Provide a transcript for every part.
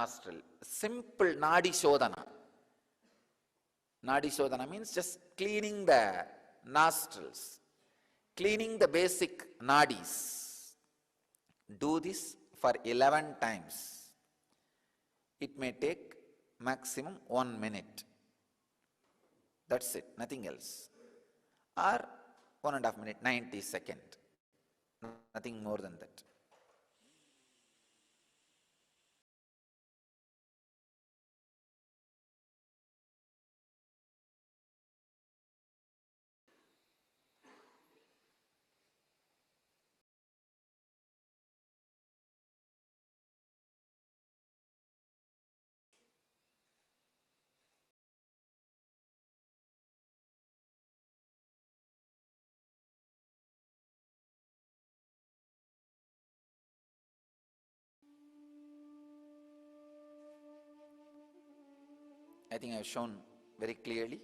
nostril. Simple Nadi Shodhana. Nadi Shodhana means just cleaning the nostrils, cleaning the basic nadis. Do this for 11 times. It may take maximum 1 minute. That's it, nothing else. Or 1.5 minutes, 90 seconds. Nothing more than that. I think I have shown very clearly.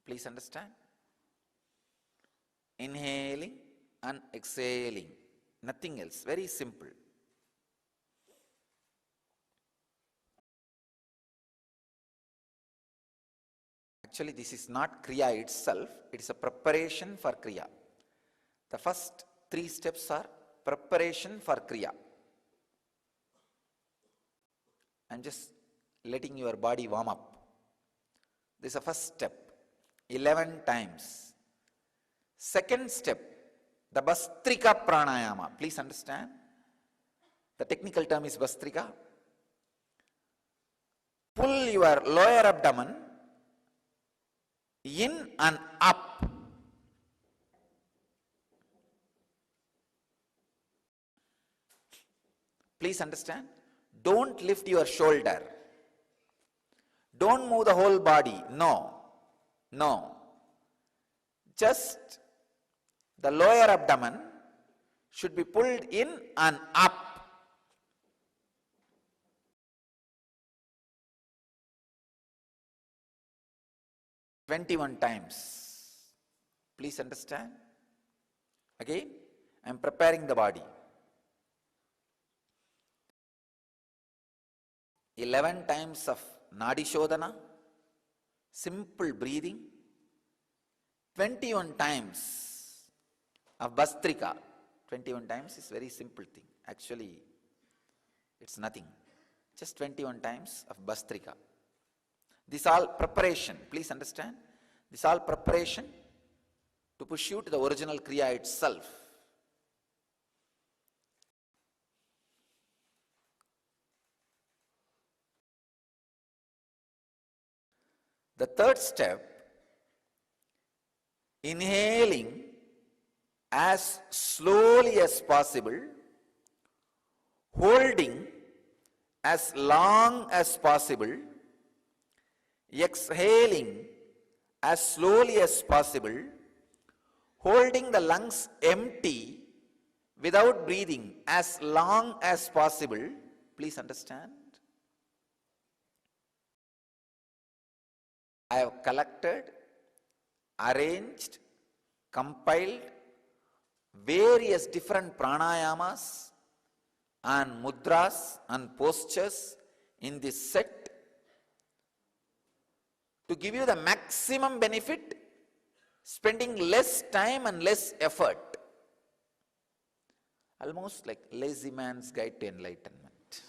Please understand. Inhaling and exhaling. Nothing else. Very simple. Actually, this is not Kriya itself. It is a preparation for Kriya. The first 3 steps are preparation for Kriya. And just letting your body warm up. This is the first step, 11 times. Second step, the Bastrika Pranayama. Please understand. The technical term is Bastrika. Pull your lower abdomen in and up. Please understand. Don't lift your shoulder. Don't move the whole body. No. No. Just the lower abdomen should be pulled in and up. "21 times. Please understand. Again, I am preparing the body. 11 times of Nadi Shodhana, simple breathing. 21 times of Bastrika. 21 times is very simple thing. Actually, it's nothing. Just 21 times of Bastrika. This all preparation. Please understand. This all preparation to push you to the original Kriya itself. The third step, inhaling as slowly as possible, holding as long as possible, exhaling as slowly as possible, holding the lungs empty without breathing as long as possible. Please understand. I have collected, arranged, compiled various different pranayamas and mudras and postures in this set to give you the maximum benefit, spending less time and less effort. Almost like lazy man's guide to enlightenment.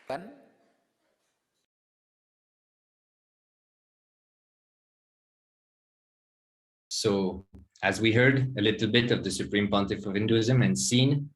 Done? So, as we heard a little bit of the Supreme Pontiff of Hinduism and seen,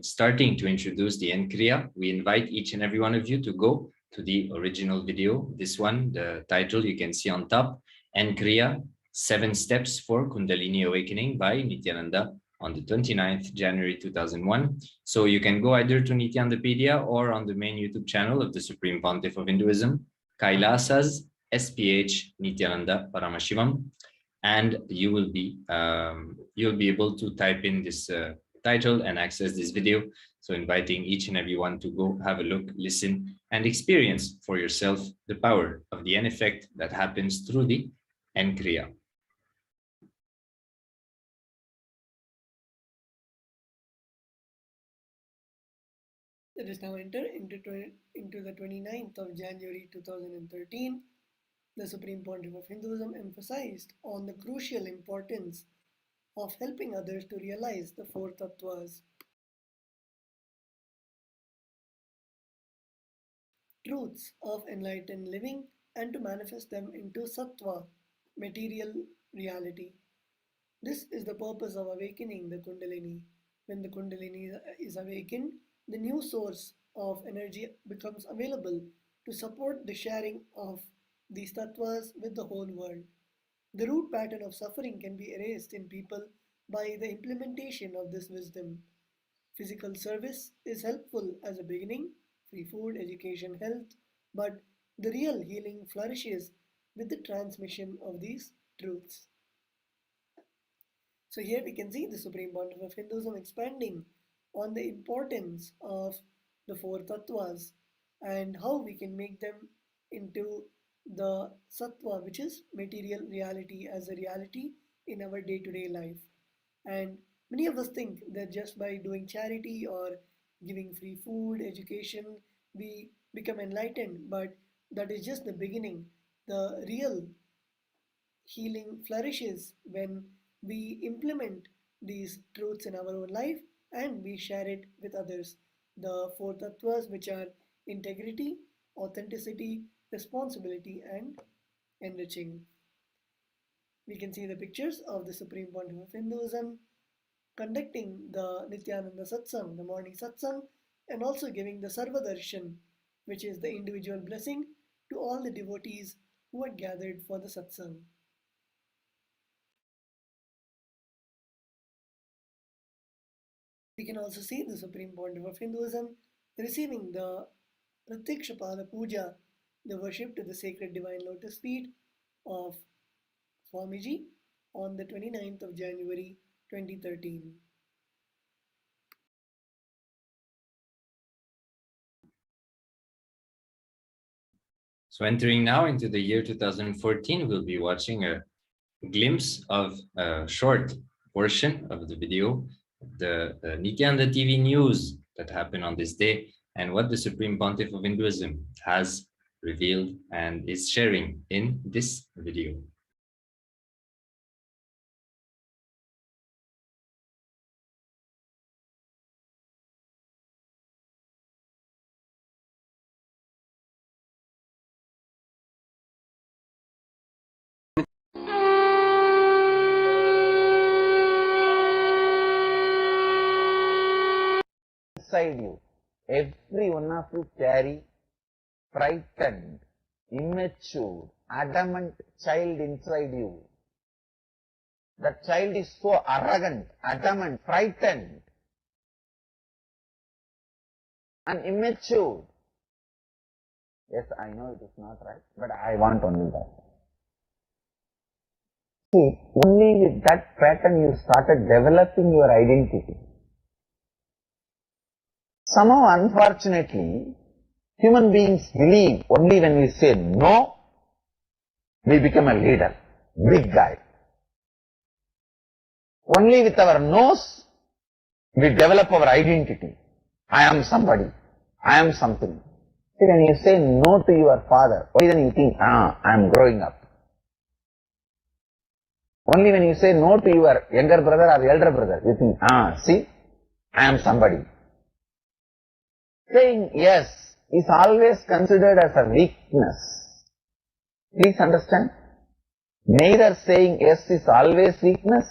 starting to introduce the N-Kriya, we invite each and every one of you to go to the original video. This one, the title you can see on top, N-Kriya, 7 Steps for Kundalini Awakening by Nithyananda on the 29th January 2001. So you can go either to Nithyanandapedia or on the main YouTube channel of the Supreme Pontiff of Hinduism, Kailasa's HDH Nithyananda Paramashivam. And you will be able to type in this title and access this video. So inviting each and every one to go have a look, listen, and experience for yourself the power of the N effect that happens through the N-Kriya. Let us now enter into the 29th of January 2013. The Supreme Pontiff of Hinduism emphasized on the crucial importance of helping others to realize the four tattvas, truths of enlightened living, and to manifest them into sattva, material reality. This is the purpose of awakening the Kundalini. When the Kundalini is awakened, the new source of energy becomes available to support the sharing of these tattvas with the whole world. The root pattern of suffering can be erased in people by the implementation of this wisdom. Physical service is helpful as a beginning, free food, education, health, but the real healing flourishes with the transmission of these truths. So here we can see the Supreme Pontiff of Hinduism expanding on the importance of the four tattvas and how we can make them into the sattva, which is material reality, as a reality in our day-to-day life. And many of us think that just by doing charity or giving free food, education, we become enlightened, but that is just the beginning. The real healing flourishes when we implement these truths in our own life and we share it with others. The four tattvas, which are integrity, authenticity, responsibility, and enriching. We can see the pictures of the Supreme Pontiff of Hinduism conducting the Nithyananda Satsang, the morning Satsang, and also giving the Sarva Darshan, which is the individual blessing to all the devotees who had gathered for the Satsang. We can also see the Supreme Pontiff of Hinduism receiving the Pratyakshapada Puja, the worship to the sacred divine lotus feet of Swamiji on the 29th of January 2013. So entering now into the year 2014, we'll be watching a glimpse of a short portion of the video, the Nithyananda TV news that happened on this day, and what the Supreme Pontiff of Hinduism has revealed and is sharing in this video. Inside you, every one of you carry frightened, immature, adamant child inside you. That child is so arrogant, adamant, frightened, and immature. Yes, I know it is not right, but I want only that. See, only with that pattern you started developing your identity. Somehow, unfortunately, human beings believe only when we say no, we become a leader, big guy. Only with our nose, we develop our identity. I am somebody. I am something. See, when you say no to your father, only then you think, I am growing up. Only when you say no to your younger brother or elder brother, you think, see, I am somebody. Saying yes is always considered as a weakness. Please understand. Neither saying yes is always weakness,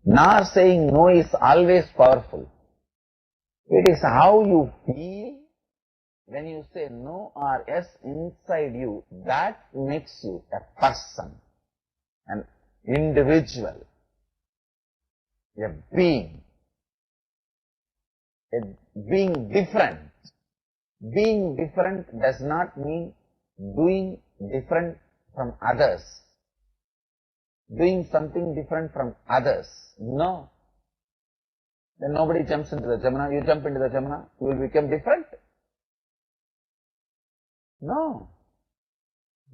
nor saying no is always powerful. It is how you feel when you say no or yes inside you that makes you a person, an individual, a being different. Being different does not mean doing different from others, doing something different from others. No. Then nobody jumps into the Jamuna. You jump into the Jamuna, you will become different. No.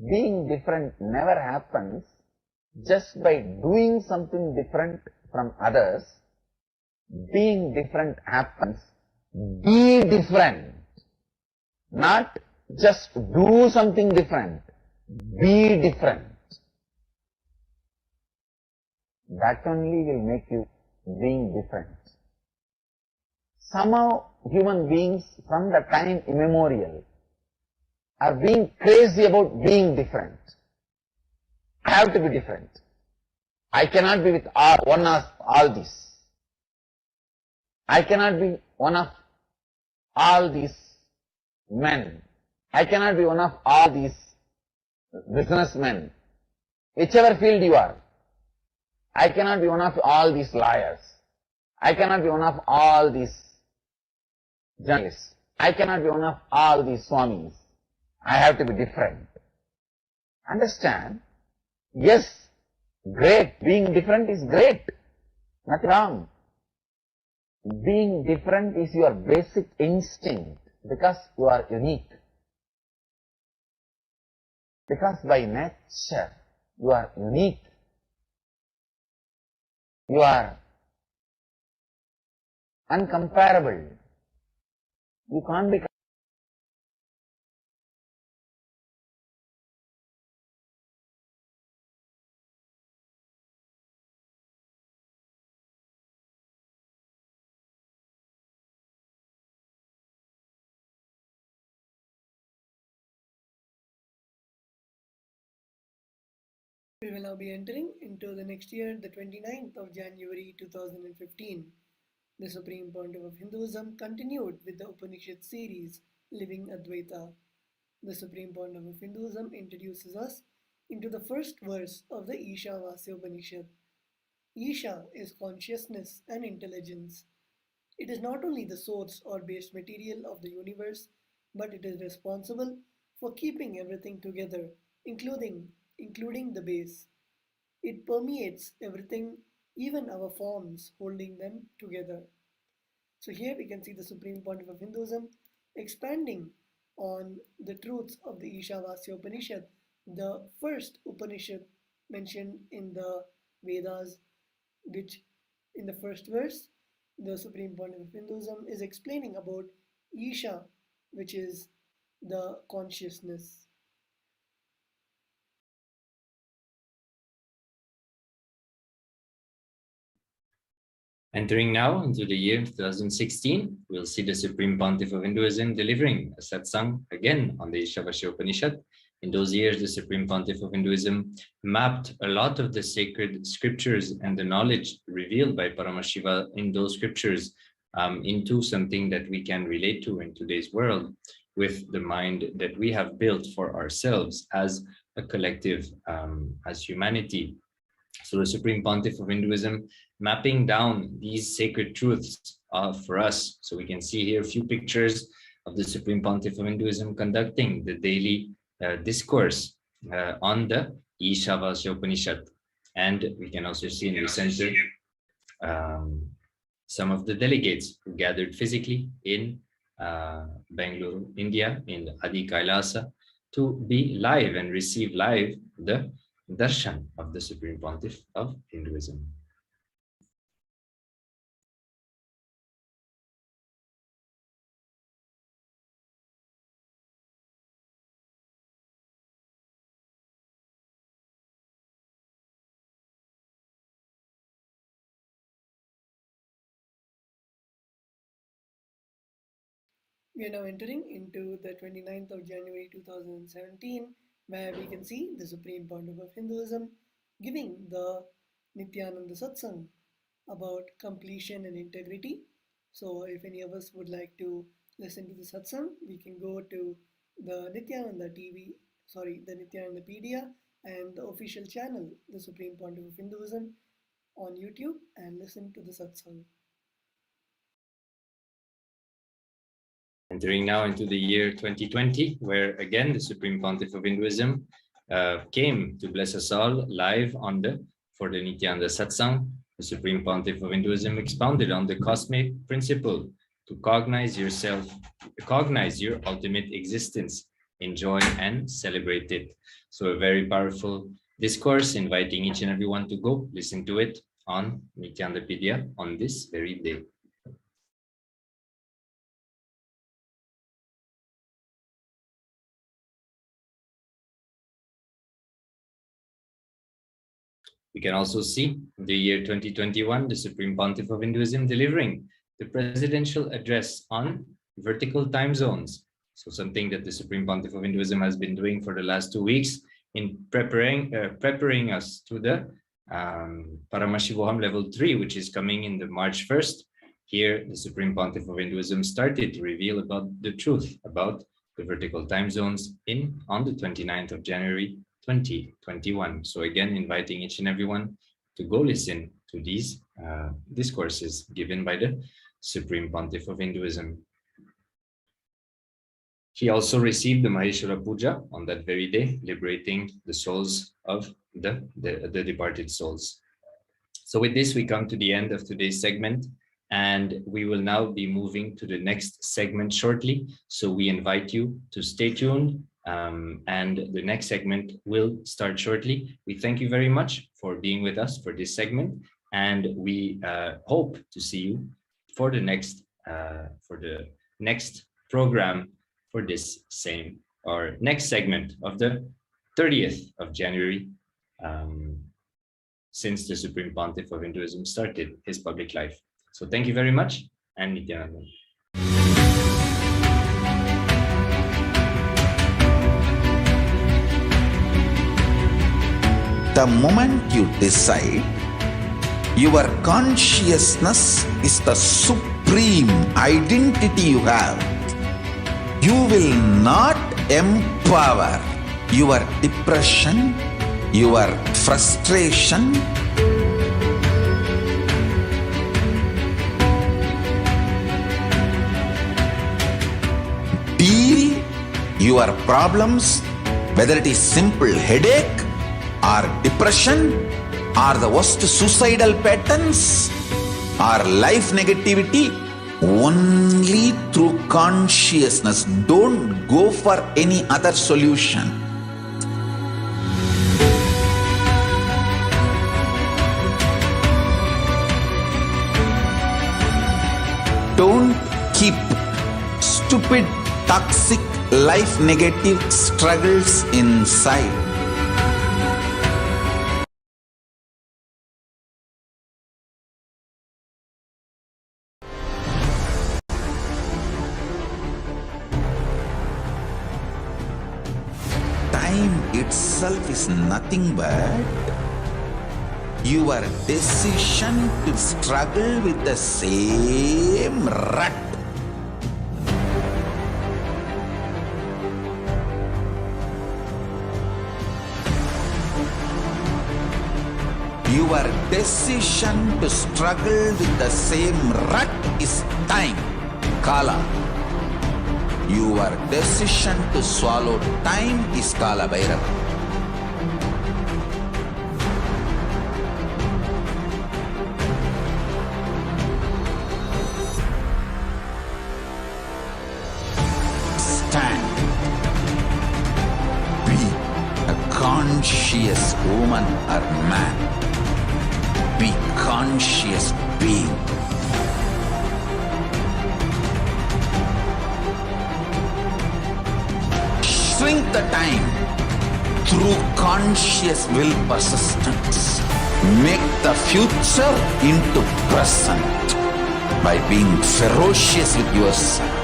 Being different never happens just by doing something different from others. Being different happens. Be different. Not just do something different, be different. That only will make you being different. Somehow human beings from the time immemorial are being crazy about being different. I have to be different. I cannot be with one of all these. I cannot be one of all these men. I cannot be one of all these businessmen. Whichever field you are. I cannot be one of all these lawyers. I cannot be one of all these journalists. I cannot be one of all these swamis. I have to be different. Understand? Yes, great. Being different is great. Nothing wrong. Being different is your basic instinct because you are unique. Because by nature you are unique. You are uncomparable. You can't be. We will now be entering into the next year, the 29th of January 2015. The Supreme Pontiff of Hinduism continued with the Upanishad series, Living Advaita. The Supreme Pontiff of Hinduism introduces us into the first verse of the Ishavasya Upanishad. Isha is consciousness and intelligence. It is not only the source or base material of the universe, but it is responsible for keeping everything together, including the base. It permeates everything, even our forms, holding them together. So here we can see the Supreme Pontiff of Hinduism expanding on the truths of the Ishavasya Upanishad, the first Upanishad mentioned in the Vedas, which in the first verse, the Supreme Pontiff of Hinduism is explaining about Isha, which is the consciousness. Entering now into the year 2016, we'll see the Supreme Pontiff of Hinduism delivering a satsang again on the Ishavasya Upanishad. In those years, the Supreme Pontiff of Hinduism mapped a lot of the sacred scriptures and the knowledge revealed by Paramashiva in those scriptures into something that we can relate to in today's world with the mind that we have built for ourselves as a collective, as humanity. So the Supreme Pontiff of Hinduism mapping down these sacred truths for us. So we can see here a few pictures of the Supreme Pontiff of Hinduism conducting the daily discourse on the Ishavasya Upanishad. And we can also see in the center some of the delegates who gathered physically in Bangalore, India, in Adi Kailasa, to be live and receive live the darshan of the Supreme Pontiff of Hinduism. We are now entering into the 29th of January 2017, where we can see the Supreme Pontiff of Hinduism giving the Nithyananda Satsang about completion and integrity. So if any of us would like to listen to the Satsang, we can go to the Nithyananda the Nithyanandapedia and the official channel, the Supreme Pontiff of Hinduism, on YouTube and listen to the Satsang. Entering now into the year 2020, where again the Supreme Pontiff of Hinduism came to bless us all live for the Nithyananda Satsang. The Supreme Pontiff of Hinduism expounded on the cosmic principle to cognize yourself, cognize your ultimate existence, enjoy and celebrate it. So a very powerful discourse, inviting each and everyone to go listen to it on Nithyanandapedia on this very day. We can also see in the year 2021, the Supreme Pontiff of Hinduism delivering the presidential address on vertical time zones. So something that the Supreme Pontiff of Hinduism has been doing for the last 2 weeks in preparing us to the Paramashivoham level 3, which is coming in the March 1st. Here, the Supreme Pontiff of Hinduism started to reveal about the truth about the vertical time zones on the 29th of January 2021. So again, inviting each and everyone to go listen to these discourses given by the Supreme Pontiff of Hinduism. He also received the Maheshwara Puja on that very day, liberating the souls of the departed souls. So with this, we come to the end of today's segment, and we will now be moving to the next segment shortly. So we invite you to stay tuned, and the next segment will start shortly. We thank you very much for being with us for this segment, and we hope to see you for the next program for this same or next segment of the 30th of January, since the Supreme Pontiff of Hinduism started his public life. So thank you very much, and Nithyananda. The moment you decide your consciousness is the supreme identity you have, you will not empower your depression, your frustration, deal your problems, whether it is simple headache or depression or the worst suicidal patterns or life negativity, only through consciousness. Don't go for any other solution. Don't keep stupid, toxic, life negative struggles inside. Time itself is nothing but your decision to struggle with the same rut. Your decision to struggle with the same rut is time, Kala. Your decision to swallow time is Kala Bhairava. Stand. Be a conscious woman or man. Be conscious being. Shrink the time through conscious will persistence. Make the future into present by being ferocious with yourself.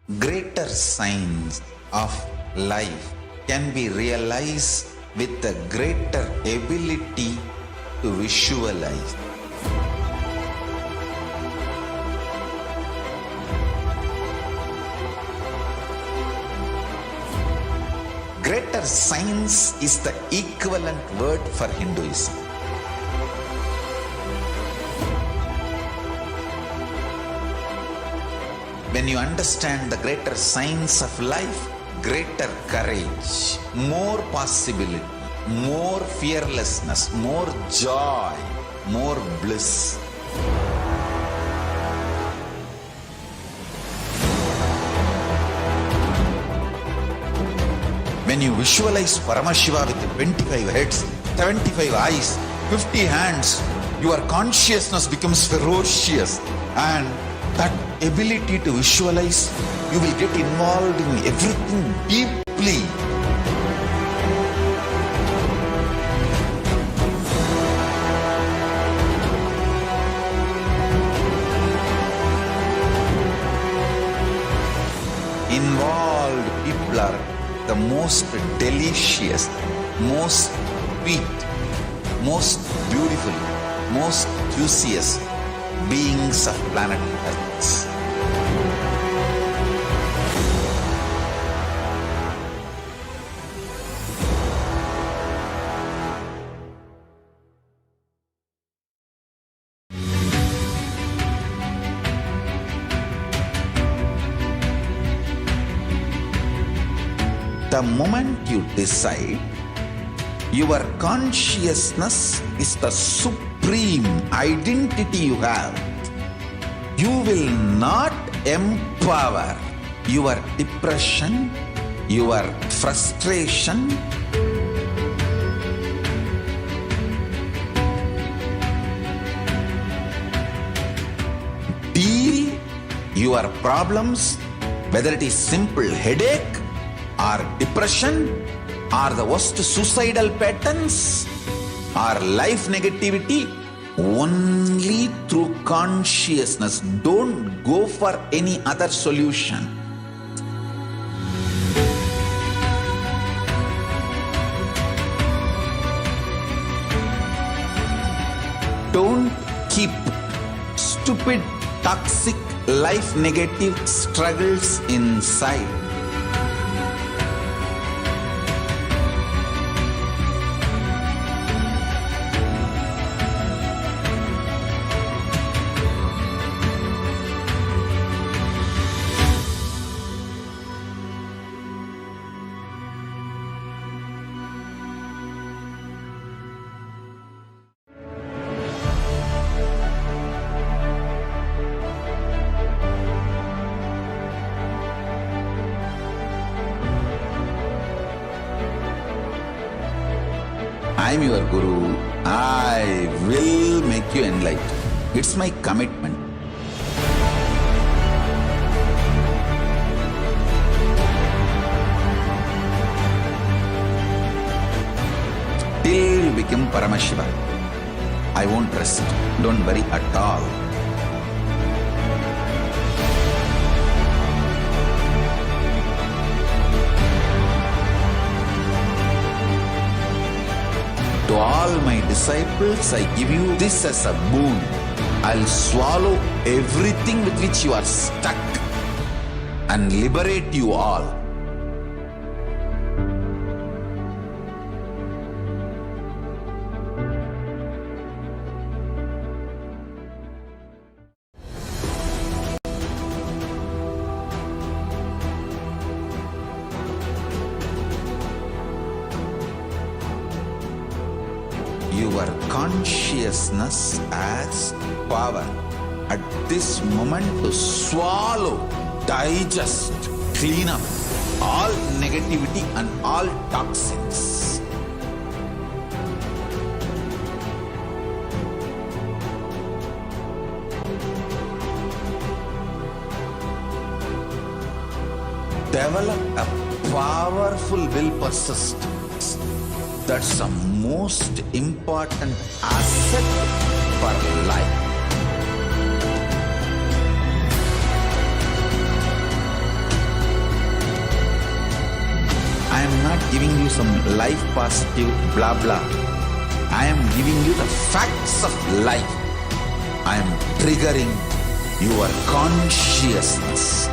greater signs of life can be realized with a greater ability to visualize. Greater science is the equivalent word for Hinduism. When you understand the greater science of life, greater courage, more possibility, more fearlessness, more joy, more bliss. When you visualize Paramashiva with 25 heads, 75 eyes, 50 hands, your consciousness becomes ferocious, and that ability to visualize, you will get involved in everything deeply. Involved people are the most delicious, most sweet, most beautiful, most juiciest beings of planet Earth. The moment you decide, your consciousness is the supreme identity you have. You will not empower your depression, your frustration, deal your problems, whether it is simple headache or depression or the worst suicidal patterns or life negativity, only through consciousness. Don't go for any other solution. Don't keep stupid, toxic, life negative struggles inside. I am your Guru. I will make you enlightened. It's my commitment. Till you become Paramashiva, I won't rest. Don't worry at all. To all my disciples, I give you this as a boon. I'll swallow everything with which you are stuck and liberate you all. Your consciousness has power at this moment to swallow, digest, clean up all negativity and all toxins. Develop a powerful will persistence. That's the most important asset for life. giving you some life positive blah blah. I am giving you the facts of life. I am triggering your consciousness.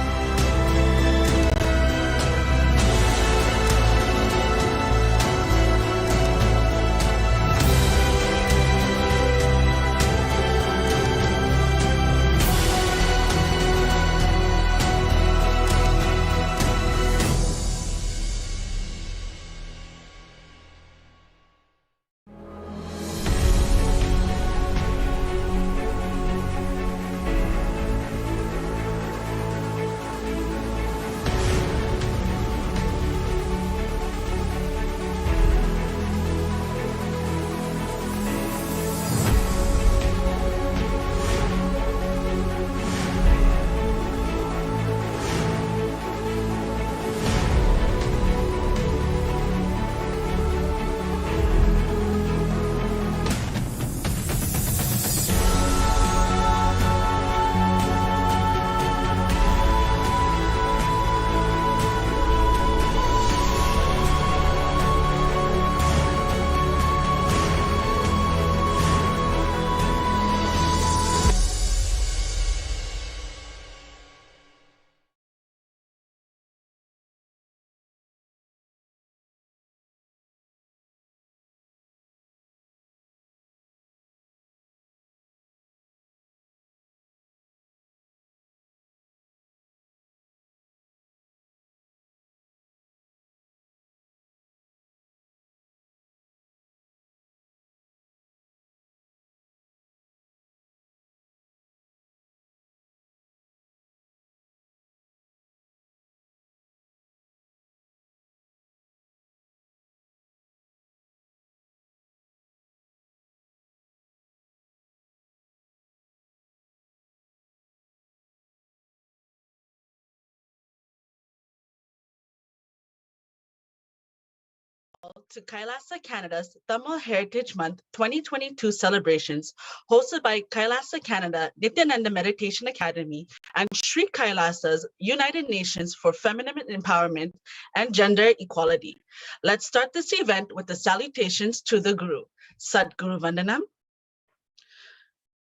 To Kailasa Canada's Tamil Heritage Month 2022 celebrations hosted by Kailasa Canada Nithyananda Meditation Academy and Sri Kailasa's United Nations for Feminine Empowerment and Gender Equality. Let's start this event with the salutations to the Guru. Sadguru Vandanam.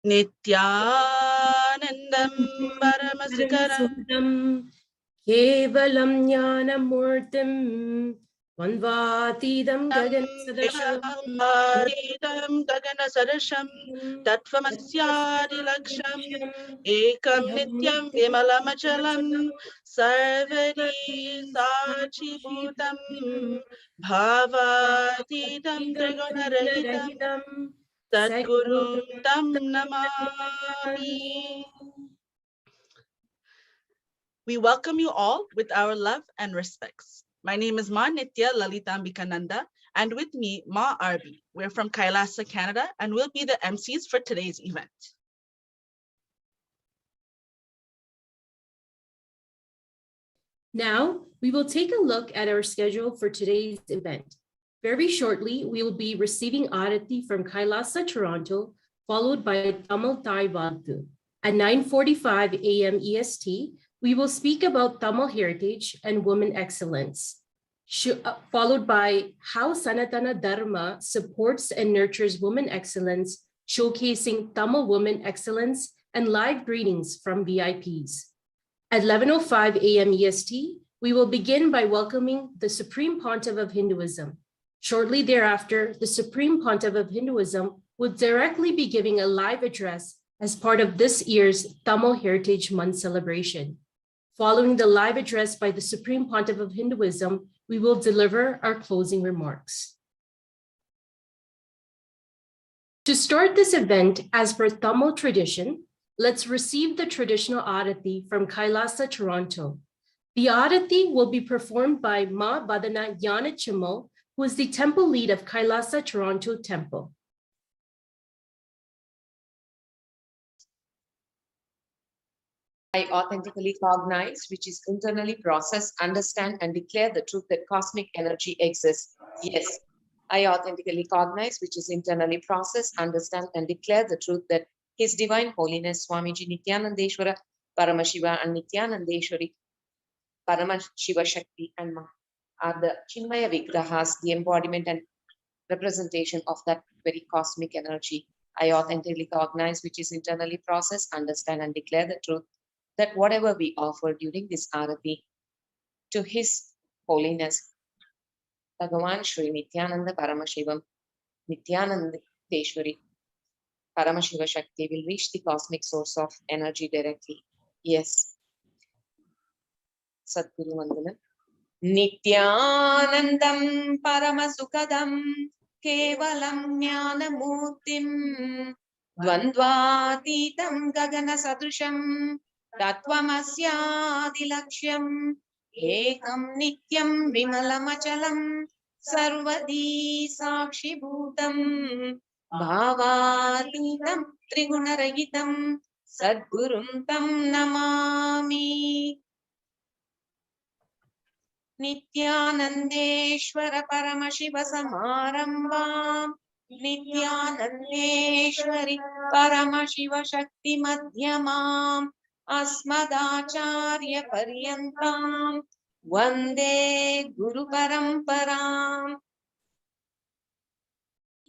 Nithyanandam Paramashivoham. Kevalam Jnanamurtim Vanvatidam Gagan Sadasham Tattvamasya Laksham Ekam Nityam Vimalamachalam Sarvadi Sachi Bhutam Bhavatidam Trigunarahitam Sadguru Tam Namami. We welcome you all with our love and respects. My name is Ma Nitya Lalitambikananda, and with me, Ma Arbi. We're from Kailasa, Canada, and we'll be the MCs for today's event. Now, we will take a look at our schedule for today's event. Very shortly, we will be receiving Arati from Kailasa, Toronto, followed by Tamil Thai Vagdu. At 9:45 a.m. EST, we will speak about Tamil heritage and women excellence, followed by how Sanatana Dharma supports and nurtures women excellence, showcasing Tamil women excellence and live greetings from VIPs. At 11:05 a.m. EST, we will begin by welcoming the Supreme Pontiff of Hinduism. Shortly thereafter, the Supreme Pontiff of Hinduism will directly be giving a live address as part of this year's Tamil Heritage Month celebration. Following the live address by the Supreme Pontiff of Hinduism, we will deliver our closing remarks. To start this event, as per Tamil tradition, let's receive the traditional Arati from Kailasa, Toronto. The Arati will be performed by Ma Badana Yanachimo, who is the temple lead of Kailasa, Toronto Temple. I authentically cognize, which is internally process, understand, and declare the truth that cosmic energy exists. Yes, I authentically cognize, which is internally process, understand, and declare the truth that His Divine Holiness Swamiji Nithyanandeshwara Paramashiva and Nithyanandeshwari Paramashivoham and Ma. are the Chinmaya Vigrahas, the embodiment and representation of that very cosmic energy. I authentically cognize, which is internally processed, understand and declare the truth that whatever we offer during this Arati to His Holiness, Bhagavan Shri Nithyananda Paramashivam, Nithyanandeshwari, Paramashiva Shakti will reach the cosmic source of energy directly. Yes. Sadguru Vandanam. Nithyanandam Paramasukadam Kevalam Jnanamurtim Dvandvatitam Gagana Sadrusham Tatvamasyadilaksham Ekam Nityam Vimalamachalam Sarvadi Sakshibhutam Bhavatitam Trigunarahitam Sadgurum Tam Namami. Nithyanandeshwara Paramashiva Samarambam Nithyanandeshwari Paramashiva Shakti Madhyamam Asmadacharya Paryantam Vande Guru Paramparam.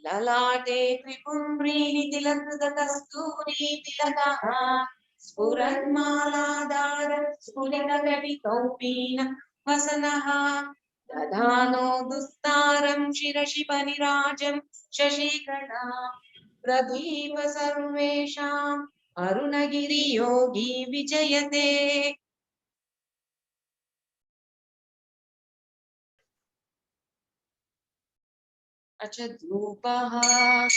Lalate Tripumbri Tilanda Kasturi Tilakaha Spuranmaladara Spulitagati Kaupina Vasanaha Dadhano Dustaram Shirashipanirajam Shashikana Pradhipa Sarvesham Arunagiri Yogi Vijayate. Achadrupaha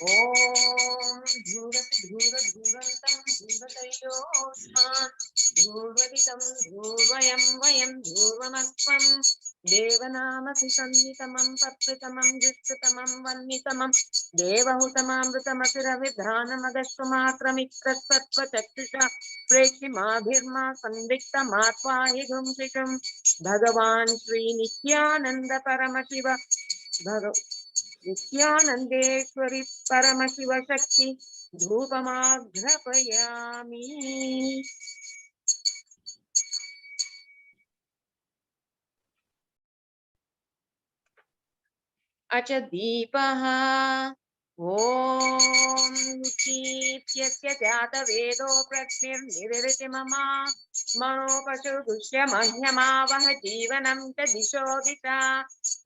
Om Dhurati Dhura Dhurantam Dhuratayosman Dhurvaditam Dhurvayam Vayam Dhurvamasvam Devanamasi Sannitamam Patritamam Jistatamam Vannitamam Devahutamamritamasiravidhanam Agashvamatramikratvatva Chaktisha Prekshimabhirma Sandikta Matvahi Gumshikam Bhagavan Shri Nithyananda Paramashiva Nithyanandeshwari Paramashiva Shakti Dhupamagrapayami. Achadipaha Om Dipyasya Jata Vedo Pratnir Niririti Mama Mano Pashu Dushya Mahyama Vaha Jivanam Tadishodita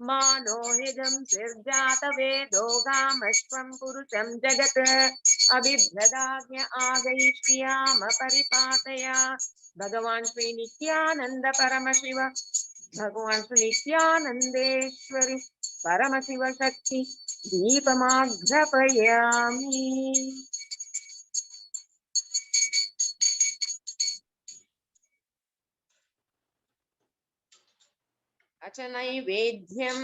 Mano Hidam Sirjata Vedo Gamashvam Purusham Jagat Abhibhradagya Agayishyama Paripataya. Bhagavan Shri Nithyananda Paramashiva Bhagavan Shri Nithyanandeshwari Paramashiva Shakti Deepamagrapayami. Achanaivedhyam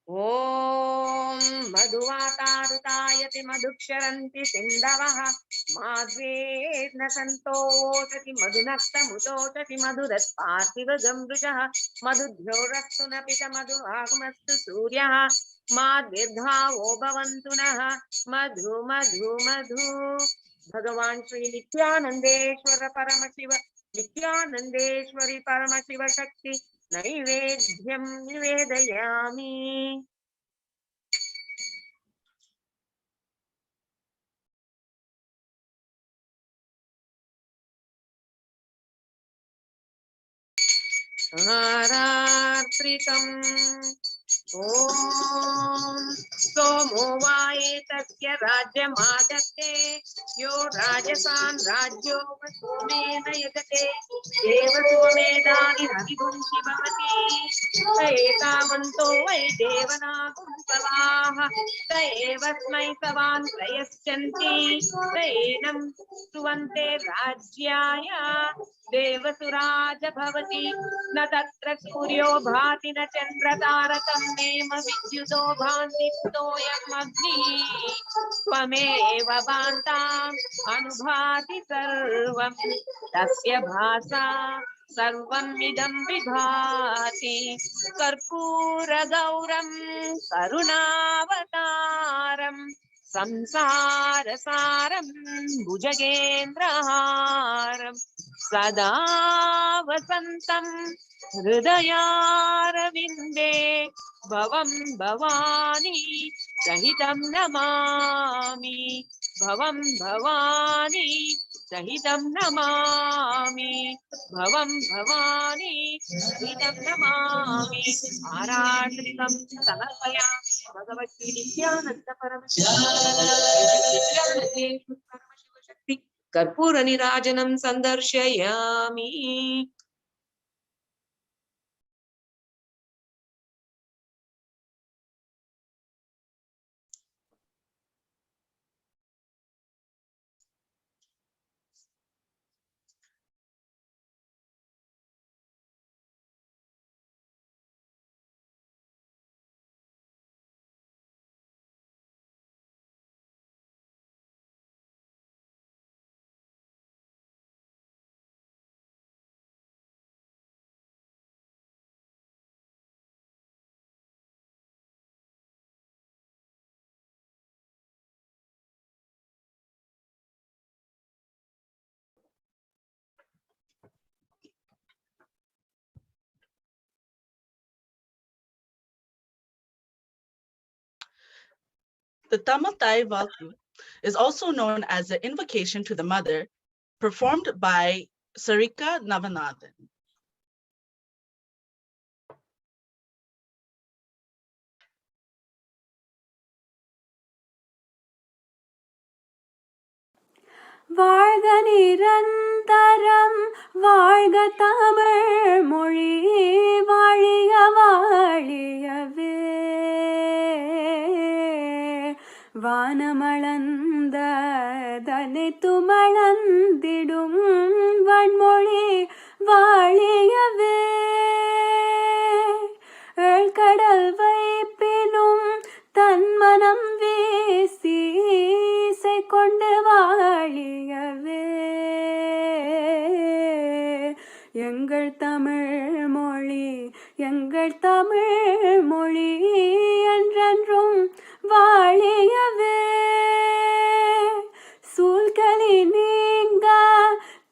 Om Madhuvatarutayati Madhuksharanti Sindavaha Madvedna Santosati Madhunakta Mutosati Madhurat Parthiva Gambrujaha Madhudhyorastuna Madhu Agmastu Suryaha Madvidhavo Bhavantunaha Madhu Madhu Madhu. Bhagavan Shri Nithyanandeshwara Paramashiva Nithyanandeshwari Paramashiva Shakti Naivedhyam Nivedayami. Aratrikam Om Somo Vaetasya Rajyamadate Yo Rajasan Rajyo Vasumena Yagate Deva Sumedani Havidunshi Bhavati Saetavanto Vai Devanagum Savaha Saevasmai Savan Prayaschanti Saenam Suvante Rajyaya Devasuraja Bhavati Na Tatra Suryo Bhati Na Chandra Tarakam Nema Vidyuto Bhanti Toyam Agni Swameva Bhantam Anubhati Sarvam Tasya Bhasa Sarvam Idam Vibhati Karpura Gauram Karunavataram Samsara Saram Bhujagendraharam सदा वसन्तं हृदयारविन्दे भवं भवानी सहितं नमामि भवं भवानी सहितं नमामि भवं भवानी सहितं नमामि आरात्रिकं समर्पयामि Bhagwati Nityanand परमशिवशक्ति कर्पूरनीराजनं सन्दर्शयामि. The Tamil Thai Valtu is also known as the Invocation to the Mother, performed by Sarika Navanathan. வாழ்க நிரந்தரம் வாழ்க தமிழ் மொழி வாழிய வாழியவே வானமளந்த தனை துமளந்திடும் வன்மொழி வாழியவே கடல் வைப்பினும் தன்மனம் வீசி இசை கொண்டு வாழியவே எங்கள் தமிழ் மொழி என்றென்றும் வாழியவே சூழ்களி நீங்க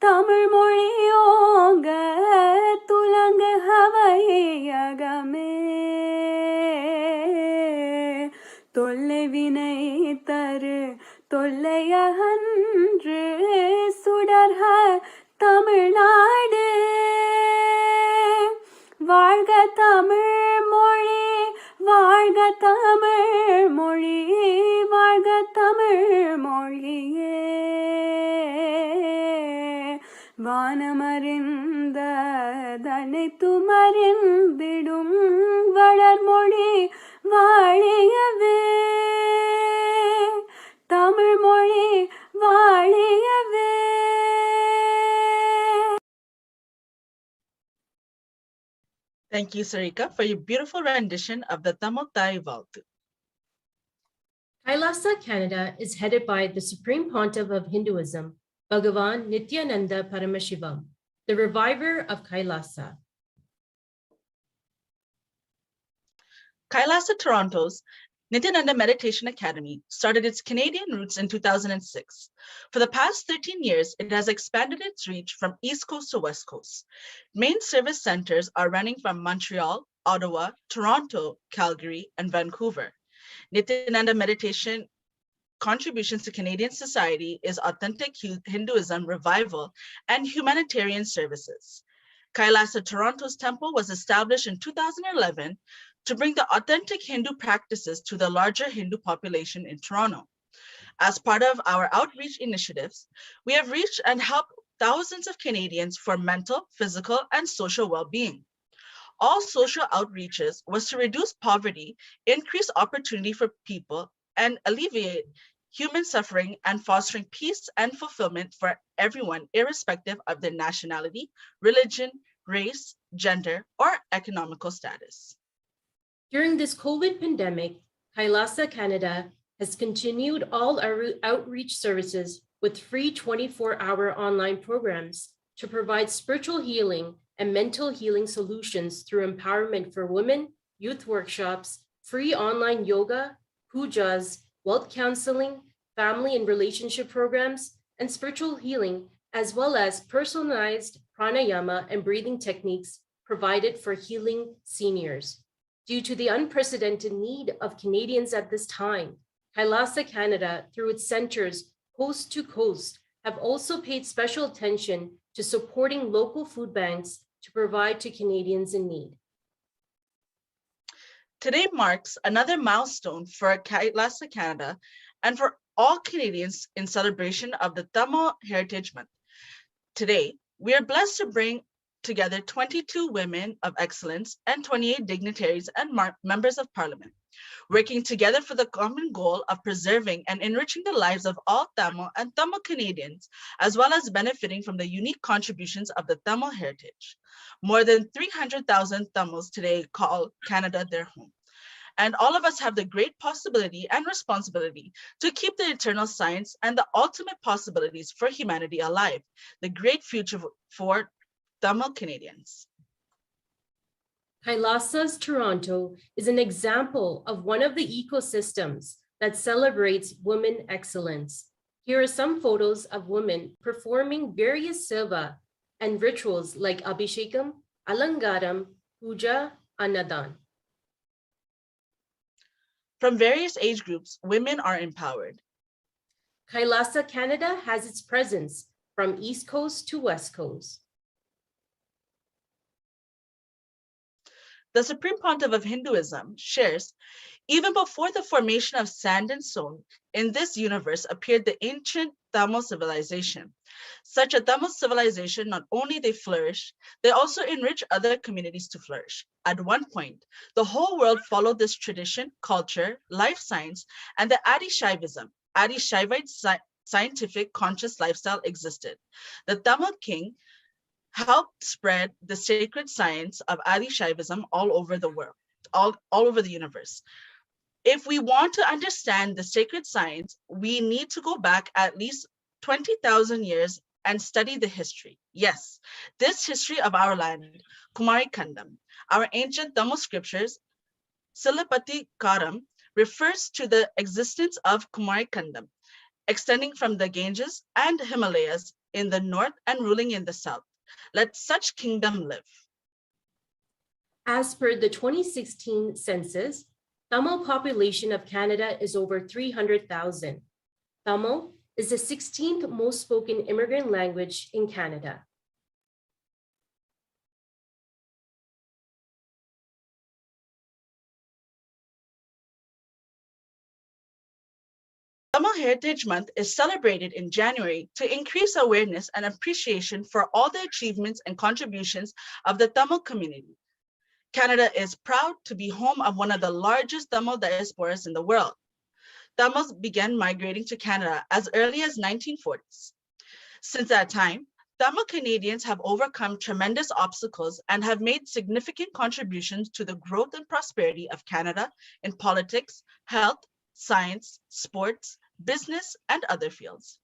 தமிழ் மொழியோங்க துலங்கு ஹவையகமே தொல்லை வினை தரு தொல்லையகன்று சுடர்க தமிழ்நாடு வாழ்க தமிழ் மொழி வாழ்க தமிழ் மொழி வாழ்க தமிழ் மொழியே வானமறிந்த தனைத்துமறிந்திடும் வளர்மொழி வாழியவே தமிழ் மொழி வாழியவே. Thank you, Sarika, for your beautiful rendition of the Tamil Thai Valtu. Kailasa, Canada is headed by the Supreme Pontiff of Hinduism, Bhagavan Nithyananda Paramashivam, the reviver of Kailasa. Kailasa Toronto's Nithyananda Meditation Academy started its Canadian roots in 2006. For the past 13 years, it has expanded its reach from East Coast to West Coast. Main service centers are running from Montreal, Ottawa, Toronto, Calgary, and Vancouver. Nithyananda Meditation contributions to Canadian society is authentic Hinduism revival and humanitarian services. Kailasa Toronto's temple was established in 2011 to bring the authentic Hindu practices to the larger Hindu population in Toronto. As part of our outreach initiatives, we have reached and helped thousands of Canadians for mental, physical, and social well-being. All social outreaches was to reduce poverty, increase opportunity for people, and alleviate human suffering and fostering peace and fulfillment for everyone, irrespective of their nationality, religion, race, gender, or economical status. During this COVID pandemic, Kailasa Canada has continued all our outreach services with free 24-hour online programs to provide spiritual healing and mental healing solutions through empowerment for women, youth workshops, free online yoga, pujas, wealth counseling, family and relationship programs, and spiritual healing as well as personalized pranayama and breathing techniques provided for healing seniors. Due to the unprecedented need of Canadians at this time, Kailasa Canada, through its centers coast to coast, have also paid special attention to supporting local food banks to provide to Canadians in need. Today marks another milestone for Kailasa Canada and for all Canadians in celebration of the Tamil Heritage Month. Today, we are blessed to bring together 22 women of excellence and 28 dignitaries and members of parliament, working together for the common goal of preserving and enriching the lives of all Tamil and Tamil Canadians, as well as benefiting from the unique contributions of the Tamil heritage. More than 300,000 Tamils today call Canada their home. And all of us have the great possibility and responsibility to keep the eternal science and the ultimate possibilities for humanity alive, the great future for Tamil Canadians. Kailasa's Toronto is an example of one of the ecosystems that celebrates women excellence. Here are some photos of women performing various seva and rituals like Abhishekam, Alangaram, Puja, Annadan. From various age groups, women are empowered. Kailasa Canada has its presence from East Coast to West Coast. The Supreme Pontiff of Hinduism shares, even before the formation of sand and stone, in this universe appeared the ancient Tamil civilization. Such a Tamil civilization, not only they flourish, they also enrich other communities to flourish. At one point, the whole world followed this tradition, culture, life science, and the Adi Shaivite scientific conscious lifestyle existed. The Tamil king helped spread the sacred science of Adi Shaivism all over the world, all over the universe. If we want to understand the sacred science, we need to go back at least 20,000 years and study the history. Yes, this history of our land, Kumari Kandam, our ancient Tamil scriptures, Silapati Karam, refers to the existence of Kumari Kandam, extending from the Ganges and Himalayas in the north and ruling in the south. Let such kingdom live. As per the 2016 census, Tamil population of Canada is over 300,000. Tamil is the 16th most spoken immigrant language in Canada. Tamil Heritage Month is celebrated in January to increase awareness and appreciation for all the achievements and contributions of the Tamil community. Canada is proud to be home of one of the largest Tamil diasporas in the world. Tamils began migrating to Canada as early as 1940s. Since that time, Tamil Canadians have overcome tremendous obstacles and have made significant contributions to the growth and prosperity of Canada in politics, health, science, sports, business, and other fields.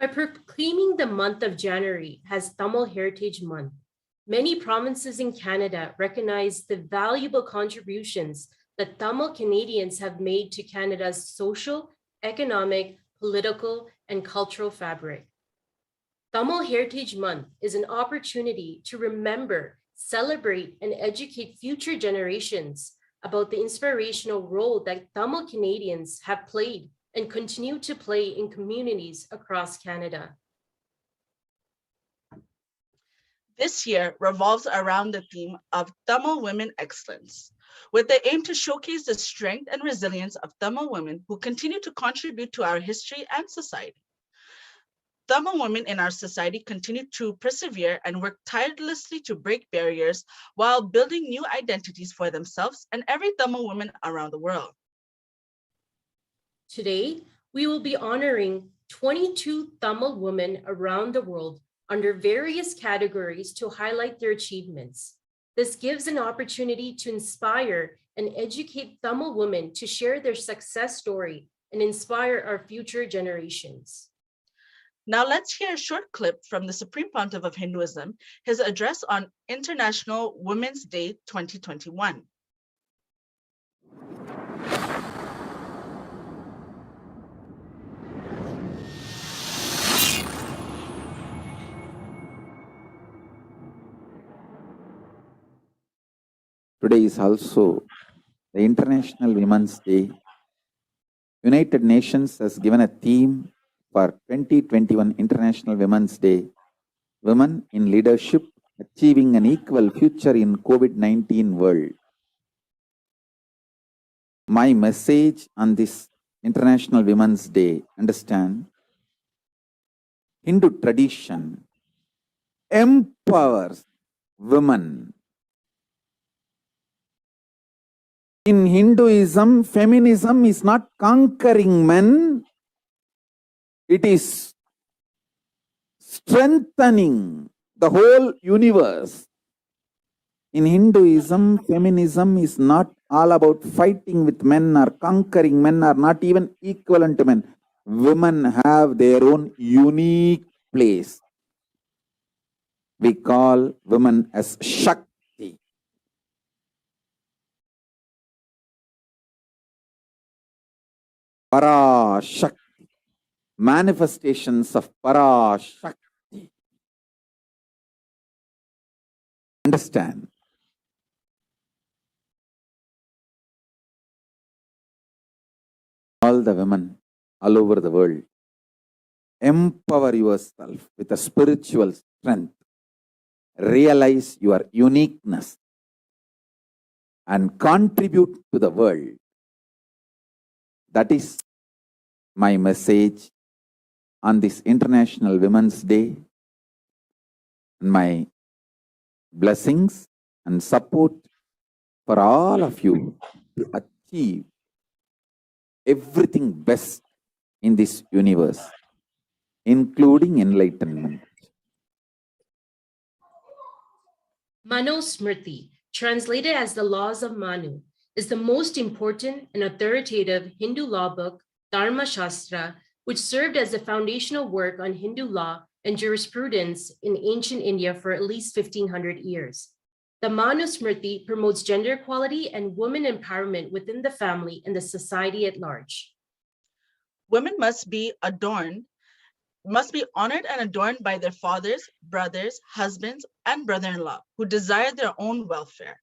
By proclaiming the month of January as Tamil Heritage Month, many provinces in Canada recognize the valuable contributions that Tamil Canadians have made to Canada's social, economic, political, and cultural fabric. Tamil Heritage Month is an opportunity to remember, celebrate, and educate future generations about the inspirational role that Tamil Canadians have played and continue to play in communities across Canada. This year revolves around the theme of Tamil Women Excellence, with the aim to showcase the strength and resilience of Tamil women who continue to contribute to our history and society. Tamil women in our society continue to persevere and work tirelessly to break barriers while building new identities for themselves and every Tamil woman around the world. Today, we will be honoring 22 Tamil women around the world under various categories to highlight their achievements. This gives an opportunity to inspire and educate Tamil women to share their success story and inspire our future generations. Now let's hear a short clip from the Supreme Pontiff of Hinduism, his address on International Women's Day 2021. Today is also the International Women's Day. United Nations has given a theme for 2021 International Women's Day, Women in Leadership, Achieving an Equal Future in COVID-19 World. My message on this International Women's Day, understand, Hindu tradition empowers women. In Hinduism, feminism is not conquering men, it is strengthening the whole universe. In Hinduism, feminism is not all about fighting with men or conquering men or not even equivalent to men. Women have their own unique place. We call women as Shakti. Parashakti. Manifestations of Parashakti. Understand? All the women all over the world, empower yourself with a spiritual strength. Realize your uniqueness and contribute to the world. That is my message on this International Women's Day. My blessings and support for all of you to achieve everything best in this universe, including enlightenment. Manusmriti, translated as the Laws of Manu, is the most important and authoritative Hindu law book, Dharma Shastra, which served as the foundational work on Hindu law and jurisprudence in ancient India for at least 1500 years. The Manusmriti promotes gender equality and women empowerment within the family and the society at large. Women must be honored and adorned by their fathers, brothers, husbands, and brother-in-law who desire their own welfare.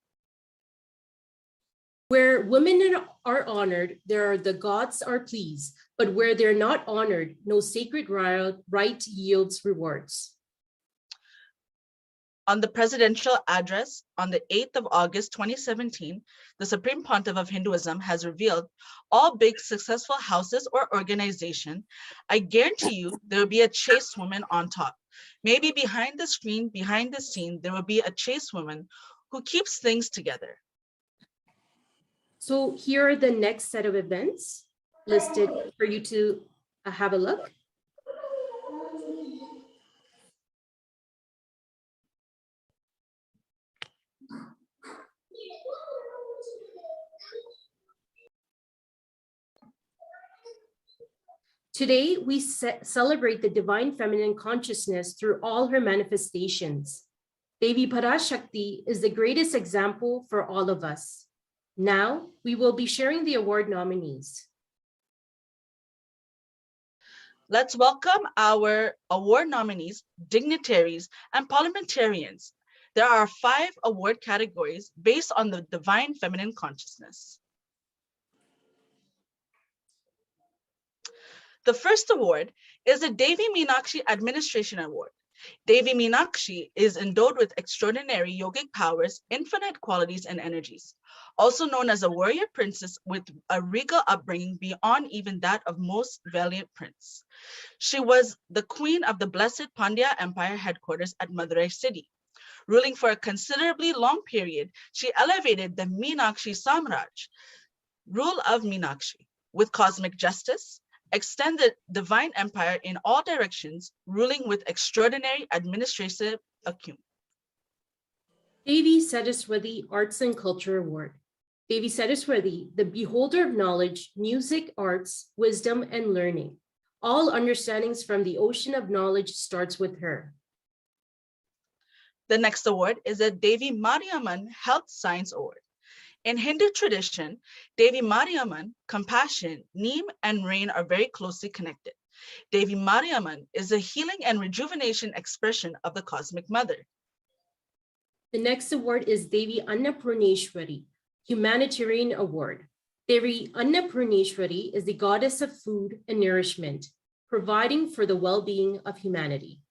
Where women are honored, the gods are pleased, but where they're not honored, no sacred right yields rewards. On the presidential address on the 8th of August 2017, the Supreme Pontiff of Hinduism has revealed all big successful houses or organization, I guarantee you there will be a chaste woman on top. Maybe behind the screen, behind the scene, there will be a chaste woman who keeps things together. So here are the next set of events listed for you to have a look. Today, we celebrate the divine feminine consciousness through all her manifestations. Devi Parashakti is the greatest example for all of us. Now, we will be sharing the award nominees. Let's welcome our award nominees, dignitaries, and parliamentarians. There are 5 award categories based on the divine feminine consciousness. The first award is the Devi Meenakshi Administration Award. Devi Meenakshi is endowed with extraordinary yogic powers, infinite qualities and energies. Also known as a warrior princess with a regal upbringing beyond even that of most valiant prince. She was the queen of the blessed Pandya Empire headquarters at Madurai city. Ruling for a considerably long period, she elevated the Meenakshi Samraj, rule of Meenakshi, with cosmic justice, extended divine empire in all directions, ruling with extraordinary administrative acumen. Devi Saraswati Arts and Culture Award. Devi Saraswati, the beholder of knowledge, music, arts, wisdom, and learning. All understandings from the ocean of knowledge starts with her. The next award is the Devi Mariamman Health Science Award. In Hindu tradition, Devi Mariamman, compassion, neem, and rain are very closely connected. Devi Mariamman is a healing and rejuvenation expression of the cosmic mother. The next award is Devi Annapurneshwari, Humanitarian Award. Devi Annapurneshwari is the goddess of food and nourishment, providing for the well-being of humanity.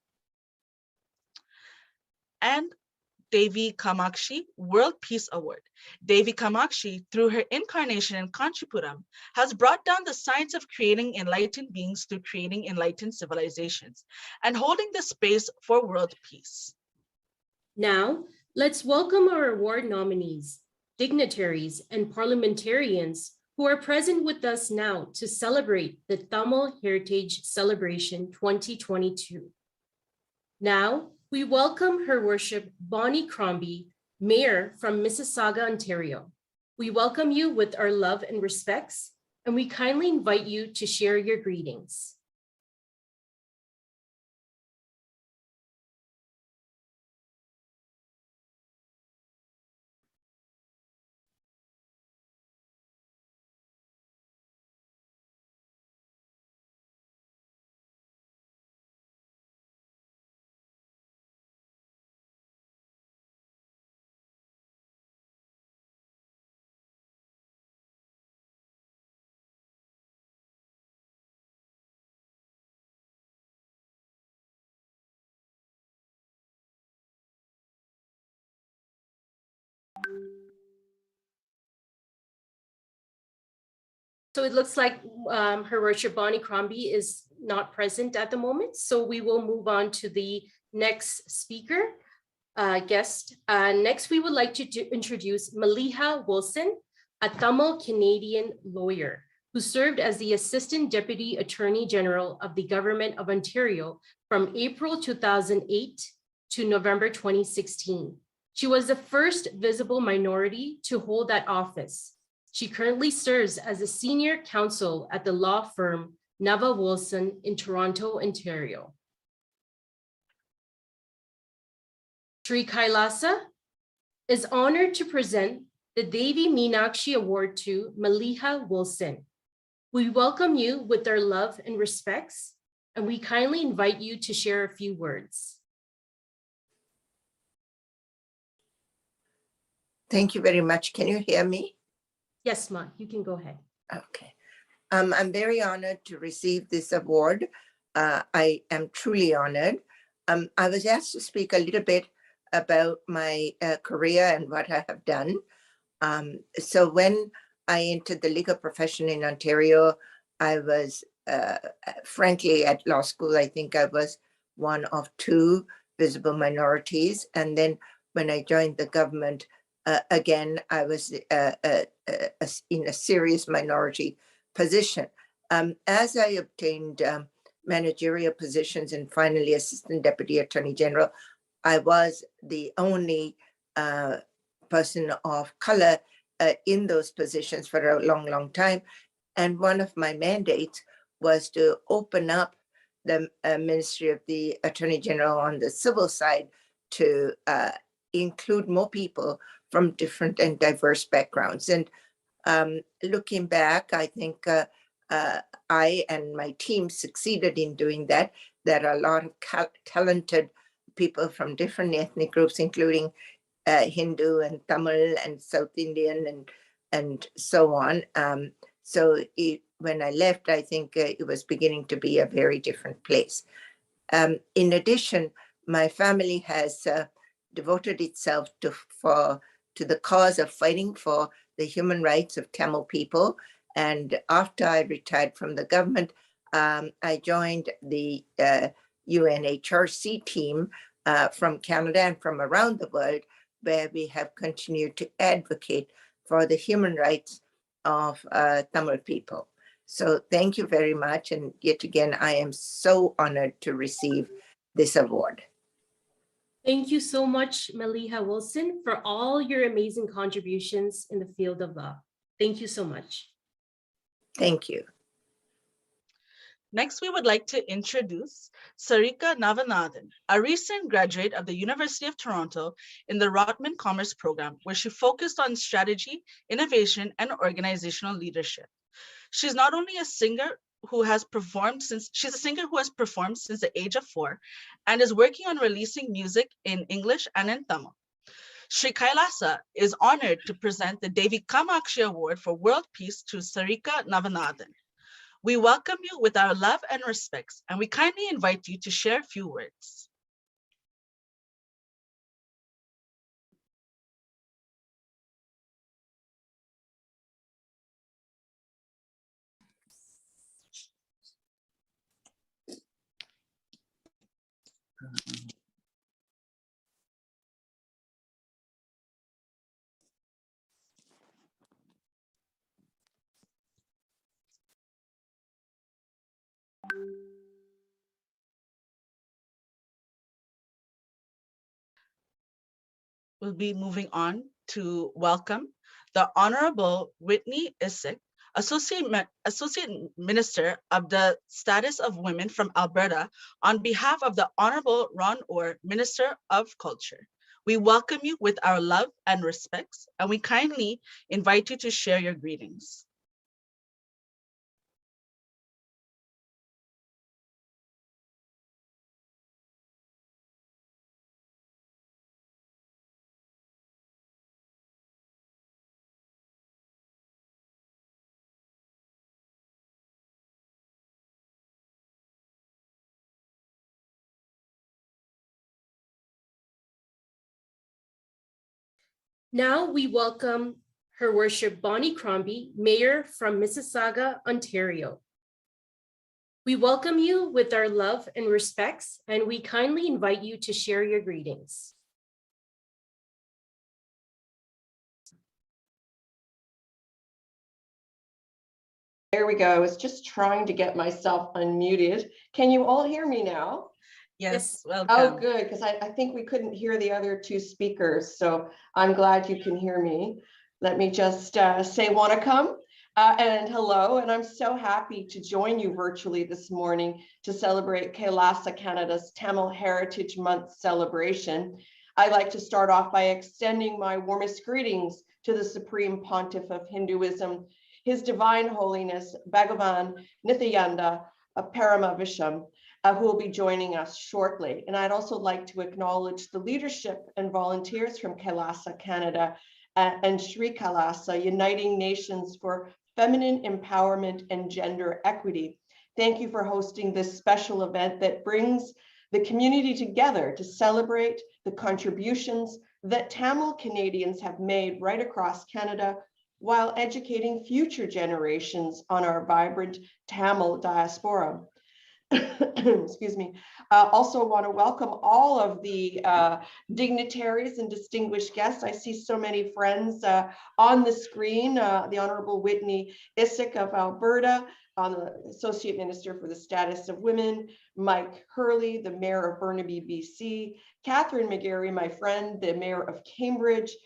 And Devi Kamakshi World Peace Award. Devi Kamakshi, through her incarnation in Kanchipuram, has brought down the science of creating enlightened beings through creating enlightened civilizations and holding the space for world peace. Now, let's welcome our award nominees, dignitaries, and parliamentarians who are present with us now to celebrate the Tamil Heritage Celebration 2022. Now, we welcome Her Worship Bonnie Crombie, Mayor from Mississauga, Ontario. We welcome you with our love and respects, and we kindly invite you to share your greetings. So it looks like Her Worship Bonnie Crombie is not present at the moment. So we will move on to the next speaker, guest. Next, we would like to introduce Maliha Wilson, a Tamil Canadian lawyer who served as the Assistant Deputy Attorney General of the Government of Ontario from April 2008 to November 2016. She was the first visible minority to hold that office. She currently serves as a senior counsel at the law firm Nava Wilson in Toronto, Ontario. Sri Kailasa is honored to present the Devi Meenakshi Award to Maliha Wilson. We welcome you with our love and respects, and we kindly invite you to share a few words. Thank you very much. Can you hear me? Yes, Ma, you can go ahead. Okay. I'm very honored to receive this award. I am truly honored. I was asked to speak a little bit about my career and what I have done. So when I entered the legal profession in Ontario, I was, frankly, at law school, I think I was one of two visible minorities. And then when I joined the government, again, I was in a serious minority position. As I obtained managerial positions and finally Assistant Deputy Attorney General, I was the only person of color in those positions for a long, long time. And one of my mandates was to open up the Ministry of the Attorney General on the civil side to include more people from different and diverse backgrounds. And looking back, I think I and my team succeeded in doing that. There are a lot of talented people from different ethnic groups, including Hindu and Tamil and South Indian and so on. So when I left, I think it was beginning to be a very different place. In addition, my family has devoted itself to the cause of fighting for the human rights of Tamil people. And after I retired from the government, I joined the UNHRC team from Canada and from around the world, where we have continued to advocate for the human rights of Tamil people. So thank you very much. And yet again, I am so honored to receive this award. Thank you so much, Maliha Wilson, for all your amazing contributions in the field of law. Thank you so much. Thank you. Next, we would like to introduce Sarika Navanathan, a recent graduate of the University of Toronto in the Rotman Commerce Program, where she focused on strategy, innovation, and organizational leadership. She's not only a singer who has performed since the age of 4 and is working on releasing music in English and in Tamil. Sri Kailasa is honored to present the Devi Kamakshi Award for World Peace to Sarika Navanathan. We welcome you with our love and respects, and we kindly invite you to share a few words. We'll be moving on to welcome the Honorable Whitney Isick, Associate Minister of the Status of Women from Alberta, on behalf of the Honorable Ron Orr, Minister of Culture. We welcome you with our love and respects, and we kindly invite you to share your greetings. Now we welcome Her Worship Bonnie Crombie, Mayor from Mississauga, Ontario. We welcome you with our love and respects, and we kindly invite you to share your greetings. There we go. I was just trying to get myself unmuted. Can you all hear me now? Yes, welcome. Oh, good, because I think we couldn't hear the other two speakers, so I'm glad you can hear me. Let me just say wanakam and hello, and I'm so happy to join you virtually this morning to celebrate Kailasa Canada's Tamil Heritage Month celebration. I'd like to start off by extending my warmest greetings to the Supreme Pontiff of Hinduism, His Divine Holiness Bhagavan Nithyananda Paramashivam, who will be joining us shortly. And I'd also like to acknowledge the leadership and volunteers from Kailasa Canada and Sri Kailasa, Uniting Nations for Feminine Empowerment and Gender Equity. Thank you for hosting this special event that brings the community together to celebrate the contributions that Tamil Canadians have made right across Canada, while educating future generations on our vibrant Tamil diaspora. Excuse me. Also want to welcome all of the dignitaries and distinguished guests. I see so many friends on the screen. The Honorable Whitney Isick of Alberta, the Associate Minister for the Status of Women, Mike Hurley, the Mayor of Burnaby, BC, Catherine McGarry, my friend, the Mayor of Cambridge,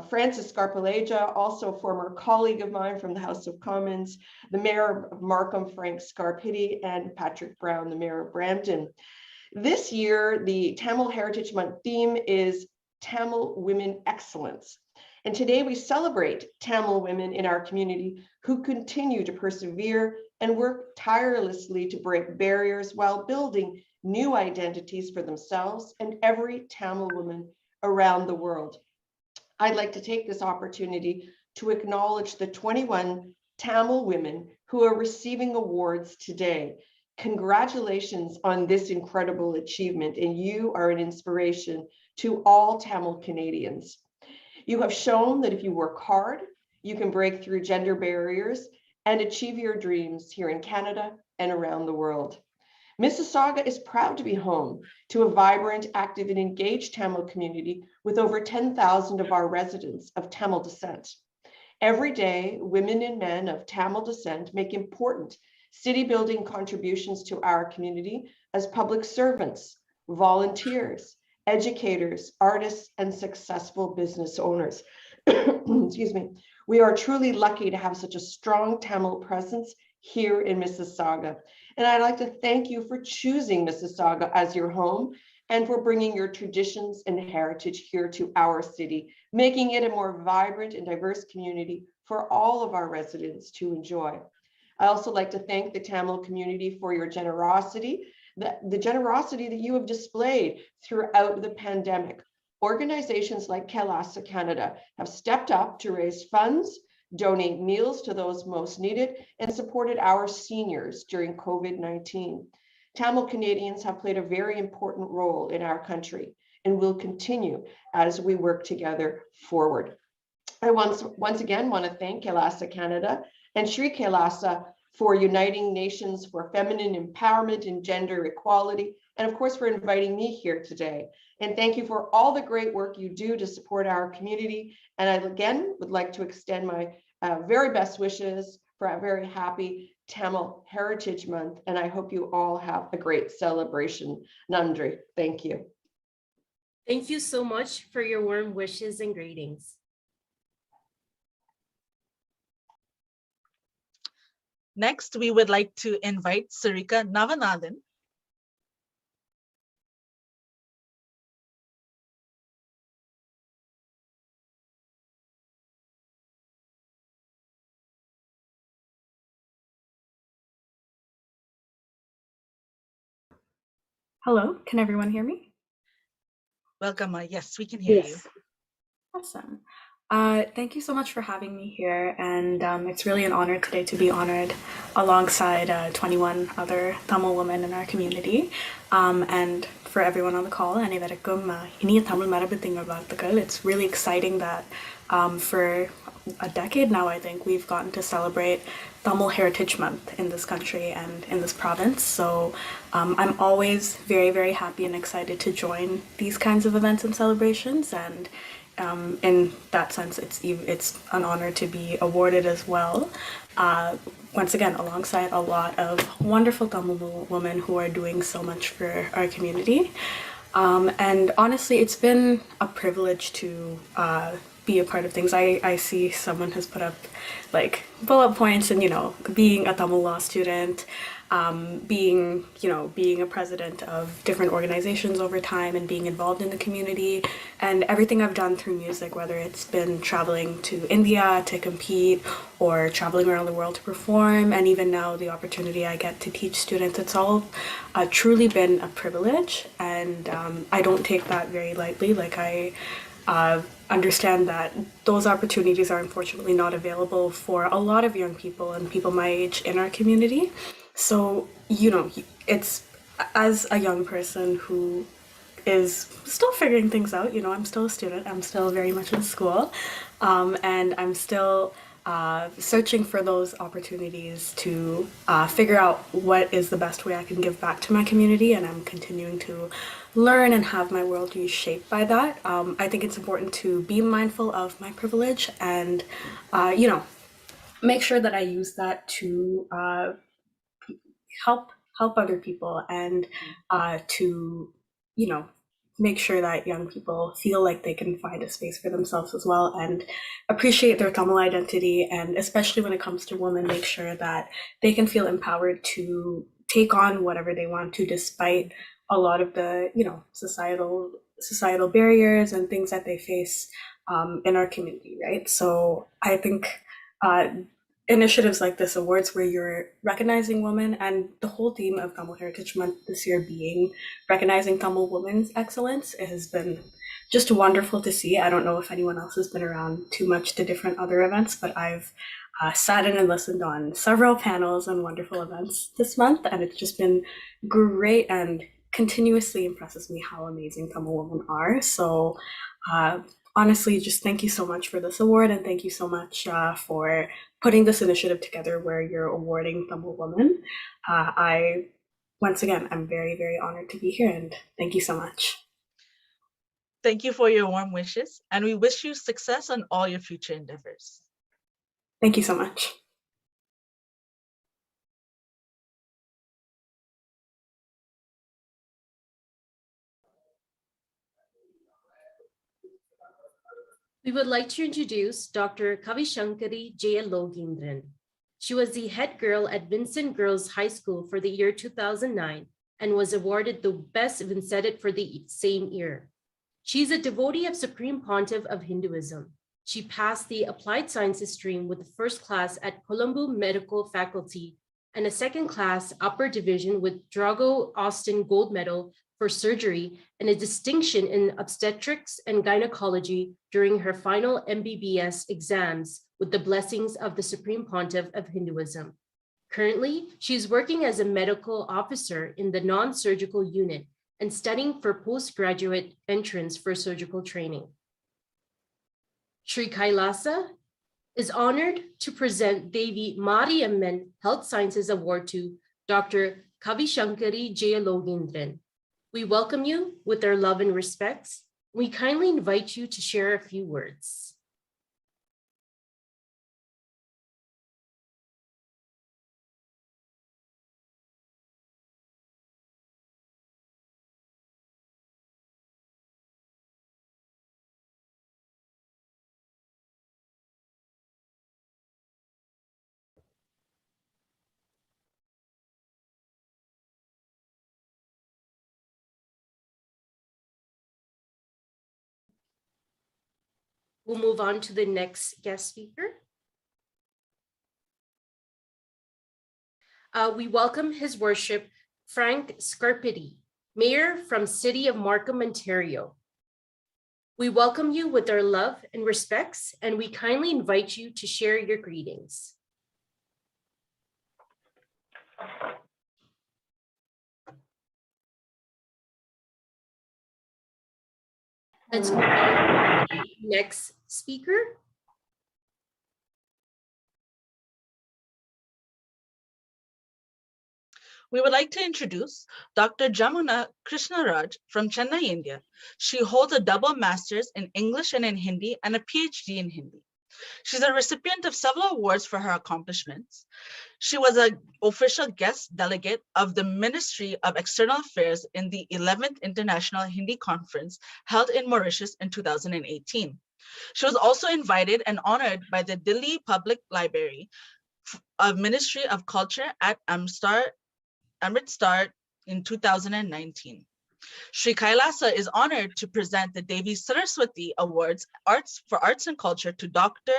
Francis Scarpaleja, also a former colleague of mine from the House of Commons, the Mayor of Markham, Frank Scarpitti, and Patrick Brown, the Mayor of Brampton. This year, the Tamil Heritage Month theme is Tamil Women Excellence. And today we celebrate Tamil women in our community who continue to persevere and work tirelessly to break barriers while building new identities for themselves and every Tamil woman around the world. I'd like to take this opportunity to acknowledge the 21 Tamil women who are receiving awards today. Congratulations on this incredible achievement, and you are an inspiration to all Tamil Canadians. You have shown that if you work hard, you can break through gender barriers and achieve your dreams here in Canada and around the world. Mississauga is proud to be home to a vibrant, active, and engaged Tamil community with over 10,000 of our residents of Tamil descent. Every day, women and men of Tamil descent make important city-building contributions to our community as public servants, volunteers, educators, artists, and successful business owners. Excuse me. We are truly lucky to have such a strong Tamil presence here in Mississauga. And I'd like to thank you for choosing Mississauga as your home and for bringing your traditions and heritage here to our city, making it a more vibrant and diverse community for all of our residents to enjoy. I also like to thank the Tamil community for your generosity, the generosity that you have displayed throughout the pandemic. organizations like Kailasa Canada have stepped up to raise funds, donate meals to those most needed, and supported our seniors during COVID-19. Tamil Canadians have played a very important role in our country and will continue as we work together forward. I once again want to thank Kailasa Canada and Shri Kailasa for uniting nations for feminine empowerment and gender equality, and of course for inviting me here today. And thank you for all the great work you do to support our community. And I again would like to extend my very best wishes for a very happy Tamil Heritage Month. And I hope you all have a great celebration. Nandri, thank you. Thank you so much for your warm wishes and greetings. Next, we would like to invite Sarika Navanathan. Hello, can everyone hear me? Welcome. Yes, we can hear you. Awesome. Thank you so much for having me here, and it's really an honor today to be honored alongside 21 other Tamil women in our community. And for everyone on the call, it's really exciting that for a decade now, I think, we've gotten to celebrate Tamil Heritage Month in this country and in this province. So I'm always very, very happy and excited to join these kinds of events and celebrations. And in that sense, it's an honor to be awarded as well. Once again, alongside a lot of wonderful Tamil women who are doing so much for our community. And honestly, it's been a privilege to be a part of things. I see someone has put up like bullet points and, being a Tamil law student, being a president of different organizations over time and being involved in the community, and everything I've done through music, whether it's been traveling to India to compete or traveling around the world to perform, and even now the opportunity I get to teach students. It's all truly been a privilege, and I don't take that very lightly. Like I understand that those opportunities are unfortunately not available for a lot of young people and people my age in our community. So, it's, as a young person who is still figuring things out, I'm still a student, I'm still very much in school, and I'm still searching for those opportunities to figure out what is the best way I can give back to my community, and I'm continuing to learn and have my worldview shaped by that. I think it's important to be mindful of my privilege and, make sure that I use that to help other people and to, make sure that young people feel like they can find a space for themselves as well and appreciate their Tamil identity. And especially when it comes to women, make sure that they can feel empowered to take on whatever they want to, despite a lot of the, societal barriers and things that they face in our community, right? So I think initiatives like this, awards where you're recognizing women, and the whole theme of Tamil Heritage Month this year being recognizing Tamil women's excellence, it has been just wonderful to see. I don't know if anyone else has been around too much to different other events, but I've sat in and listened on several panels and wonderful events this month, and it's just been great and continuously impresses me how amazing Tamil women are. So honestly, just thank you so much for this award, and thank you so much for putting this initiative together where you're awarding Tamil women. Once again, I'm very, very honored to be here, and thank you so much. Thank you for your warm wishes, and we wish you success on all your future endeavors. Thank you so much. We would like to introduce Dr. Kavishankari J. Logindran. She was the head girl at Vincent Girls High School for the year 2009 and was awarded the Best Vincedit for the same year. She's a devotee of Supreme Pontiff of Hinduism. She passed the Applied Sciences stream with the first class at Colombo Medical Faculty and a second class upper division with Drago Austin Gold Medal for surgery and a distinction in obstetrics and gynecology during her final MBBS exams with the blessings of the Supreme Pontiff of Hinduism. Currently, she is working as a medical officer in the non-surgical unit and studying for postgraduate entrance for surgical training. Sri Kailasa is honored to present Devi Mariamman Health Sciences Award to Dr. Kavishankari Jayalogendran. We welcome you with our love and respects. We kindly invite you to share a few words. We'll move on to the next guest speaker. We welcome His Worship Frank Scarpitti, Mayor from City of Markham, Ontario. We welcome you with our love and respects, and we kindly invite you to share your greetings. Let's move on to the next speaker. We would like to introduce Dr. Jamuna Krishnaraj from Chennai, India. She holds a double master's in English and in Hindi and a PhD in Hindi. She's a recipient of several awards for her accomplishments. She was an official guest delegate of the Ministry of External Affairs in the 11th International Hindi Conference held in Mauritius in 2018. She was also invited and honored by the Delhi Public Library of Ministry of Culture at Amritsar in 2019. Sri Kailasa is honored to present the Devi Saraswati Awards for Arts and Culture to Dr.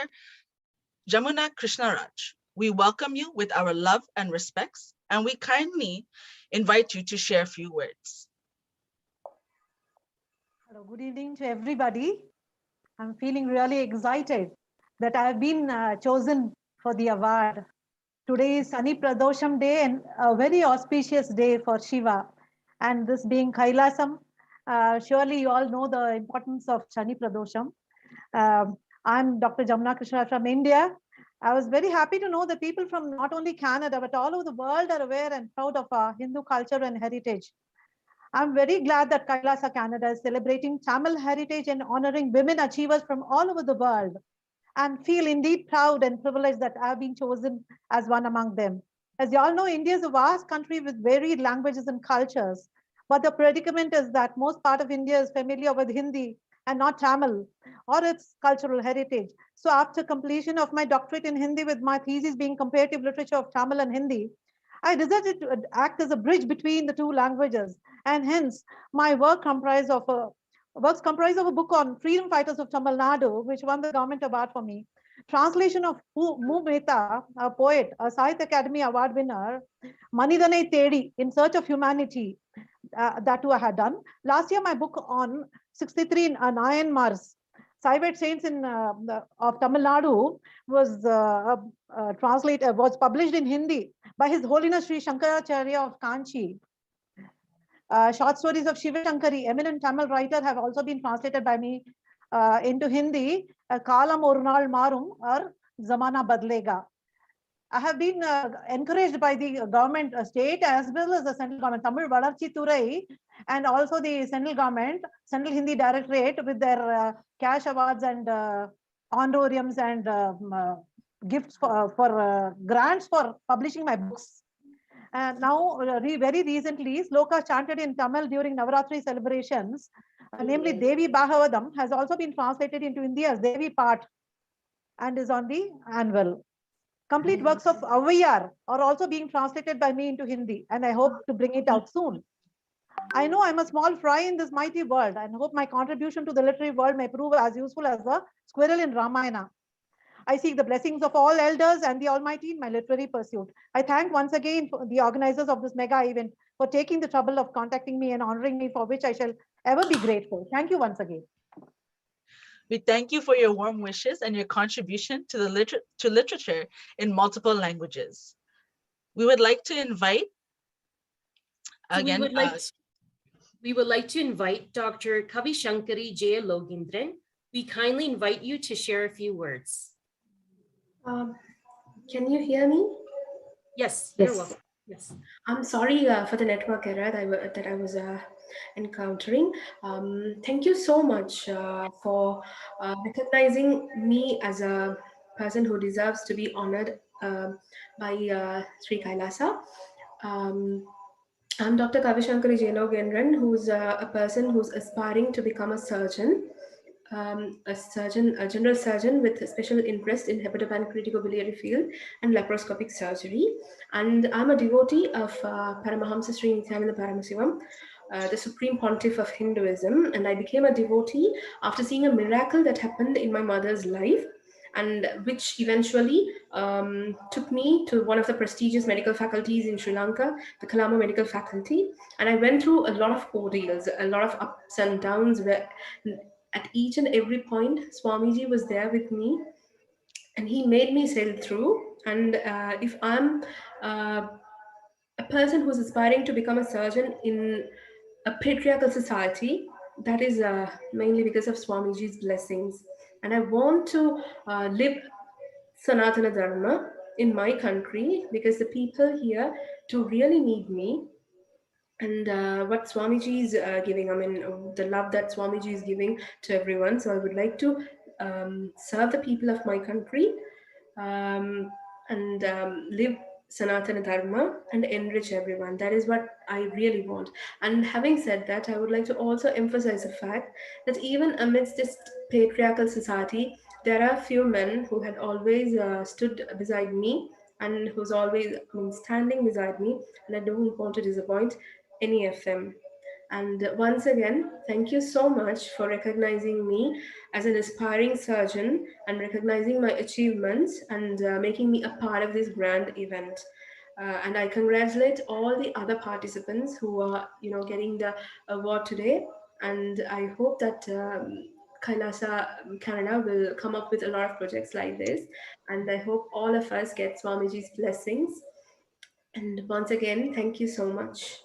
Jamuna Krishnaraj. We welcome you with our love and respects, and we kindly invite you to share a few words. Hello, good evening to everybody. I'm feeling really excited that I've been chosen for the award. Today is Sani Pradosham Day and a very auspicious day for Shiva. And this being Kailasam, surely you all know the importance of Shani Pradosham. I'm Dr. Jamuna Krishna from India. I was very happy to know that people from not only Canada, but all over the world are aware and proud of our Hindu culture and heritage. I'm very glad that Kailasa Canada is celebrating Tamil heritage and honoring women achievers from all over the world, and feel indeed proud and privileged that I've been chosen as one among them. As you all know, India is a vast country with varied languages and cultures, but the predicament is that most part of India is familiar with Hindi and not Tamil or its cultural heritage. So after completion of my doctorate in Hindi with my thesis being comparative literature of Tamil and Hindi, I decided to act as a bridge between the two languages, and hence my works comprise of a book on freedom fighters of Tamil Nadu, which won the government award for me. Translation of Mu Mehta, a poet, a Sahitya Academy Award winner, Manidanai Tedi, In Search of Humanity, that too I had done. Last year, my book on 63 Nayanmars, Saivate Saints of Tamil Nadu, was published in Hindi by His Holiness Sri Shankaracharya of Kanchi. Short stories of Shiva Shankari, eminent Tamil writer, have also been translated by me into Hindi. Kalam Oru Naal Marum or Zamana Badlega. I have been encouraged by the government, state as well as the central government, Tamil Valarchi Thurai, and also the central government, Central Hindi Directorate, with their cash awards and honorariums and gifts for grants for publishing my books. And now, very recently, slokas chanted in Tamil during Navaratri celebrations, namely Devi Bhagavatam, has also been translated into Hindi as Devi Part and is on the anvil. Complete works of Avayar are also being translated by me into Hindi, and I hope to bring it out soon. I know I'm a small fry in this mighty world, and hope my contribution to the literary world may prove as useful as the squirrel in Ramayana. I seek the blessings of all elders and the Almighty in my literary pursuit. I thank once again the organizers of this mega event for taking the trouble of contacting me and honoring me, for which I shall ever be grateful. Thank you once again. We thank you for your warm wishes and your contribution to the literature in multiple languages. We would like to invite again. We would like to invite Dr. Kavishankari J. Logindran. We kindly invite you to share a few words. Can you hear me? Yes, you're welcome. Yes. I'm sorry for the network error that I was encountering. Thank you so much for recognizing me as a person who deserves to be honored by Sri Kailasa. I'm Dr. Kavishankari J. Logindran, who's a person who's aspiring to become a surgeon. A general surgeon with a special interest in hepatopancreaticobiliary field and laparoscopic surgery. And I'm a devotee of Paramahamsa Sri Nithyananda Paramashivam, the Supreme Pontiff of Hinduism. And I became a devotee after seeing a miracle that happened in my mother's life, and which eventually took me to one of the prestigious medical faculties in Sri Lanka, the Kalama Medical Faculty. And I went through a lot of ordeals, a lot of ups and downs, where at each and every point, Swamiji was there with me, and he made me sail through. And if I'm a person who's aspiring to become a surgeon in a patriarchal society, that is mainly because of Swamiji's blessings. And I want to live Sanatana Dharma in my country, because the people here do really need me. And what Swamiji is giving, I mean, the love that Swamiji is giving to everyone. So I would like to serve the people of my country and live Sanatana Dharma and enrich everyone. That is what I really want. And having said that, I would like to also emphasize the fact that even amidst this patriarchal society, there are few men who had always stood beside me, and who's always standing beside me, and I don't want to disappoint any of them. And once again, thank you so much for recognizing me as an aspiring surgeon and recognizing my achievements and making me a part of this grand event. And I congratulate all the other participants who are, getting the award today. And I hope that Kailasa Canada will come up with a lot of projects like this. And I hope all of us get Swamiji's blessings. And once again, thank you so much.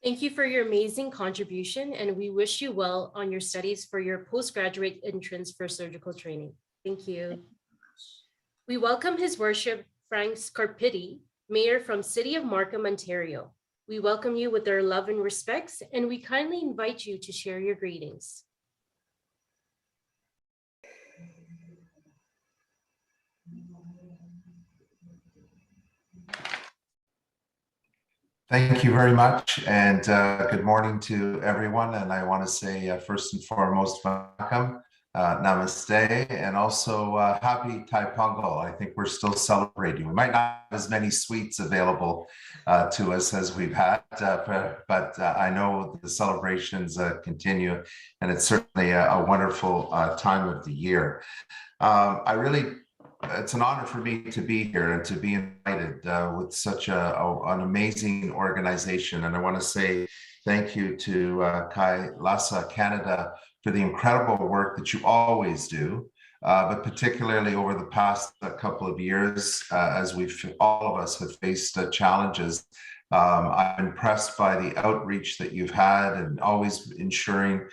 Thank you for your amazing contribution, and we wish you well on your studies for your postgraduate entrance for surgical training. Thank you. We welcome His Worship Frank Scarpitti, Mayor from City of Markham, Ontario. We welcome you with our love and respects, and we kindly invite you to share your greetings. Thank you very much, and good morning to everyone. And I want to say first and foremost, welcome, namaste, and also happy Thai Pongal. I think we're still celebrating. We might not have as many sweets available to us as we've had, but I know the celebrations continue, and it's certainly a wonderful time of the year. It's an honor for me to be here and to be invited with such an amazing organization. And I want to say thank you to Kailasa Canada for the incredible work that you always do, but particularly over the past couple of years, as all of us have faced challenges. I'm impressed by the outreach that you've had and always ensuring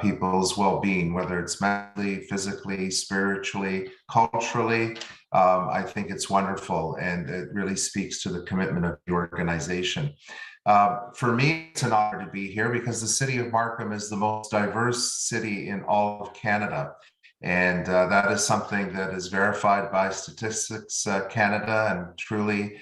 people's well-being, whether it's mentally, physically, spiritually, culturally. I think it's wonderful, and it really speaks to the commitment of the organization. For me, it's an honor to be here because the city of Markham is the most diverse city in all of Canada. And that is something that is verified by Statistics Canada, and truly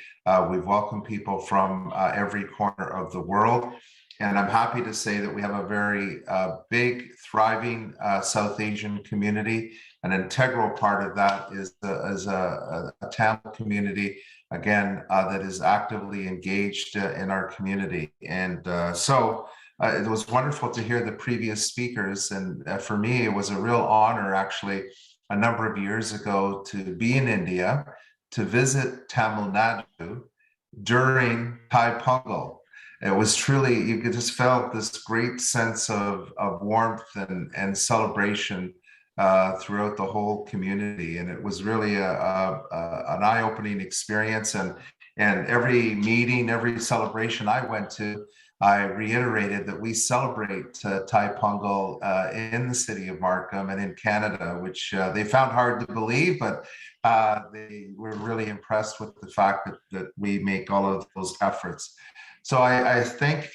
we've welcomed people from every corner of the world. And I'm happy to say that we have a very big, thriving South Asian community. An integral part of that is a Tamil community, again, that is actively engaged in our community. And so it was wonderful to hear the previous speakers. And for me, it was a real honor, actually, a number of years ago to be in India, to visit Tamil Nadu during Thai Pongal. it was truly, you could just felt this great sense of warmth and celebration throughout the whole community. And it was really an eye-opening experience. And every meeting, every celebration I went to, I reiterated that we celebrate Thai Pongal in the city of Markham and in Canada, which they found hard to believe, but they were really impressed with the fact that we make all of those efforts. So I thank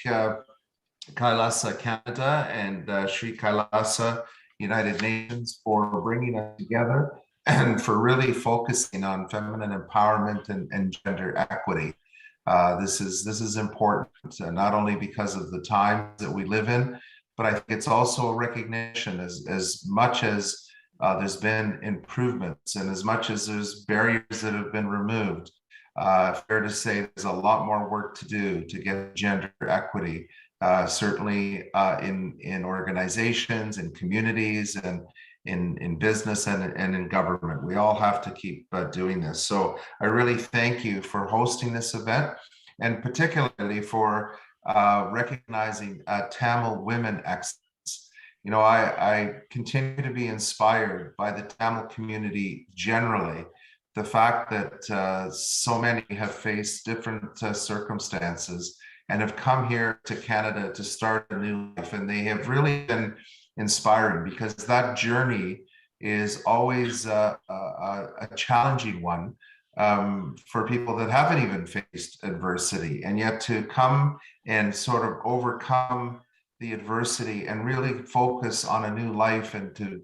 Kailasa Canada and Sri Kailasa United Nations for bringing us together and for really focusing on feminine empowerment and gender equity. This is important, not only because of the times that we live in, but I think it's also a recognition as much as there's been improvements and as much as there's barriers that have been removed. Fair to say there's a lot more work to do to get gender equity, certainly in organizations, in communities, and in business and in government. We all have to keep doing this. So I really thank you for hosting this event, and particularly for recognizing Tamil women excellence. You know, I continue to be inspired by the Tamil community generally. The fact that so many have faced different circumstances and have come here to Canada to start a new life. And they have really been inspiring, because that journey is always a challenging one for people that haven't even faced adversity. And yet to come and sort of overcome the adversity and really focus on a new life and to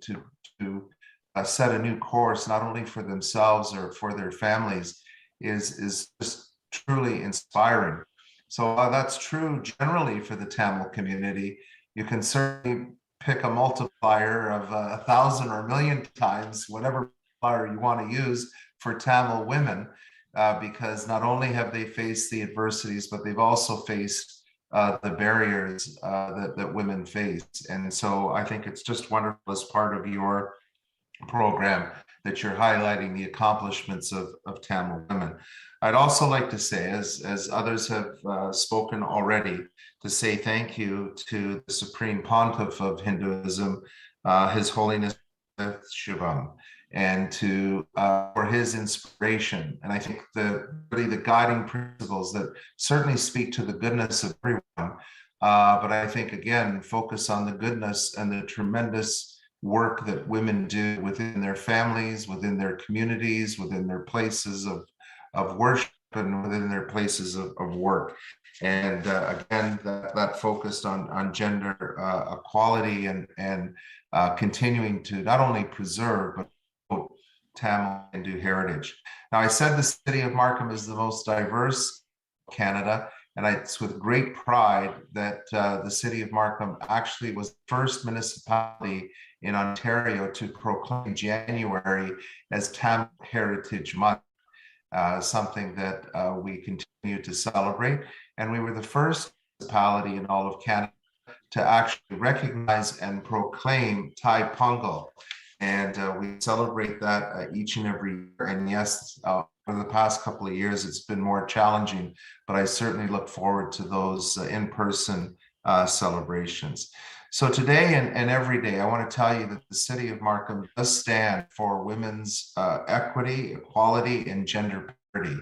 set a new course, not only for themselves or for their families, is just truly inspiring. So that's true generally for the Tamil community. You can certainly pick a multiplier of 1,000 or 1,000,000 times, whatever multiplier you want to use for Tamil women, because not only have they faced the adversities, but they've also faced the barriers that women face. And so I think it's just wonderful as part of your program that you're highlighting the accomplishments of Tamil women. I'd also like to say, as others have spoken already, to say thank you to the Supreme Pontiff of Hinduism, His Holiness Shivam, and for his inspiration. And I think really the guiding principles that certainly speak to the goodness of everyone, but I think again focus on the goodness and the tremendous work that women do within their families, within their communities, within their places of worship, and within their places of work. And again, that focused on gender equality and continuing to not only preserve, but promote Tamil Hindu heritage. Now, I said the city of Markham is the most diverse in Canada, and it's with great pride that the city of Markham actually was the first municipality in Ontario to proclaim January as Tamil Heritage Month, something that we continue to celebrate. And we were the first municipality in all of Canada to actually recognize and proclaim Thai Pongal. And we celebrate that each and every year. And yes, for the past couple of years, it's been more challenging, but I certainly look forward to those in-person celebrations. So today and every day, I want to tell you that the city of Markham does stand for women's equity, equality, and gender parity.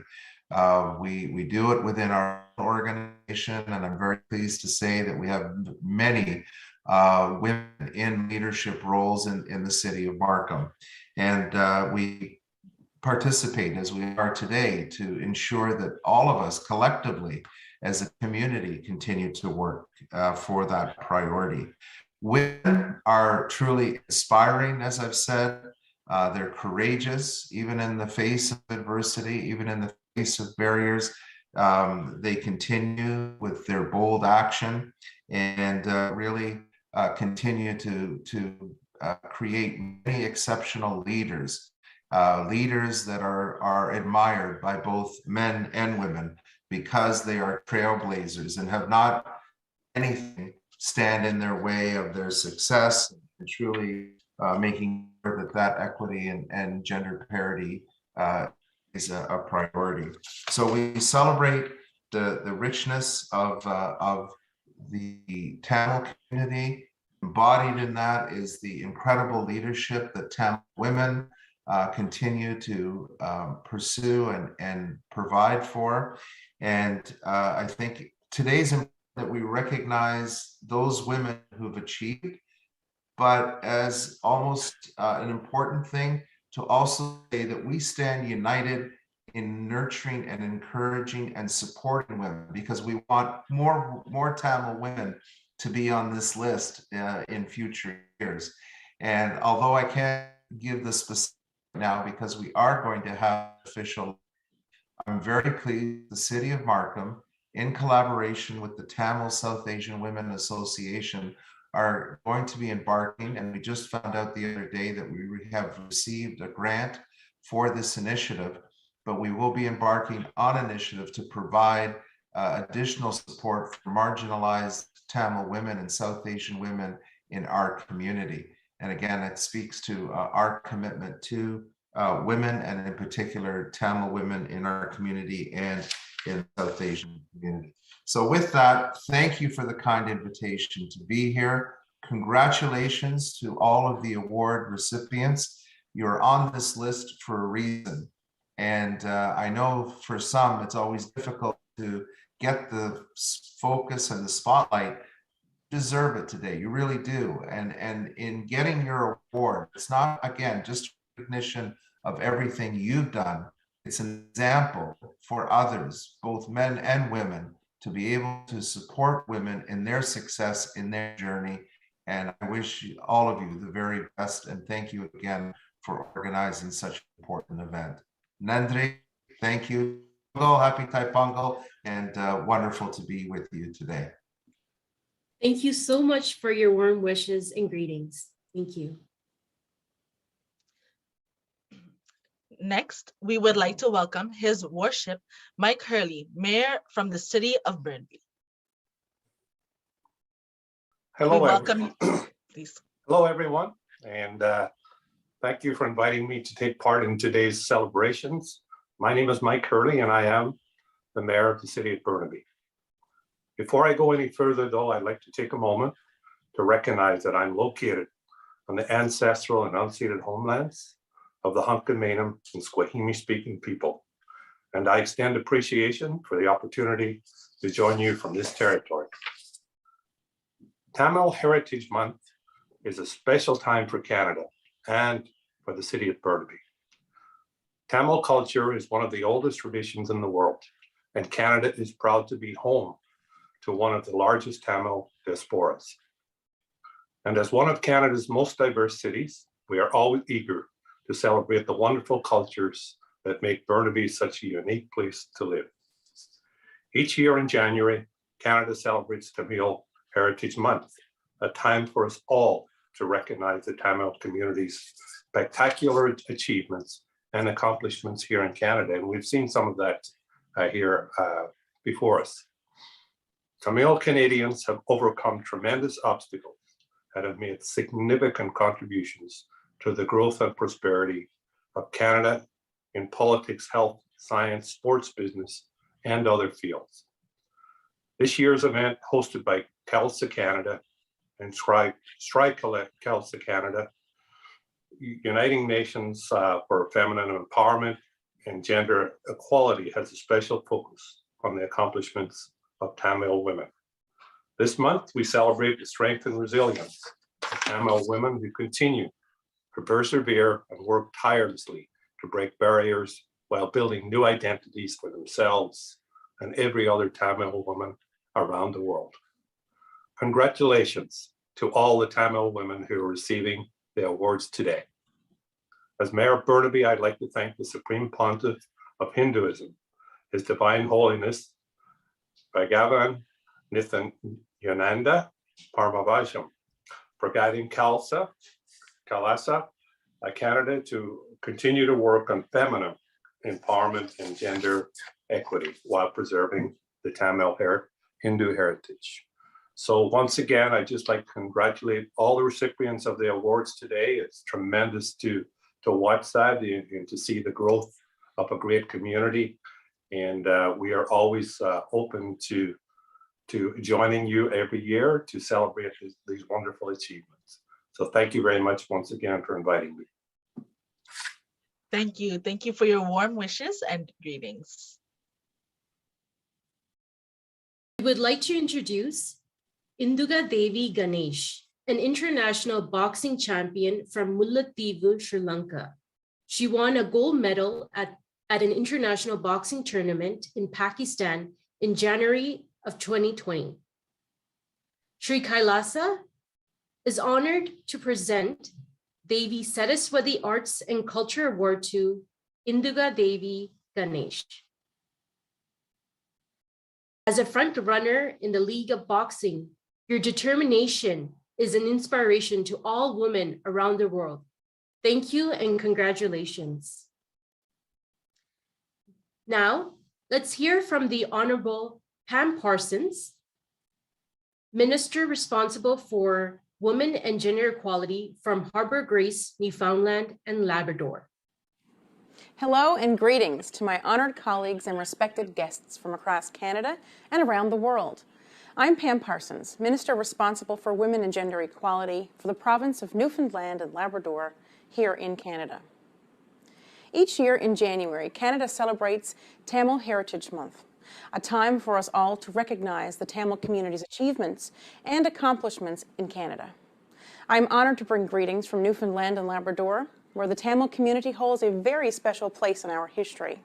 We do it within our organization, and I'm very pleased to say that we have many women in leadership roles in the city of Markham. And we participate as we are today to ensure that all of us collectively as a community continue to work for that priority. Women are truly inspiring, as I've said. They're courageous, even in the face of adversity, even in the face of barriers. They continue with their bold action and really continue to create many exceptional leaders, leaders that are admired by both men and women, because they are trailblazers and have not anything stand in their way of their success, and truly making sure that equity and gender parity is a priority. So we celebrate the richness of the Tamil community. Embodied in that is the incredible leadership that Tamil women continue to pursue and provide for. And I think today's important that we recognize those women who've achieved, but as almost an important thing to also say that we stand united in nurturing and encouraging and supporting women, because we want more Tamil women to be on this list in future years. And although I can't give the specific now because we are going to have official, I'm very pleased the City of Markham, in collaboration with the Tamil South Asian Women Association, are going to be embarking, and we just found out the other day that we have received a grant for this initiative, but we will be embarking on an initiative to provide additional support for marginalized Tamil women and South Asian women in our community. And again, it speaks to our commitment to women, and in particular Tamil women in our community and in the South Asian community. So with that, thank you for the kind invitation to be here. Congratulations to all of the award recipients. You're on this list for a reason. And I know for some, it's always difficult to get the focus and the spotlight. You deserve it today, you really do. And in getting your award, it's not, again, just recognition of everything you've done. It's an example for others, both men and women, to be able to support women in their success, in their journey. And I wish all of you the very best. And thank you again for organizing such an important event. Nandri, thank you. Happy Taipongal, and wonderful to be with you today. Thank you so much for your warm wishes and greetings. Thank you. Next, we would like to welcome His Worship Mike Hurley, Mayor from the City of Burnaby. Hello, welcome you, please. Hello, everyone, and thank you for inviting me to take part in today's celebrations. My name is Mike Hurley, and I am the Mayor of the City of Burnaby. Before I go any further, though, I'd like to take a moment to recognize that I'm located on the ancestral and unceded homelands of the Hunkaminam and Squamish-speaking people, and I extend appreciation for the opportunity to join you from this territory. Tamil Heritage Month is a special time for Canada and for the City of Burnaby. Tamil culture is one of the oldest traditions in the world, and Canada is proud to be home to one of the largest Tamil diasporas. And as one of Canada's most diverse cities, we are always eager to celebrate the wonderful cultures that make Burnaby such a unique place to live. Each year in January, Canada celebrates Tamil Heritage Month, a time for us all to recognize the Tamil community's spectacular achievements and accomplishments here in Canada. And we've seen some of that here before us. Tamil Canadians have overcome tremendous obstacles and have made significant contributions to the growth and prosperity of Canada in politics, health, science, sports, business, and other fields. This year's event, hosted by Kailasa Canada and Kailasa Canada, Uniting Nations for Feminine Empowerment and Gender Equality, has a special focus on the accomplishments of Tamil women. This month, we celebrate the strength and resilience of Tamil women who continue to persevere and work tirelessly to break barriers while building new identities for themselves and every other Tamil woman around the world. Congratulations to all the Tamil women who are receiving the awards today. As Mayor of Burnaby, I'd like to thank the Supreme Pontiff of Hinduism, His Divine Holiness, Bhagavan Nithyananda Paramashivam, for guiding Kailasa Canada to continue to work on feminine empowerment and gender equity while preserving the Tamil Hindu heritage. So once again, I'd just like to congratulate all the recipients of the awards today. It's tremendous to watch that and to see the growth of a great community. And we are always open to joining you every year to celebrate these wonderful achievements. So thank you very much once again for inviting me. Thank you. Thank you for your warm wishes and greetings. We would like to introduce Induga Devi Ganesh, an international boxing champion from Mullaitivu, Sri Lanka. She won a gold medal at an international boxing tournament in Pakistan in January of 2020. Sri Kailasa is honored to present Devi Saraswati Arts and Culture Award to Induga Devi Ganesh. As a front runner in the League of Boxing, your determination is an inspiration to all women around the world. Thank you and congratulations. Now, let's hear from the Honorable Pam Parsons, Minister responsible for Women and Gender Equality from Harbor Grace, Newfoundland and Labrador. Hello and greetings to my honored colleagues and respected guests from across Canada and around the world. I'm Pam Parsons, Minister responsible for Women and Gender Equality for the province of Newfoundland and Labrador here in Canada. Each year in January, Canada celebrates Tamil Heritage Month, a time for us all to recognize the Tamil community's achievements and accomplishments in Canada. I'm honored to bring greetings from Newfoundland and Labrador, where the Tamil community holds a very special place in our history.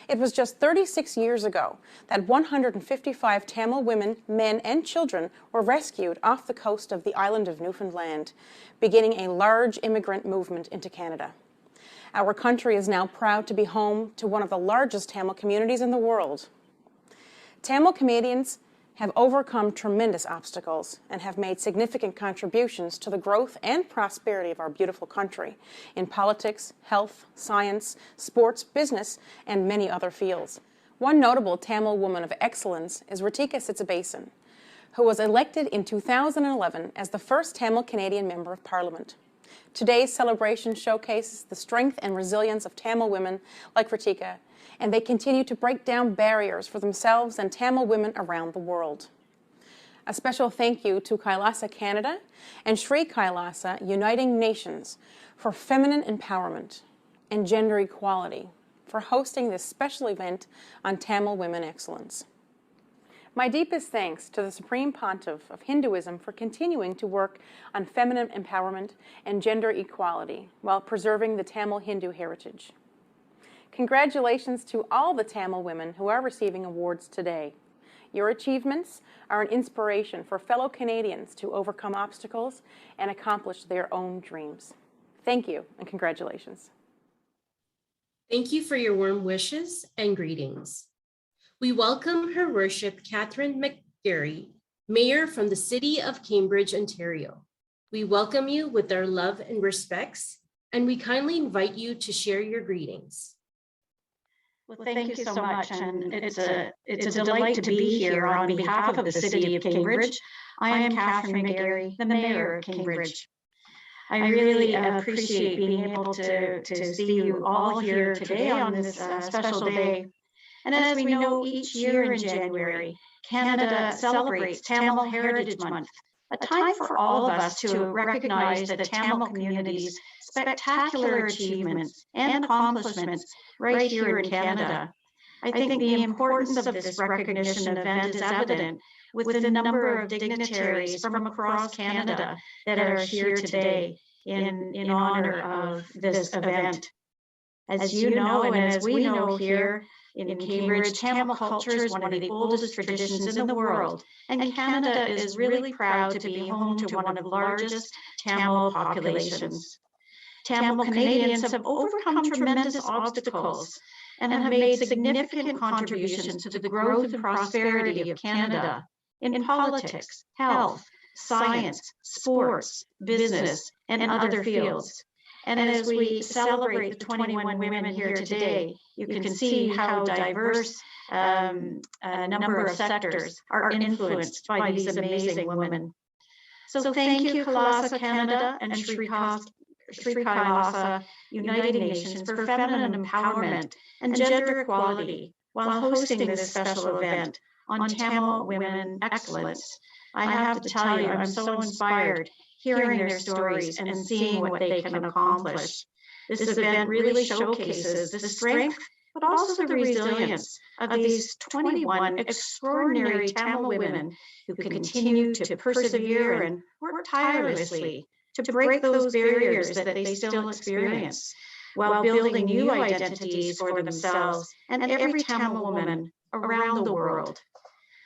It was just 36 years ago that 155 Tamil women, men, and children were rescued off the coast of the island of Newfoundland, beginning a large immigrant movement into Canada. Our country is now proud to be home to one of the largest Tamil communities in the world. Tamil Canadians have overcome tremendous obstacles and have made significant contributions to the growth and prosperity of our beautiful country in politics, health, science, sports, business, and many other fields. One notable Tamil woman of excellence is Ritika Sitsabasan, who was elected in 2011 as the first Tamil Canadian Member of Parliament. Today's celebration showcases the strength and resilience of Tamil women like Ritika, and they continue to break down barriers for themselves and Tamil women around the world. A special thank you to Kailasa Canada and Sri Kailasa Uniting Nations for feminine empowerment and gender equality for hosting this special event on Tamil women excellence. My deepest thanks to the Supreme Pontiff of Hinduism for continuing to work on feminine empowerment and gender equality while preserving the Tamil Hindu heritage. Congratulations to all the Tamil women who are receiving awards today. Your achievements are an inspiration for fellow Canadians to overcome obstacles and accomplish their own dreams. Thank you and congratulations. Thank you for your warm wishes and greetings. We welcome Her Worship Catherine McGarry, Mayor from the City of Cambridge, Ontario. We welcome you with our love and respects, and we kindly invite you to share your greetings. Well, thank you so much, and it's a delight to be here on behalf of the City of Cambridge. I am Catherine McGarry, the Mayor of Cambridge. I really appreciate being able to see you all here today on this special day. And as we know, each year in January, Canada celebrates Tamil Heritage Month, a time for all of us to recognize the Tamil community's spectacular achievements and accomplishments right here in Canada. I think the importance of this recognition event is evident with the number of dignitaries from across Canada that are here today in honor of this event. As you know, and as we know here in Cambridge, Tamil culture is one of the oldest traditions in the world, and Canada is really proud to be home to one of the largest Tamil populations. Tamil Canadians have overcome tremendous obstacles and have made significant contributions to the growth and prosperity of Canada in politics, health, science, sports, business, and other fields. And as we celebrate the 21 women here today, you can see how diverse a number of sectors are influenced by these amazing women. So thank you, Kailasa Canada and Sri Kailasa Uniting Nations for feminine empowerment and gender equality while hosting this special event on Tamil women excellence. I have to tell you, I'm so inspired hearing their stories and seeing what they can accomplish. This event really showcases the strength, but also the resilience of these 21 extraordinary Tamil women who continue to persevere and work tirelessly to break those barriers that they still experience, while building new identities for themselves and every Tamil woman around the world.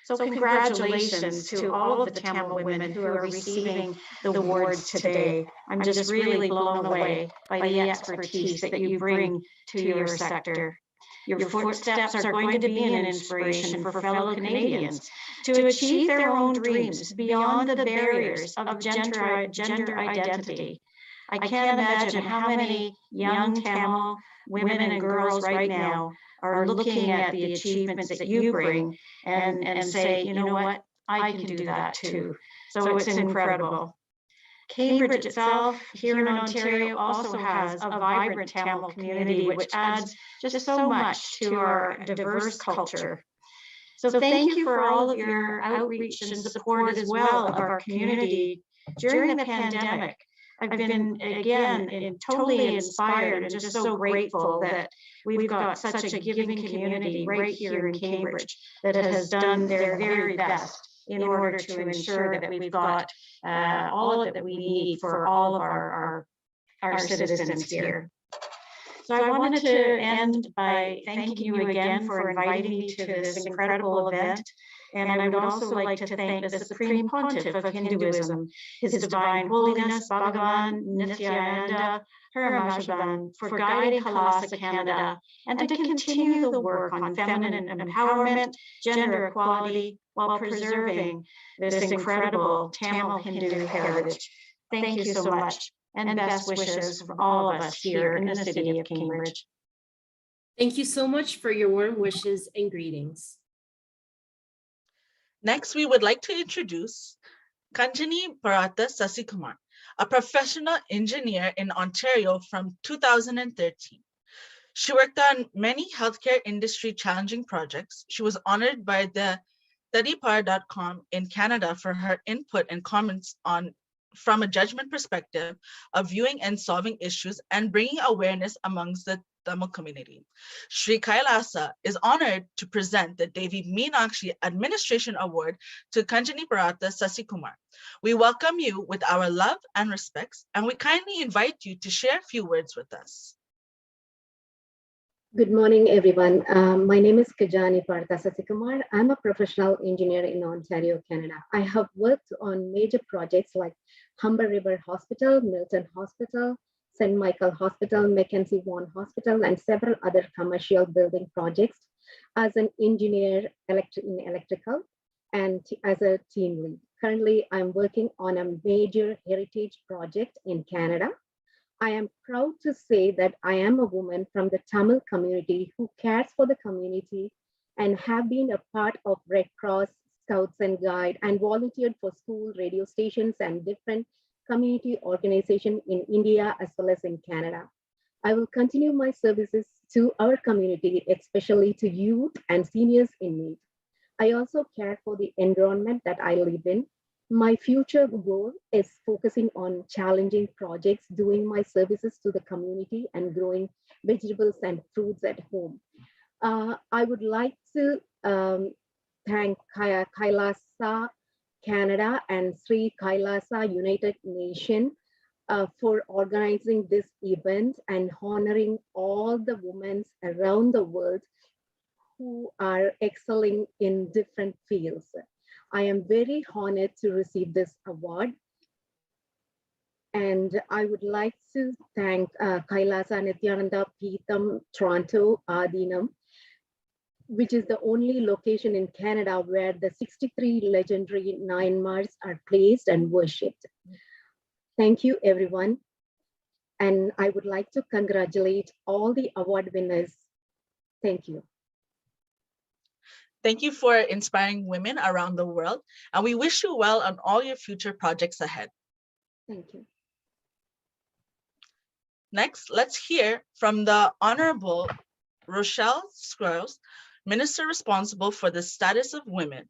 So congratulations to all of the Tamil women who are receiving the awards today. I'm just really blown away by the expertise that you bring to your sector. Your footsteps are going to be an inspiration for fellow Canadians to achieve their own dreams beyond the barriers of gender identity. I can't imagine how many young Tamil women and girls right now are looking at the achievements that you bring and say, you know what, I can do that too. So it's incredible. Cambridge itself here in Ontario also has a vibrant Tamil community, which adds just so much to our diverse culture. So thank you for all of your outreach and support as well of our community during the pandemic. I've been, again, totally inspired and just so grateful that we've got such a giving community right here in Cambridge that has done their very best in order to ensure that we've got all of it that we need for all of our citizens here. So I wanted to end by thanking you again for inviting me to this incredible event. And I would also like to thank the Supreme Pontiff of Hinduism, His Divine Holiness Bhagavan Nithyananda Paramashivam, for guiding Kailasa Canada and to continue the work on feminine empowerment, gender equality, while preserving this incredible Tamil Hindu heritage. Thank you so much, and best wishes from all of us here in the city of Cambridge. Thank you so much for your warm wishes and greetings. Next, we would like to introduce Kanjani Bharata Sasikumar, a professional engineer in Ontario from 2013. She worked on many healthcare industry challenging projects. She was honored by the studypar.com in Canada for her input and comments on from a judgment perspective of viewing and solving issues and bringing awareness amongst the Tamil community. Sri Kailasa is honored to present the Devi Meenakshi Administration Award to Kanjani Bharata Sasikumar. We welcome you with our love and respects, and we kindly invite you to share a few words with us. Good morning, everyone. My name is Kanjani Bharata Sasikumar. I'm a professional engineer in Ontario, Canada. I have worked on major projects like Humber River Hospital, Milton Hospital, St. Michael Hospital, Mackenzie Vaughan Hospital, and several other commercial building projects as an engineer in electrical and as a team lead. Currently, I'm working on a major heritage project in Canada. I am proud to say that I am a woman from the Tamil community who cares for the community and have been a part of Red Cross, Scouts and Guide, and volunteered for school radio stations and different community organizations in India as well as in Canada. I will continue my services to our community, especially to youth and seniors in need. I also care for the environment that I live in. My future goal is focusing on challenging projects, doing my services to the community and growing vegetables and fruits at home. I would like to thank Kailasa Canada and Sri Kailasa United Nations for organizing this event and honoring all the women around the world who are excelling in different fields. I am very honored to receive this award. And I would like to thank Kailasa Nithyananda Paramashivam Toronto Adinam, which is the only location in Canada where the 63 legendary Nayanmars are placed and worshipped. Thank you, everyone. And I would like to congratulate all the award winners. Thank you. Thank you for inspiring women around the world, and we wish you well on all your future projects ahead. Thank you. Next, let's hear from the Honorable Rochelle Squirrels, Minister responsible for the status of women,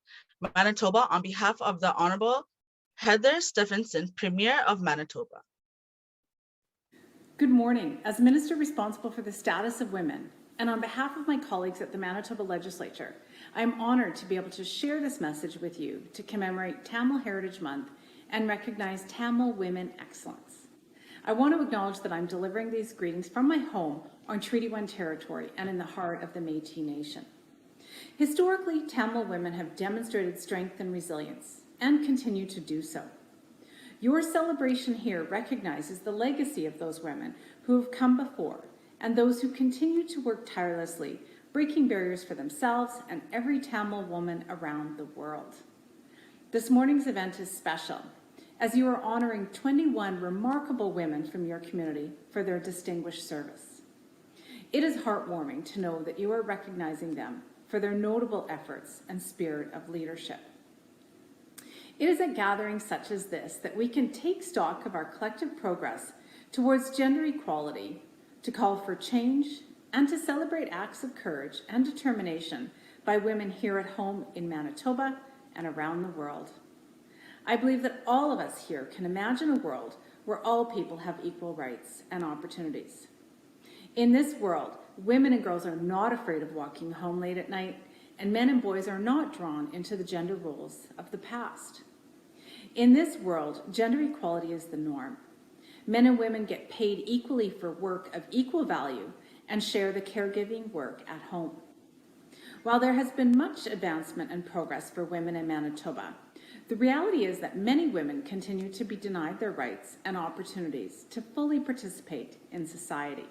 Manitoba, on behalf of the Honorable Heather Stephenson, Premier of Manitoba. Good morning. As Minister responsible for the status of women, and on behalf of my colleagues at the Manitoba Legislature, I am honored to be able to share this message with you to commemorate Tamil Heritage Month and recognize Tamil women excellence. I want to acknowledge that I'm delivering these greetings from my home on Treaty 1 territory and in the heart of the Métis Nation. Historically, Tamil women have demonstrated strength and resilience and continue to do so. Your celebration here recognizes the legacy of those women who have come before and those who continue to work tirelessly, breaking barriers for themselves and every Tamil woman around the world. This morning's event is special, as you are honoring 21 remarkable women from your community for their distinguished service. It is heartwarming to know that you are recognizing them for their notable efforts and spirit of leadership. It is at gatherings such as this that we can take stock of our collective progress towards gender equality, to call for change, and to celebrate acts of courage and determination by women here at home in Manitoba and around the world. I believe that all of us here can imagine a world where all people have equal rights and opportunities. In this world, women and girls are not afraid of walking home late at night, and men and boys are not drawn into the gender roles of the past. In this world, gender equality is the norm. Men and women get paid equally for work of equal value and share the caregiving work at home. While there has been much advancement and progress for women in Manitoba, the reality is that many women continue to be denied their rights and opportunities to fully participate in society.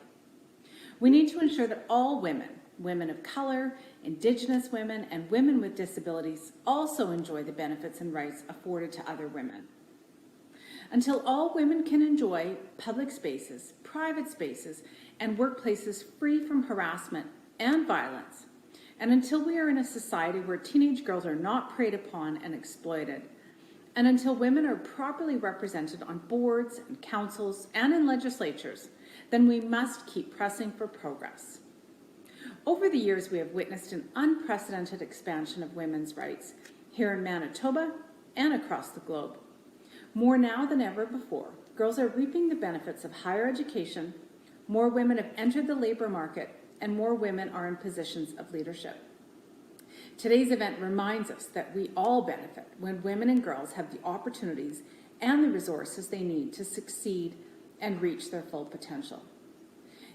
We need to ensure that all women, women of color, Indigenous women, and women with disabilities also enjoy the benefits and rights afforded to other women. Until all women can enjoy public spaces, private spaces, and workplaces free from harassment and violence, and until we are in a society where teenage girls are not preyed upon and exploited, and until women are properly represented on boards and councils and in legislatures, then we must keep pressing for progress. Over the years, we have witnessed an unprecedented expansion of women's rights here in Manitoba and across the globe. More now than ever before, girls are reaping the benefits of higher education, more women have entered the labor market, and more women are in positions of leadership. Today's event reminds us that we all benefit when women and girls have the opportunities and the resources they need to succeed and reach their full potential.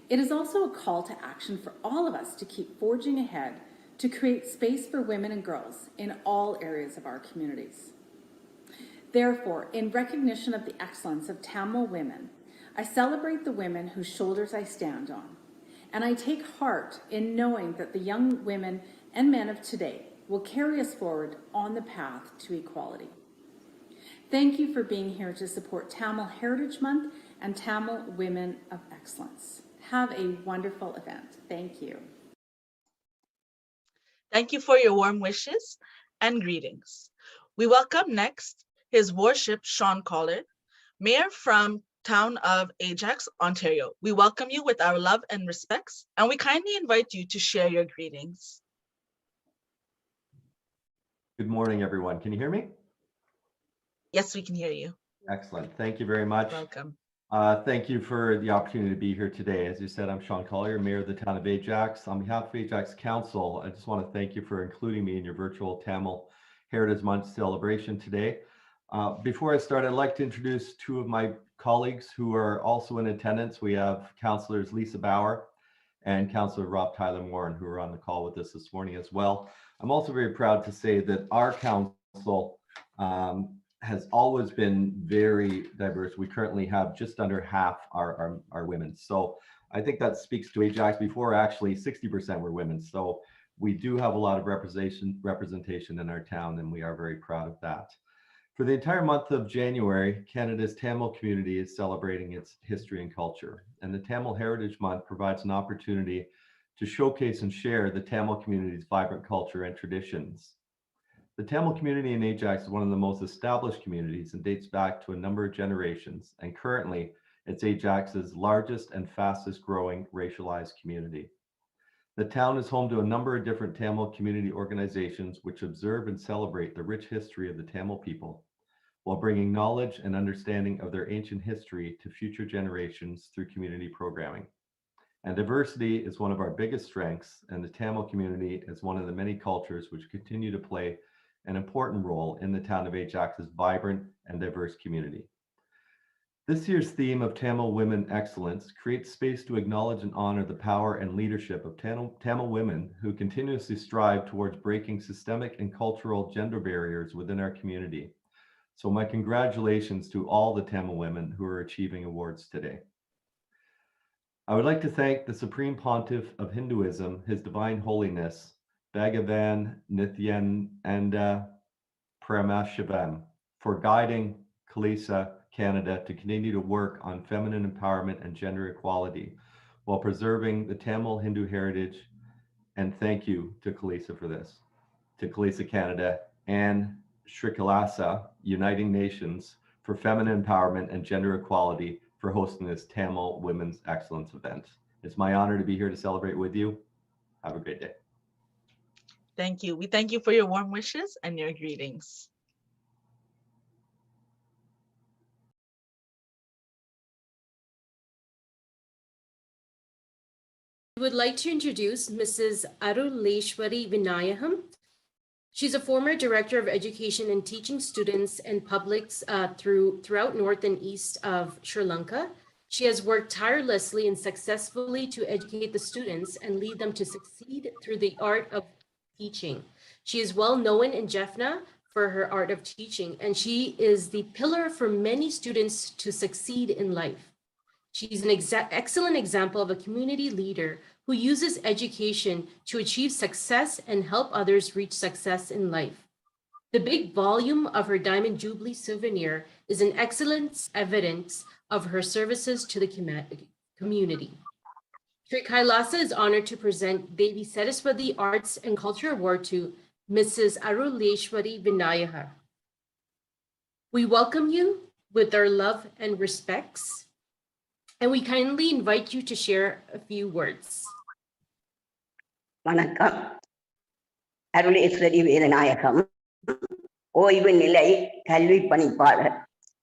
It is also a call to action for all of us to keep forging ahead to create space for women and girls in all areas of our communities. Therefore, in recognition of the excellence of Tamil women, I celebrate the women whose shoulders I stand on, and I take heart in knowing that the young women and men of today will carry us forward on the path to equality. Thank you for being here to support Tamil Heritage Month and Tamil Women of Excellence. Have a wonderful event. Thank you. Thank you for your warm wishes and greetings. We welcome next His Worship Sean Collard, Mayor from Town of Ajax, Ontario. We welcome you with our love and respects, and we kindly invite you to share your greetings. Good morning, everyone. Can you hear me? Yes, we can hear you. Excellent. Thank you very much. Welcome. Thank you for the opportunity to be here today. As you said, I'm Sean Collier, Mayor of the Town of Ajax. On behalf of Ajax Council, I just want to thank you for including me in your virtual Tamil Heritage Month celebration today. Before I start, I'd like to introduce two of my colleagues who are also in attendance. We have Councillors Lisa Bauer and Councillor Rob Tyler Warren, who are on the call with us this morning as well. I'm also very proud to say that our council has always been very diverse. We currently have just under half our women. So I think that speaks to Ajax. Before, actually 60% were women. So we do have a lot of representation in our town, and we are very proud of that. For the entire month of January, Canada's Tamil community is celebrating its history and culture. And the Tamil Heritage Month provides an opportunity to showcase and share the Tamil community's vibrant culture and traditions. The Tamil community in Ajax is one of the most established communities and dates back to a number of generations. And currently, it's Ajax's largest and fastest growing racialized community. The town is home to a number of different Tamil community organizations which observe and celebrate the rich history of the Tamil people, while bringing knowledge and understanding of their ancient history to future generations through community programming. And diversity is one of our biggest strengths, and the Tamil community is one of the many cultures which continue to play an important role in the town of Ajax's vibrant and diverse community. This year's theme of Tamil Women Excellence creates space to acknowledge and honor the power and leadership of Tamil women who continuously strive towards breaking systemic and cultural gender barriers within our community. So my congratulations to all the Tamil women who are achieving awards today. I would like to thank the Supreme Pontiff of Hinduism, His Divine Holiness, Bhagavan Nithyananda Paramashivam, for guiding Kailasa Canada to continue to work on feminine empowerment and gender equality while preserving the Tamil Hindu heritage. And thank you to Kailasa for this, to Kailasa Canada and Sri Kailasa Uniting Nations for feminine empowerment and gender equality for hosting this Tamil Women's Excellence event. It's my honor to be here to celebrate with you. Have a great day. Thank you. We thank you for your warm wishes and your greetings. I would like to introduce Mrs. Aruleshwari Vinayaham. She's a former director of education and teaching students and publics throughout north and east of Sri Lanka. She has worked tirelessly and successfully to educate the students and lead them to succeed through the art of teaching. She is well known in Jaffna for her art of teaching, and she is the pillar for many students to succeed in life. She's an excellent example of a community leader who uses education to achieve success and help others reach success in life. The big volume of her Diamond Jubilee souvenir is an excellent evidence of her services to the community. Sri Kailasa is honored to present Devi Saraswati Arts and Culture Award to Mrs. Aruleshwari Vinayahar. We welcome you with our love and respects, and we kindly invite you to share a few words. வணக்கம். அருளேஸ்வரி வேதநாயகம், ஓய்வு நிலை கல்வி பணிப்பாளர்.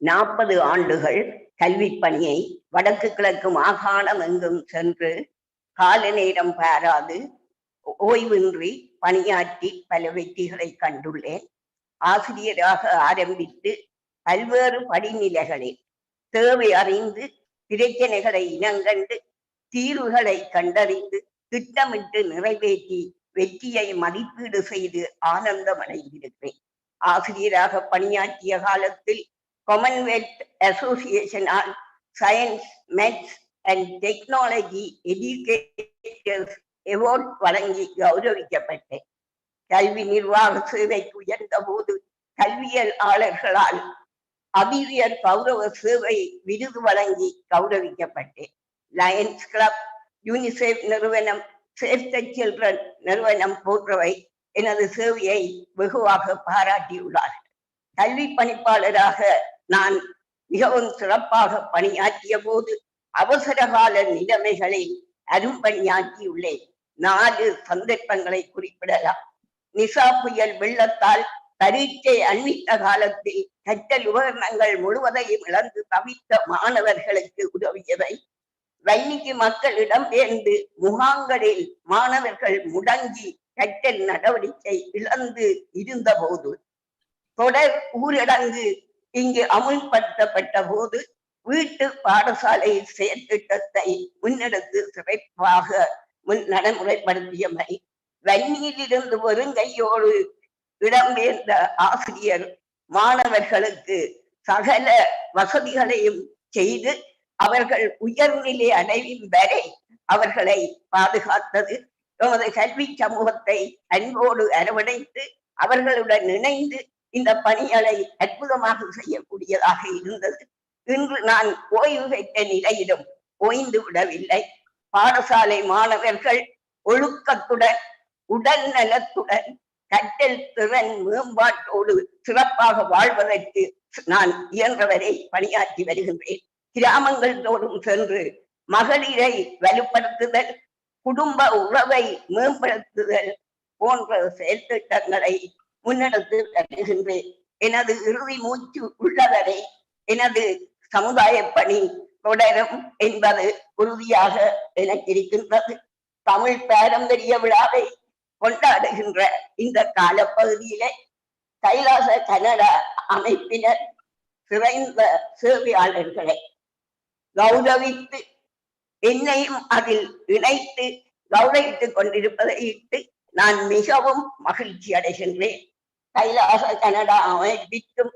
40 ஆண்டுகள் கல்வி பணியை வடக்கு கிழக்கு மாகாணம் எங்கும் சென்று கால நேரம் பாராது ஓய்வின்றி பணியாற்றி பல வெற்றிகளை கண்டுள்ளேன். ஆசிரியராக ஆரம்பித்து பல்வேறு படிநிலைகளில் தேவை அறிந்து பிரச்சனைகளை இனங்கண்டு தீர்வுகளை கண்டறிந்து திட்டமிட்டு நிறைவேற்றி வெற்றியை மதிப்பீடு செய்து ஆனந்தம் அடைந்திருக்கிறேன். ஆசிரியராக பணியாற்றிய காலத்தில் காமன்வெல்த் அசோசியேஷனால் science, maths and technology educators award வழங்கி கௌரவிக்கப்பட்டேன். கல்வி நிர்வாக சேவைக்கு உயர்ந்த போது கல்வியலாளர்களால் அபிவியர் கௌரவ சேவை விருது வழங்கி கௌரவிக்கப்பட்டேன். லயன்ஸ் கிளப், யூனிசெஃப் நிறுவனம், சேவ் த சில்ட்ரன் நிறுவனம் போன்றவை எனது சேவையை வெகுவாக பாராட்டியுள்ளார்கள். கல்வி பணிப்பாளராக நான் மிகவும் சிறப்பாக பணியாற்றிய போது அவசரகால நிலைமைகளில் அரும்பணியாற்றியுள்ளேன். 4 சந்தர்ப்பங்களை குறிப்பிடலாம். நிசா புயல் வெள்ளத்தால் பரீட்சை அண்மித்த காலத்தில் கற்றல் உபகரணங்கள் முழுவதையும் இழந்து தவித்த மாணவர்களுக்கு உதவியவை. வன்னிக்கு மக்களிடம் பெயர்ந்து முகாம்களில் மாணவர்கள் முடங்கி கற்றல் நடவடிக்கை இழந்து இருந்த போது, தொடர் ஊரடங்கு இங்கு அமுல்படுத்தப்பட்ட போது வீட்டு பாடசாலை செயற்திட்டத்தை முன்னெடுத்து சிறப்பாக நடைமுறைப்படுத்தியமை. வன்னியிலிருந்து வெறுங்கையோடு இடம்பெயர்ந்த ஆசிரியர் மாணவர்களுக்கு சகல வசதிகளையும் செய்து அவர்கள் உயர்நிலை அடையும் வரை அவர்களை பாதுகாத்தது. எமது கல்வி சமூகத்தை அன்போடு அரவணைத்து அவர்களுடன் இணைந்து இந்த பணிகளை அற்புதமாக செய்யக்கூடியதாக இருந்தது. இன்று நான் ஓய்வு பெற்ற நிலையிலும் ஓய்ந்து விடவில்லை. பாடசாலை மாணவர்கள் ஒழுக்கத்துடன் உடல் நலத்துடன் கற்றல் திறன் மேம்பாட்டோடு சிறப்பாக வாழ்வதற்கு நான் இயன்றவரை பணியாற்றி வருகின்றேன். கிராமங்கள் தோறும் சென்று மகளிரை வலுப்படுத்துதல், குடும்ப உறவை மேம்படுத்துதல் போன்ற செயல்திட்டங்களை முன்னெடுத்து வருகின்றேன். எனது இறுதி மூச்சு உள்ளவரை எனது சமுதாய பணி தொடரும் என்பது உறுதியாக எனக்கு இருக்கின்றது. தமிழ் பாரம்பரிய விழாவை கொண்டாடுகின்ற இந்த காலப்பகுதியிலே கைலாச கனடா அமைப்பினர் சிறந்த சேவையாளர்களை கௌரவித்து என்னையும் அதில் இணைத்து கௌரவித்துக் கொண்டிருப்பதை இட்டு நான் மிகவும் மகிழ்ச்சி அடைகின்றேன். கைலாச கனடா அமைப்பிற்கும்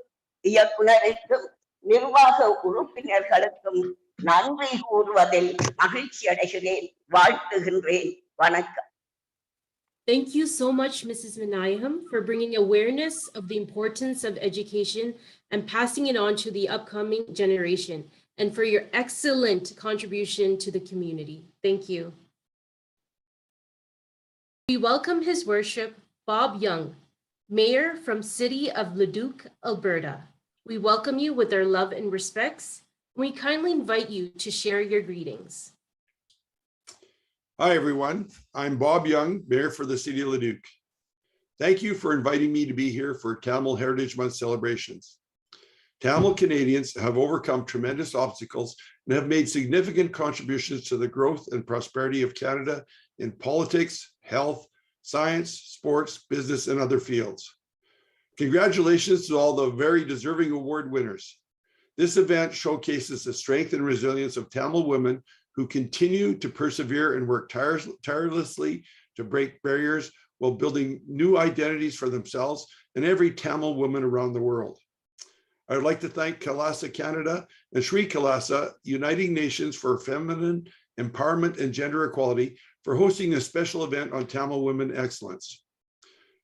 இயக்குனருக்கும் நிர்வாக உறுப்பினர்களுக்கும் நன்றி கூறுவதில் மகிழ்ச்சி அடைகிறேன், வாழ்த்துகின்றேன். வணக்கம். Thank you so much, Mrs. Minayam, for bringing awareness of the importance of education and passing it on to the upcoming generation, and for your excellent contribution to the community. Thank you. We welcome His Worship Bob Young, Mayor from City of Leduc, Alberta. We welcome you with our love and respects. We kindly invite you to share your greetings. Hi, everyone. I'm Bob Young, Mayor for the City of Leduc. Thank you for inviting me to be here for Tamil Heritage Month celebrations. Tamil Canadians have overcome tremendous obstacles and have made significant contributions to the growth and prosperity of Canada in politics, health, science, sports, business, and other fields. Congratulations to all the very deserving award winners. This event showcases the strength and resilience of Tamil women who continue to persevere and work tirelessly to break barriers while building new identities for themselves and every Tamil woman around the world. I would like to thank Kailasa Canada and Sri Kailasa Uniting Nations for Feminine Empowerment and Gender Equality for hosting a special event on Tamil women excellence.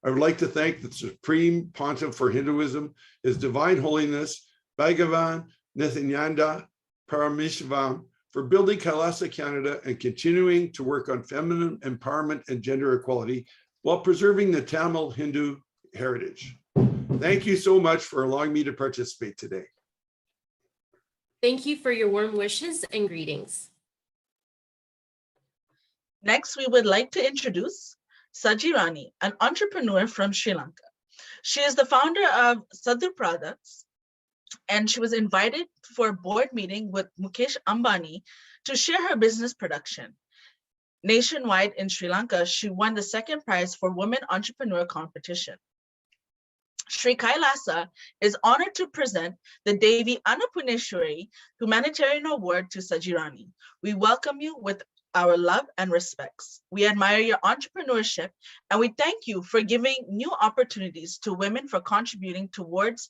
I would like to thank the Supreme Pontiff for Hinduism, His Divine Holiness, Bhagavan Nithyananda Paramashivam, for building Kailasa Canada and continuing to work on feminine empowerment and gender equality while preserving the Tamil Hindu heritage. Thank you so much for allowing me to participate today. Thank you for your warm wishes and greetings. Next, we would like to introduce Sajirani, an entrepreneur from Sri Lanka. She is the founder of Sadhu Products, and she was invited for a board meeting with Mukesh Ambani to share her business production. Nationwide in Sri Lanka, she won the second prize for Women Entrepreneur Competition. Sri Kailasa is honored to present the Devi Annapuneshwari Humanitarian Award to Sajirani. We welcome you with our love and respects. We admire your entrepreneurship, and we thank you for giving new opportunities to women for contributing towards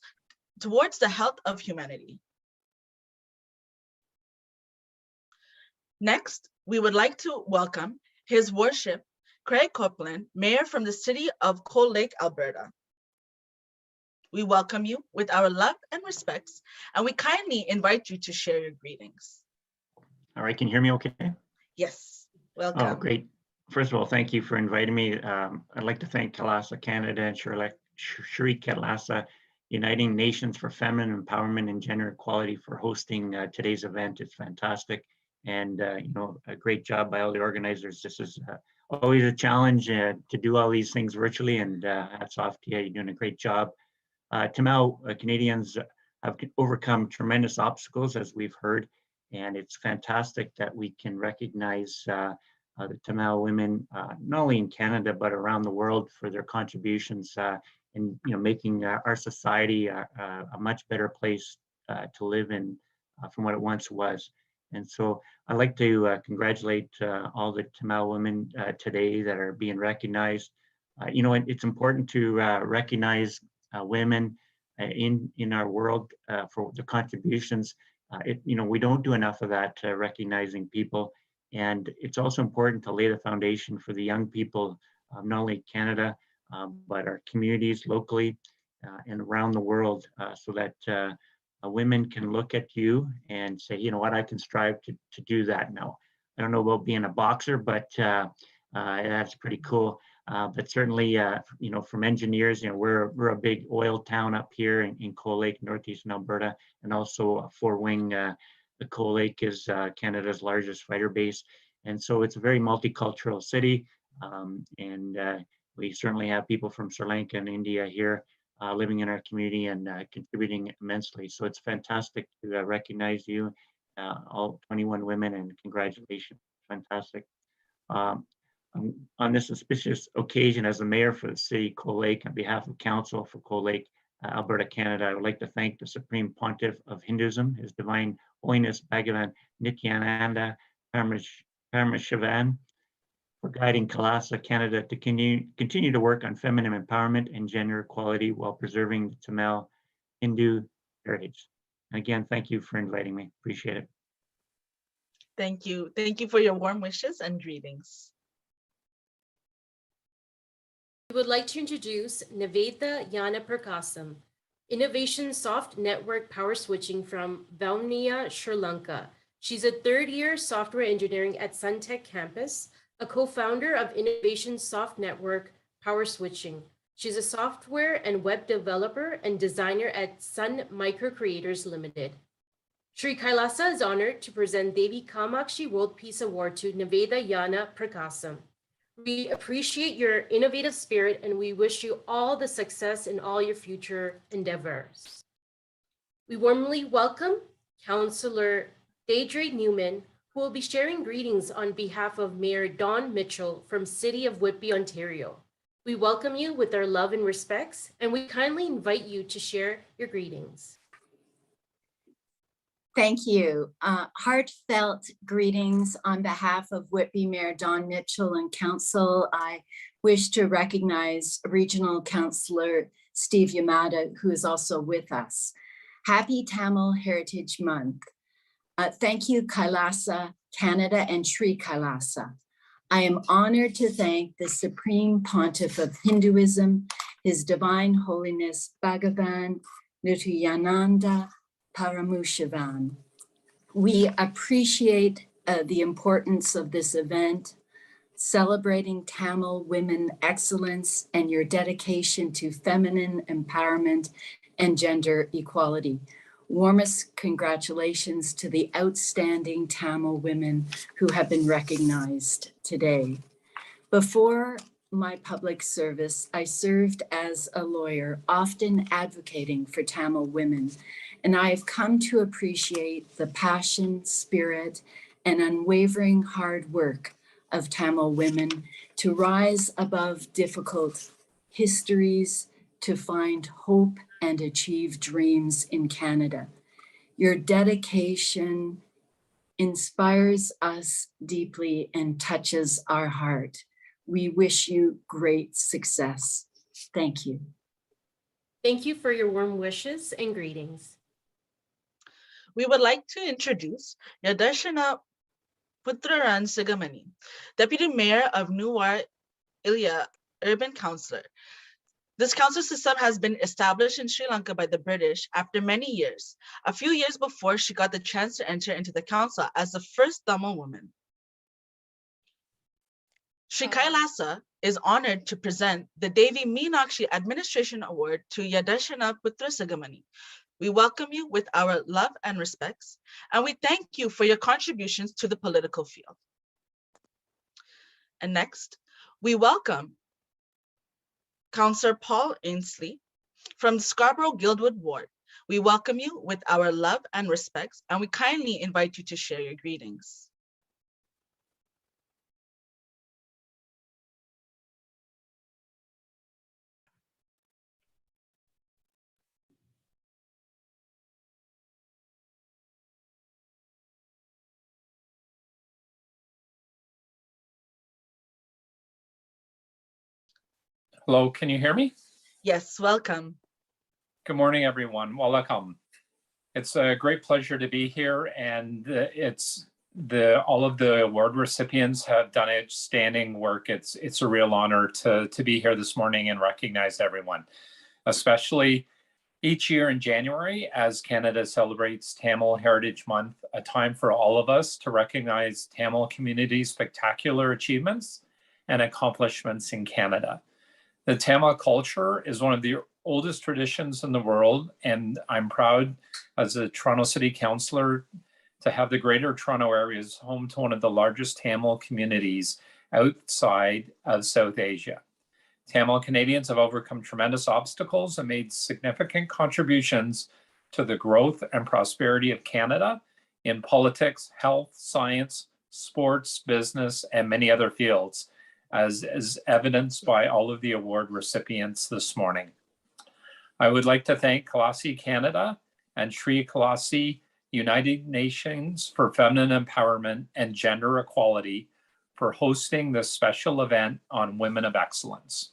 the health of humanity. Next, we would like to welcome His Worship Craig Copeland, Mayor from the City of Cold Lake, Alberta. We welcome you with our love and respects, and we kindly invite you to share your greetings. All right, can you hear me okay? Yes, welcome. Oh, great. First of all, thank you for inviting me. I'd like to thank Kailasa Canada and Sri Kailasa Uniting Nations for Feminine Empowerment and Gender Equality for hosting today's event. It's fantastic, and a great job by all the organizers. This is always a challenge to do all these things virtually, and hats off to you. You're doing a great job. Tamil Canadians have overcome tremendous obstacles, as we've heard, and it's fantastic that we can recognize the Tamil women, not only in Canada, but around the world for their contributions in making our society a much better place to live in from what it once was. And so I'd like to congratulate all the Tamil women today that are being recognized. It's important to recognize women in our world for the contributions. We don't do enough of that, recognizing people. And it's also important to lay the foundation for the young people, not only Canada, but our communities locally and around the world, so that women can look at you and say, you know what, I can strive to do that now. I don't know about being a boxer, but that's pretty cool. But certainly, from engineers, we're a big oil town up here in Cold Lake, northeastern Alberta, and also Fort Wing. The Cold Lake is Canada's largest fighter base. And so it's a very multicultural city. And we certainly have people from Sri Lanka and India here living in our community and contributing immensely. So it's fantastic to recognize you, all 21 women, and congratulations. Fantastic. On this auspicious occasion, as the mayor for the city Cold Lake, on behalf of Council for Cold Lake, Alberta, Canada, I would like to thank the Supreme Pontiff of Hinduism, His Divine Holiness Bhagavan Nithyananda Paramashivam, for guiding Kailasa, Canada, to continue to work on feminine empowerment and gender equality while preserving the Tamil Hindu heritage. And again, thank you for inviting me. Appreciate it. Thank you. Thank you for your warm wishes and greetings. We would like to introduce Niveda Yana Prakasam, Innovation Soft Network Power Switching from Valmia, Sri Lanka. She's a third-year software engineering at Suntech campus, a co-founder of Innovation Soft Network Power Switching. She's a software and web developer and designer at Sun Micro Creators Limited. Sri Kailasa is honored to present Devi Kamakshi World Peace Award to Niveda Yana Prakasam. We appreciate your innovative spirit and we wish you all the success in all your future endeavors. We warmly welcome Councillor Deidre Newman, who will be sharing greetings on behalf of Mayor Don Mitchell from City of Whitby, Ontario. We welcome you with our love and respects, and we kindly invite you to share your greetings. Thank you. Heartfelt greetings on behalf of Whitby Mayor Don Mitchell and Council. I wish to recognize Regional Councillor Steve Yamada, who is also with us. Happy Tamil Heritage Month. Thank you, Kailasa, Canada, and Sri Kailasa. I am honored to thank the Supreme Pontiff of Hinduism, His Divine Holiness Bhagavan Nithyananda Paramashivam. We appreciate the importance of this event, celebrating Tamil women excellence and your dedication to feminine empowerment and gender equality. Warmest congratulations to the outstanding Tamil women who have been recognized today. Before my public service, I served as a lawyer, often advocating for Tamil women, and I have come to appreciate the passion, spirit, and unwavering hard work of Tamil women to rise above difficult histories, to find hope and achieve dreams in Canada. Your dedication inspires us deeply and touches our heart. We wish you great success. Thank you. Thank you for your warm wishes and greetings. We would like to introduce Yadarshana Putraran Sigamani, Deputy Mayor of Nuwar Ilya Urban Councillor. This council system has been established in Sri Lanka by the British after many years. A few years before, she got the chance to enter into the council as the first Tamil woman. Sri Kailasa is honored to present the Devi Meenakshi Administration Award to Yadarshana Putra Sigamani. We welcome you with our love and respects, and we thank you for your contributions to the political field. And next, we welcome Councillor Paul Ainsley from the Scarborough Guildwood Ward. We welcome you with our love and respects, and we kindly invite you to share your greetings. Hello, can you hear me? Yes, welcome. Good morning, everyone. Welcome. It's a great pleasure to be here, and all of the award recipients have done outstanding work. It's a real honor to be here this morning and recognize everyone, especially each year in January as Canada celebrates Tamil Heritage Month, a time for all of us to recognize Tamil community's spectacular achievements and accomplishments in Canada. The Tamil culture is one of the oldest traditions in the world, and I'm proud as a Toronto City Councillor to have the Greater Toronto Area as home to one of the largest Tamil communities outside of South Asia. Tamil Canadians have overcome tremendous obstacles and made significant contributions to the growth and prosperity of Canada in politics, health, science, sports, business, and many other fields, as is evidenced by all of the award recipients this morning. I would like to thank Kailasa Canada and Sri Kailasa United Nations for Feminine Empowerment and Gender Equality for hosting this special event on Women of Excellence.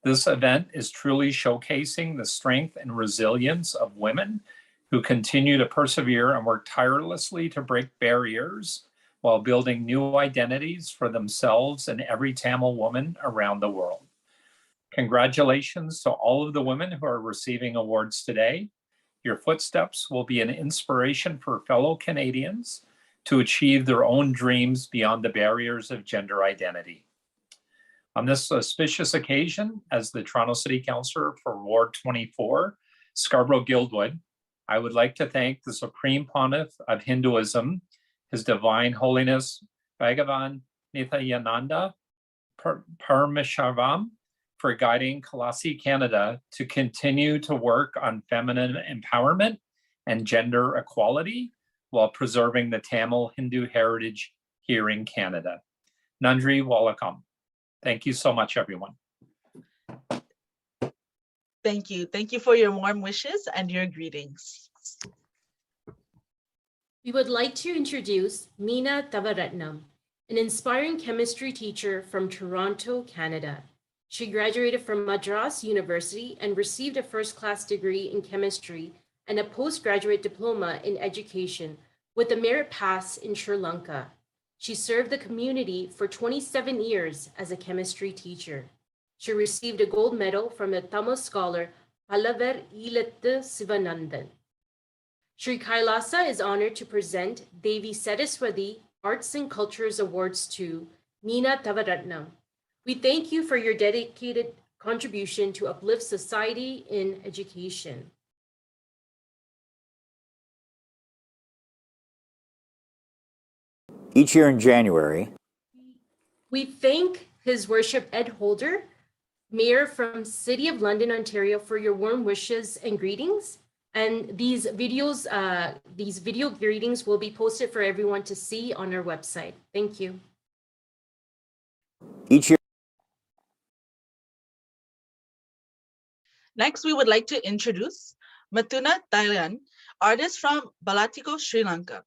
This event is truly showcasing the strength and resilience of women who continue to persevere and work tirelessly to break barriers while building new identities for themselves and every Tamil woman around the world. Congratulations to all of the women who are receiving awards today. Your footsteps will be an inspiration for fellow Canadians to achieve their own dreams beyond the barriers of gender identity. On this auspicious occasion, as the Toronto City Councillor for Ward 24, Scarborough-Guildwood, I would like to thank the Supreme Pontiff of Hinduism, His Divine Holiness Bhagavan Nithyananda Paramashivam, for guiding Kailasa Canada to continue to work on feminine empowerment and gender equality while preserving the Tamil Hindu heritage here in Canada. Nandri Walakam. Thank you so much, everyone. Thank you. Thank you for your warm wishes and your greetings. We would like to introduce Meena Tavaratnam, an inspiring chemistry teacher from Toronto, Canada. She graduated from Madras University and received a first-class degree in chemistry and a postgraduate diploma in education with a merit pass in Sri Lanka. She served the community for 27 years as a chemistry teacher. She received a gold medal from the Tamil scholar Palavar Ilathu Sivanandan. Sri Kailasa is honored to present Devi Saraswati Arts and Cultures Awards to Meena Tavaratnam. We thank you for your dedicated contribution to uplift society in education. Each year in January, we thank His Worship Ed Holder, Mayor from City of London, Ontario, for your warm wishes and greetings. And these video greetings will be posted for everyone to see on our website. Thank you. each year. Next, we would like to introduce Mithuna Thailand, artist from Balatiko, Sri Lanka.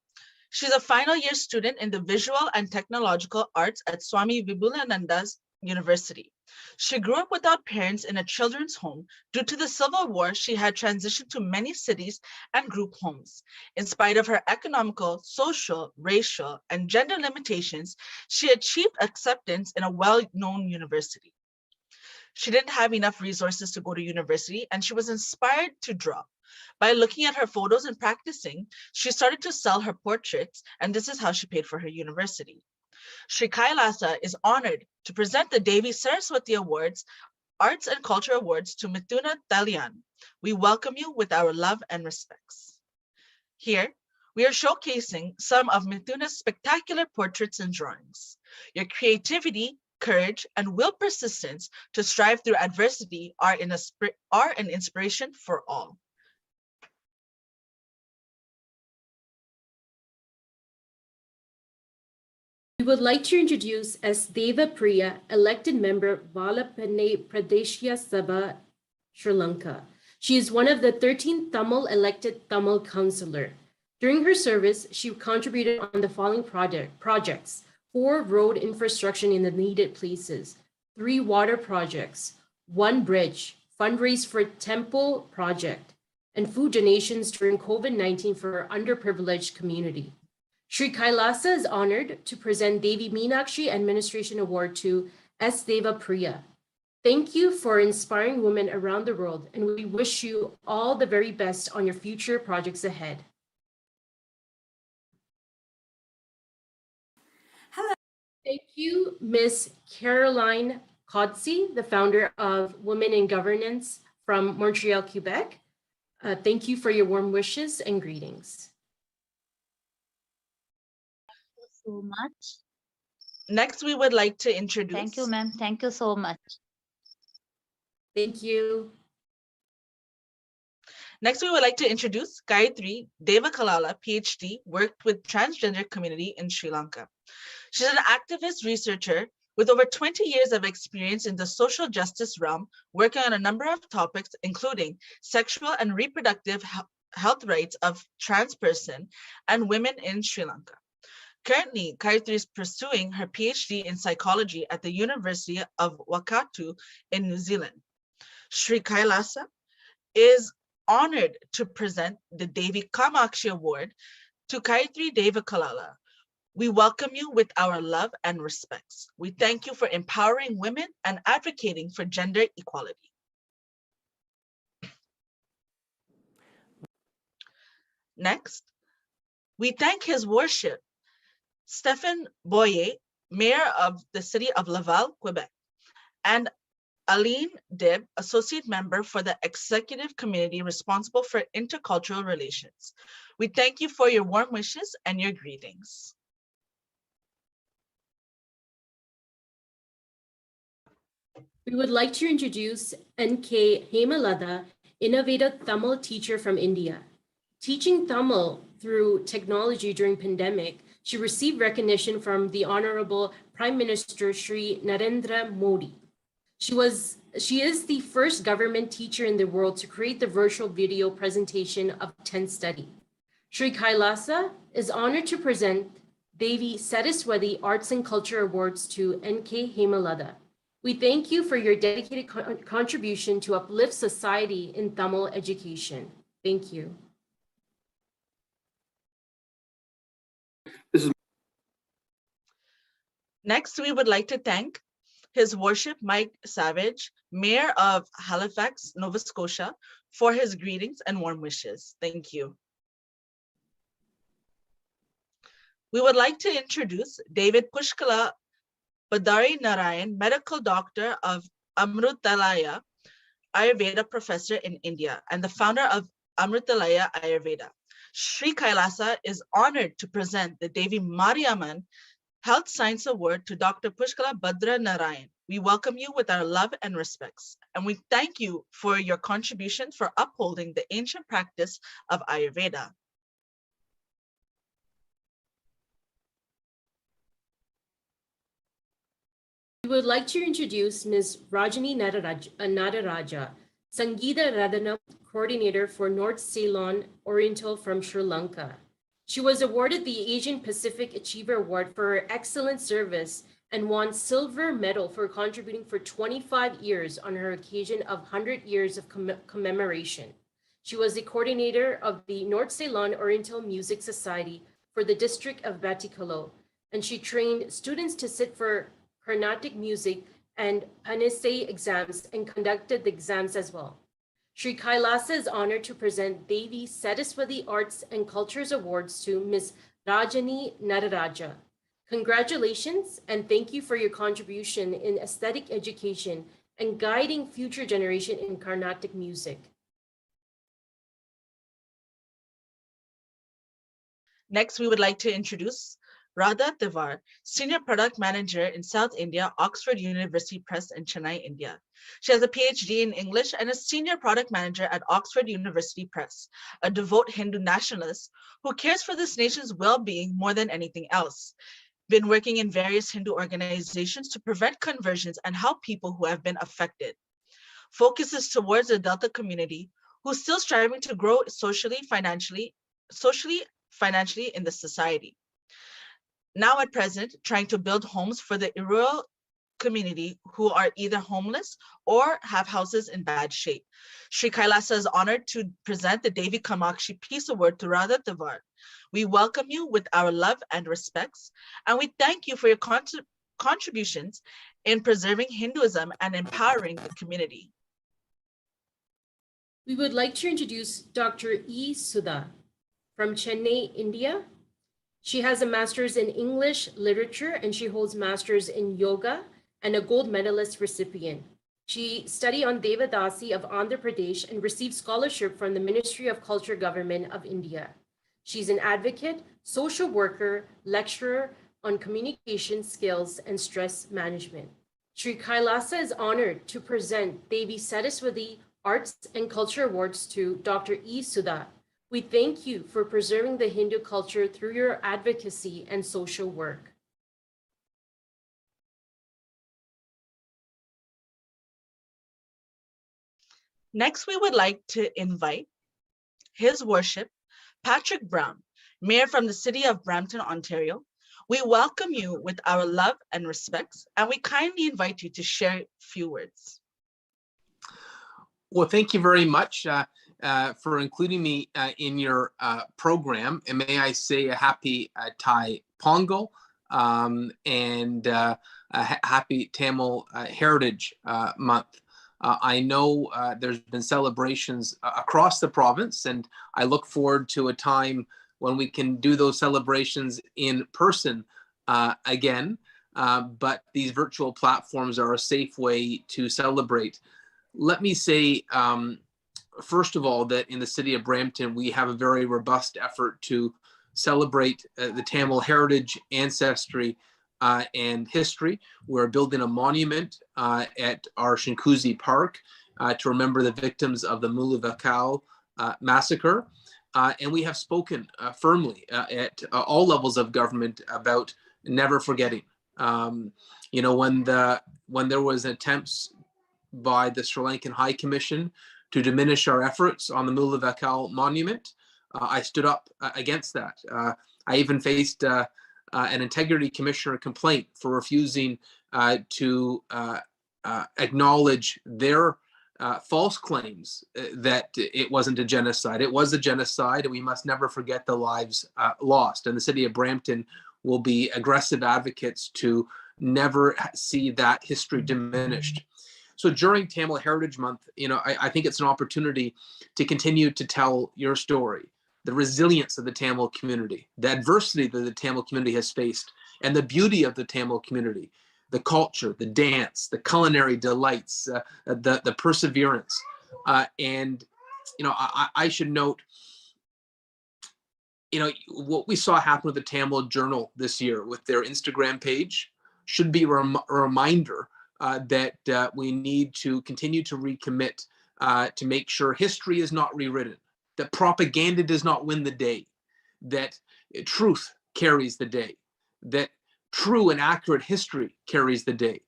She's a final year student in the Visual and Technological Arts at Swami Vibulananda's University. She grew up without parents in a children's home. Due to the Civil War, she had transitioned to many cities and group homes. In spite of her economical, social, racial, and gender limitations, she achieved acceptance in a well-known university. She didn't have enough resources to go to university, and she was inspired to draw. By looking at her photos and practicing, she started to sell her portraits, and this is how she paid for her university. Sri Kailasa is honored to present the Devi Saraswati Awards, Arts and Culture Awards to Mithuna Thailand. We welcome you with our love and respects. Here, we are showcasing some of Mithuna's spectacular portraits and drawings. Your creativity, courage, and will persistence to strive through adversity are an inspiration for all. We would like to introduce S. Deva Priya, elected member, Valapane Pradeshya Sabha, Sri Lanka. She is one of the 13 Tamil elected Tamil councillor. During her service, she contributed on the following projects: 4 road infrastructure in the needed places, 3 water projects, 1 bridge, fundraise for temple project, and food donations during COVID-19 for underprivileged community. Sri Kailasa is honored to present Devi Meenakshi Administration Award to S. Deva Priya. Thank you for inspiring women around the world, and we wish you all the very best on your future projects ahead. Hello. Thank you, Ms. Caroline Codsey, the founder of Women in Governance from Montreal, Quebec. Thank you for your warm wishes and greetings. so much. Next, we would like to introduce. Thank you, ma'am. Thank you so much. Thank you. Next, we would like to introduce Gayatri Devakalala, PhD, worked with transgender community in Sri Lanka. She's an activist researcher with over 20 years of experience in the social justice realm, working on a number of topics, including sexual and reproductive health rights of trans person and women in Sri Lanka. Currently, Gayatri is pursuing her PhD in psychology at the University of Waikato in New Zealand. Sri Kailasa is honored to present the Devi Kamakshi Award to Gayatri Devakalala. We welcome you with our love and respects. We thank you for empowering women and advocating for gender equality. Next, we thank His Worship, Stephen Boyer, Mayor of the City of Laval, Quebec, and Aline Dib, Associate Member for the Executive Committee responsible for intercultural relations. We thank you for your warm wishes and your greetings. We would like to introduce N.K. Hemalada, innovative Tamil teacher from India. Teaching Tamil through technology during pandemic, she received recognition from the Honorable Prime Minister Shri Narendra Modi. She is the first government teacher in the world to create the virtual video presentation of 10th study. Sri Kailasa is honored to present Devi Saraswati Arts and Culture Awards to N.K. Hemalada. We thank you for your dedicated contribution to uplift society in Tamil education. Thank you. Next, we would like to thank His Worship Mike Savage, Mayor of Halifax, Nova Scotia, for his greetings and warm wishes. Thank you. We would like to introduce David Pushkala Badari Narayan, medical doctor of Amrutalaya Ayurveda professor in India and the founder of Amrutalaya Ayurveda. Sri Kailasa is honored to present the Devi Mariamman Health Science Award to Dr. Pushkala Badra Narayan. We welcome you with our love and respects, and we thank you for your contribution for upholding the ancient practice of Ayurveda. We would like to introduce Ms. Rajani Nadaraja, Sangeeta Radhanam Coordinator for North Ceylon Oriental from Sri Lanka. She was awarded the Asian Pacific Achiever Award for her excellent service and won silver medal for contributing for 25 years on her occasion of 100 years of commemoration. She was the coordinator of the North Ceylon Oriental Music Society for the district of Batticaloa, and she trained students to sit for Carnatic music and Panisai exams and conducted the exams as well. Sri Kailasa is honored to present Devi Saraswati Arts and Cultures Awards to Ms. Rajani Nadaraja. Congratulations and thank you for your contribution in aesthetic education and guiding future generation in Carnatic music. Next, we would like to introduce Radha Tiwar, Senior Product Manager in South India, Oxford University Press in Chennai, India. She has a PhD in English and a Senior Product Manager at Oxford University Press, a devout Hindu nationalist who cares for this nation's well-being more than anything else. Been working in various Hindu organizations to prevent conversions and help people who have been affected. Focuses towards the Delta community who's still striving to grow socially, financially in the society. Now at present, trying to build homes for the rural community who are either homeless or have houses in bad shape. Sri Kailasa is honored to present the Devi Kamakshi Peace Award to Radha Tiwar. We welcome you with our love and respects, and we thank you for your contributions in preserving Hinduism and empowering the community. We would like to introduce Dr. E. Sudha from Chennai, India. She has a master's in English literature and she holds masters in yoga and a gold medalist recipient. She studied on Devadasi of Andhra Pradesh and received scholarship from the Ministry of Culture Government of India. She's an advocate, social worker, lecturer, on communication skills and stress management. Sri Kailasa is honored to present Devi Saraswati Arts and Culture Awards to Dr. E. Sudha. We thank you for preserving the Hindu culture through your advocacy and social work. Next, we would like to invite His Worship, Patrick Brown, Mayor from the City of Brampton, Ontario. We welcome you with our love and respects, and we kindly invite you to share a few words. Well, thank you very much for including me in your program. And may I say a happy Thai Pongal and a happy Tamil Heritage Month. I know there's been celebrations across the province, and I look forward to a time when we can do those celebrations in person again. But these virtual platforms are a safe way to celebrate. Let me say, first of all, that in the city of Brampton, we have a very robust effort to celebrate the Tamil heritage, ancestry, and history. We're building a monument at our Shinkuzi Park to remember the victims of the Muluvakal massacre. And we have spoken firmly at all levels of government about never forgetting. You know, when there was attempts by the Sri Lankan High Commission to diminish our efforts on the Muluvakal monument, I stood up against that. I even faced an integrity commissioner complaint for refusing to acknowledge their false claims that it wasn't a genocide. It was a genocide, and we must never forget the lives lost. And the city of Brampton will be aggressive advocates to never see that history diminished. So during Tamil Heritage Month, you know, I think it's an opportunity to continue to tell your story, the resilience of the Tamil community, the adversity that the Tamil community has faced, and the beauty of the Tamil community, the culture, the dance, the culinary delights, the perseverance. And, you know, I should note, you know, what we saw happen with the Tamil Journal this year with their Instagram page should be a reminder that we need to continue to recommit to make sure history is not rewritten, that propaganda does not win the day, that truth carries the day, that true and accurate history carries the day.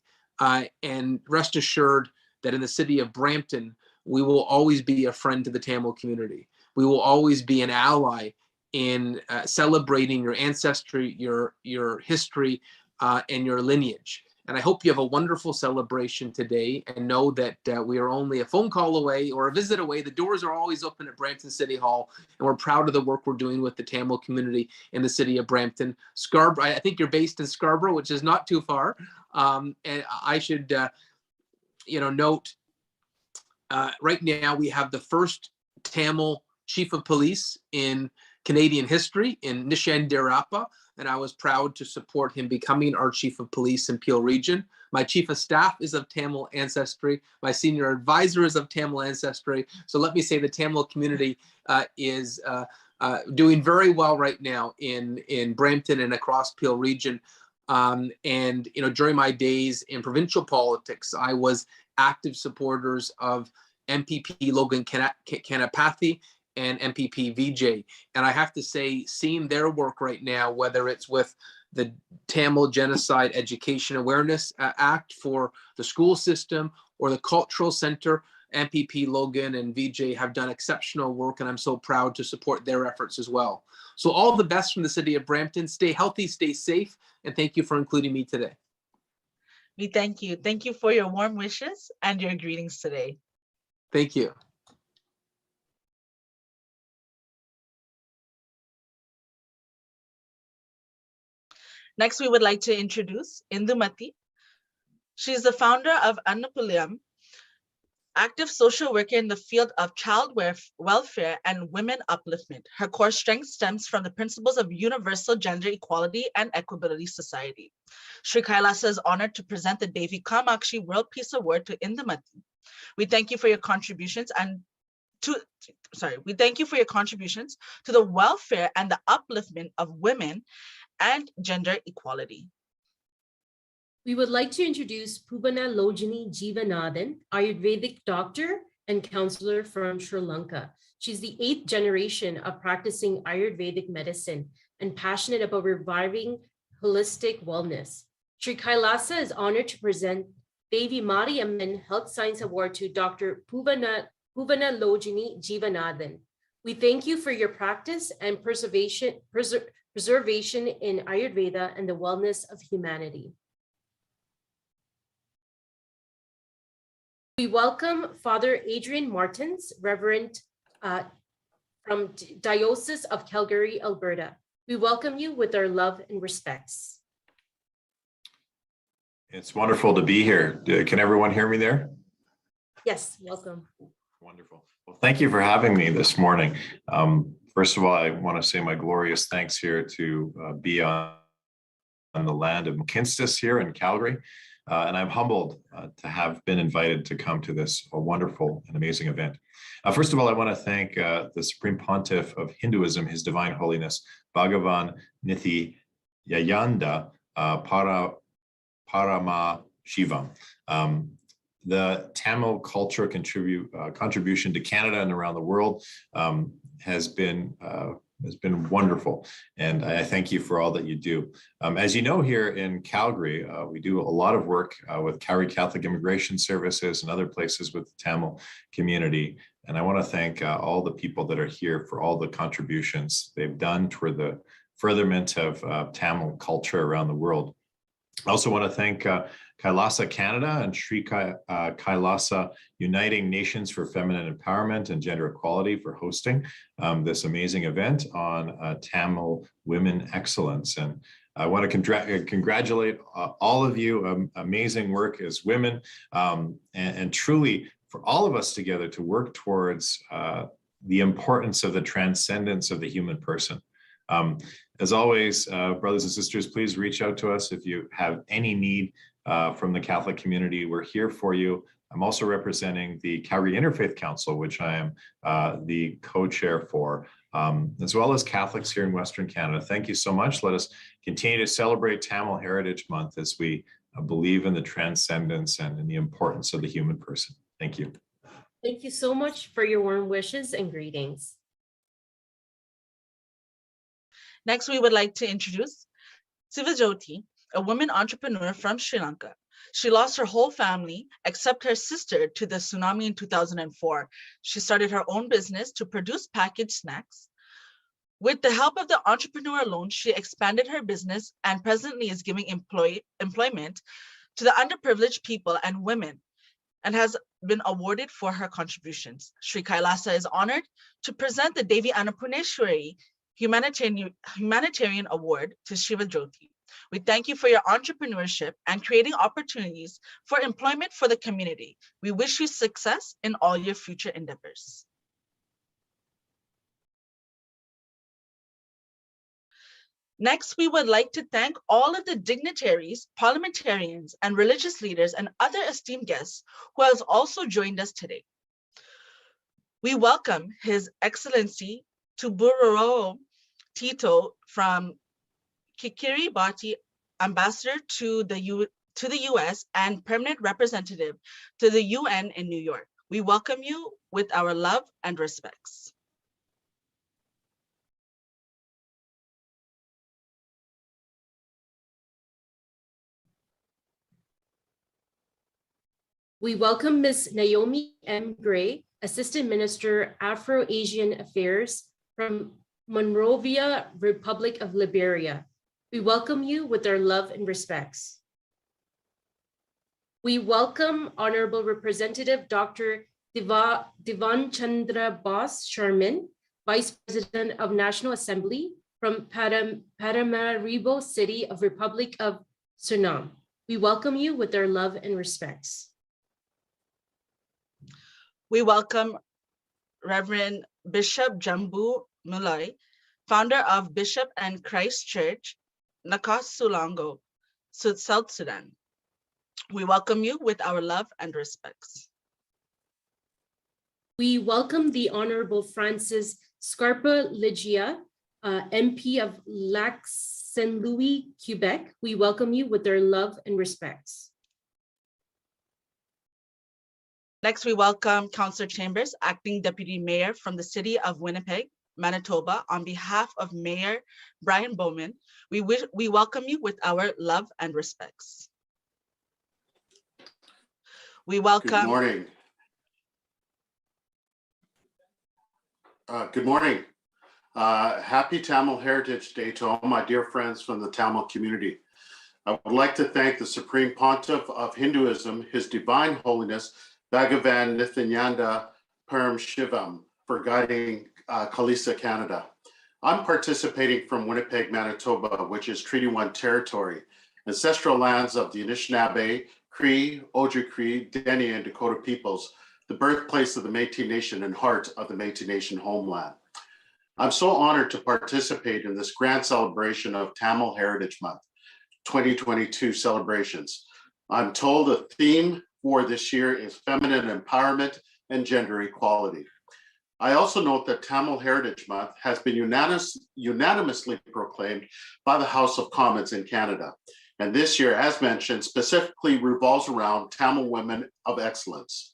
And rest assured that in the city of Brampton, we will always be a friend to the Tamil community. We will always be an ally in celebrating your ancestry, your history, and your lineage. And I hope you have a wonderful celebration today, and know that we are only a phone call away or a visit away. The doors are always open at Brampton City Hall, and we're proud of the work we're doing with the Tamil community in the city of Brampton. Scarborough, I think you're based in Scarborough, which is not too far. And I should, you know, note, right now we have the first Tamil chief of police in Canadian history in Nishan Derappa, and I was proud to support him becoming our chief of police in Peel Region. My chief of staff is of Tamil ancestry. My senior advisor is of Tamil ancestry. So let me say the Tamil community is doing very well right now in Brampton and across Peel Region. And you know, during my days in provincial politics, I was active supporters of MPP Logan Kanapathy and MPP VJ. And I have to say, seeing their work right now, whether it's with the Tamil Genocide Education Awareness Act for the school system or the Cultural Center, MPP Logan and VJ have done exceptional work, and I'm so proud to support their efforts as well. So all the best from the city of Brampton. Stay healthy, stay safe, and thank you for including me today. We thank you. Thank you for your warm wishes and your greetings today. Thank you. Next, we would like to introduce Indumati. She is the founder of Annapulayam, active social worker in the field of child welfare and women upliftment. Her core strength stems from the principles of universal gender equality and equitability society. Sri Kailasa is honored to present the Devi Kamakshi World Peace Award to Indumati. We thank you for your contributions to the welfare and the upliftment of women and gender equality. We would like to introduce Pubana Lojini Jeevanathan, Ayurvedic doctor and counselor from Sri Lanka. She's the 8th generation of practicing Ayurvedic medicine and passionate about reviving holistic wellness. Sri Kailasa is honored to present Devi Mariamman Health Science Award to Dr. Pubana Lojini Jeevanathan. We thank you for your practice and preservation in Ayurveda and the wellness of humanity. We welcome Father Adrian Martins, Reverend from Diocese of Calgary, Alberta. We welcome you with our love and respects. It's wonderful to be here. Can everyone hear me there? Yes, welcome. Wonderful. Well, thank you for having me this morning. First of all, I want to say my glorious thanks here to be on the land of McKinstis here in Calgary. And I'm humbled to have been invited to come to this wonderful and amazing event. First of all, I want to thank the Supreme Pontiff of Hinduism, His Divine Holiness, Bhagavan Nithyananda Paramashivam. The Tamil culture contribution to Canada and around the world has been wonderful, and I thank you for all that you do. As you know, here in Calgary, we do a lot of work with Calgary Catholic Immigration Services and other places with the Tamil community, and I want to thank all the people that are here for all the contributions they've done toward the furtherment of Tamil culture around the world. I also want to thank Kailasa Canada and Sri Kailasa Uniting Nations for Feminine Empowerment and Gender Equality for hosting this amazing event on Tamil women excellence. And I want to congratulate all of you. Amazing work as women, and truly for all of us together to work towards the importance of the transcendence of the human person. As always, brothers and sisters, please reach out to us if you have any need from the Catholic community. We're here for you. I'm also representing the Calgary Interfaith Council, which I am the co-chair for, as well as Catholics here in Western Canada. Thank you so much. Let us continue to celebrate Tamil Heritage Month as we believe in the transcendence and in the importance of the human person. Thank you. Thank you so much for your warm wishes and greetings. Next, we would like to introduce Sivajoti, a woman entrepreneur from Sri Lanka. She lost her whole family except her sister to the tsunami in 2004. She started her own business to produce packaged snacks. With the help of the entrepreneur loan, she expanded her business and presently is giving employment to the underprivileged people and women, and has been awarded for her contributions. Sri Kailasa is honored to present the Devi Annapuneshwari Humanitarian Award to Shivajoti. We thank you for your entrepreneurship and creating opportunities for employment for the community. We wish you success in all your future endeavors. Next, we would like to thank all of the dignitaries, parliamentarians, and religious leaders and other esteemed guests who has also joined us today. We welcome His Excellency Tuburaro Tito from Kiribati, Ambassador to the US and Permanent Representative to the UN in New York. We welcome you with our love and respects. We welcome Ms. Naomi M. Gray, Assistant Minister, Afro-Asian Affairs from Monrovia, Republic of Liberia. We welcome you with our love and respects. We welcome Honorable Representative Dr. Divan Chandra Bose Sharman, Vice President of National Assembly from Paramaribo City of Republic of Suriname. We welcome you with our love and respects. We welcome Reverend Bishop Jambu Mulai, founder of Bishop and Christ Church, Nakasulango, South Sudan. We welcome you with our love and respects. We welcome the Honorable Francis Scarpa Ligia, MP of Lax St. Louis, Quebec, we welcome you with our love and respects. Next, we welcome Councillor Chambers, Acting Deputy Mayor from the City of Winnipeg, Manitoba. On behalf of Mayor Brian Bowman, we welcome you with our love and respects. We welcome. Good morning. Good morning. Happy Tamil Heritage Day to all my dear friends from the Tamil community. I would like to thank the Supreme Pontiff of Hinduism, His Divine Holiness, Bhagavan Nithyananda Paramashivam, for guiding Kailasa, Canada. I'm participating from Winnipeg, Manitoba, which is Treaty 1 territory, ancestral lands of the Anishinaabe, Cree, Ojibwe, Dene, and Dakota peoples, the birthplace of the Métis Nation and heart of the Métis Nation homeland. I'm so honored to participate in this grand celebration of Tamil Heritage Month 2022 celebrations. I'm told the theme for this year is feminine empowerment and gender equality. I also note that Tamil Heritage Month has been unanimously proclaimed by the House of Commons in Canada. And this year, as mentioned, specifically revolves around Tamil women of excellence.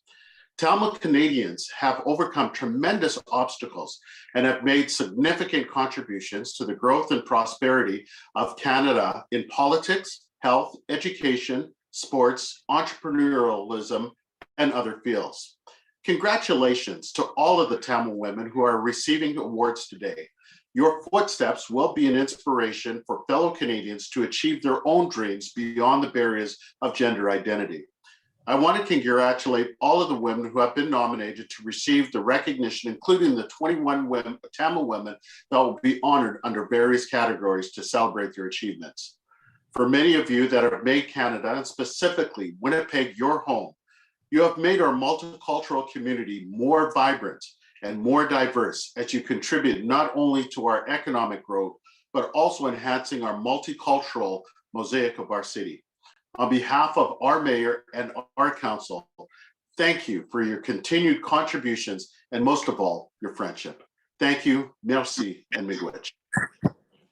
Tamil Canadians have overcome tremendous obstacles and have made significant contributions to the growth and prosperity of Canada in politics, health, education, sports, entrepreneurialism, and other fields. Congratulations to all of the Tamil women who are receiving awards today. Your footsteps will be an inspiration for fellow Canadians to achieve their own dreams beyond the barriers of gender identity. I want to congratulate all of the women who have been nominated to receive the recognition, including the 21 Tamil women that will be honored under various categories to celebrate their achievements. For many of you that have made Canada, and specifically Winnipeg, your home, you have made our multicultural community more vibrant and more diverse as you contribute not only to our economic growth, but also enhancing our multicultural mosaic of our city. On behalf of our mayor and our council, thank you for your continued contributions and most of all, your friendship. Thank you, merci, and miigwech.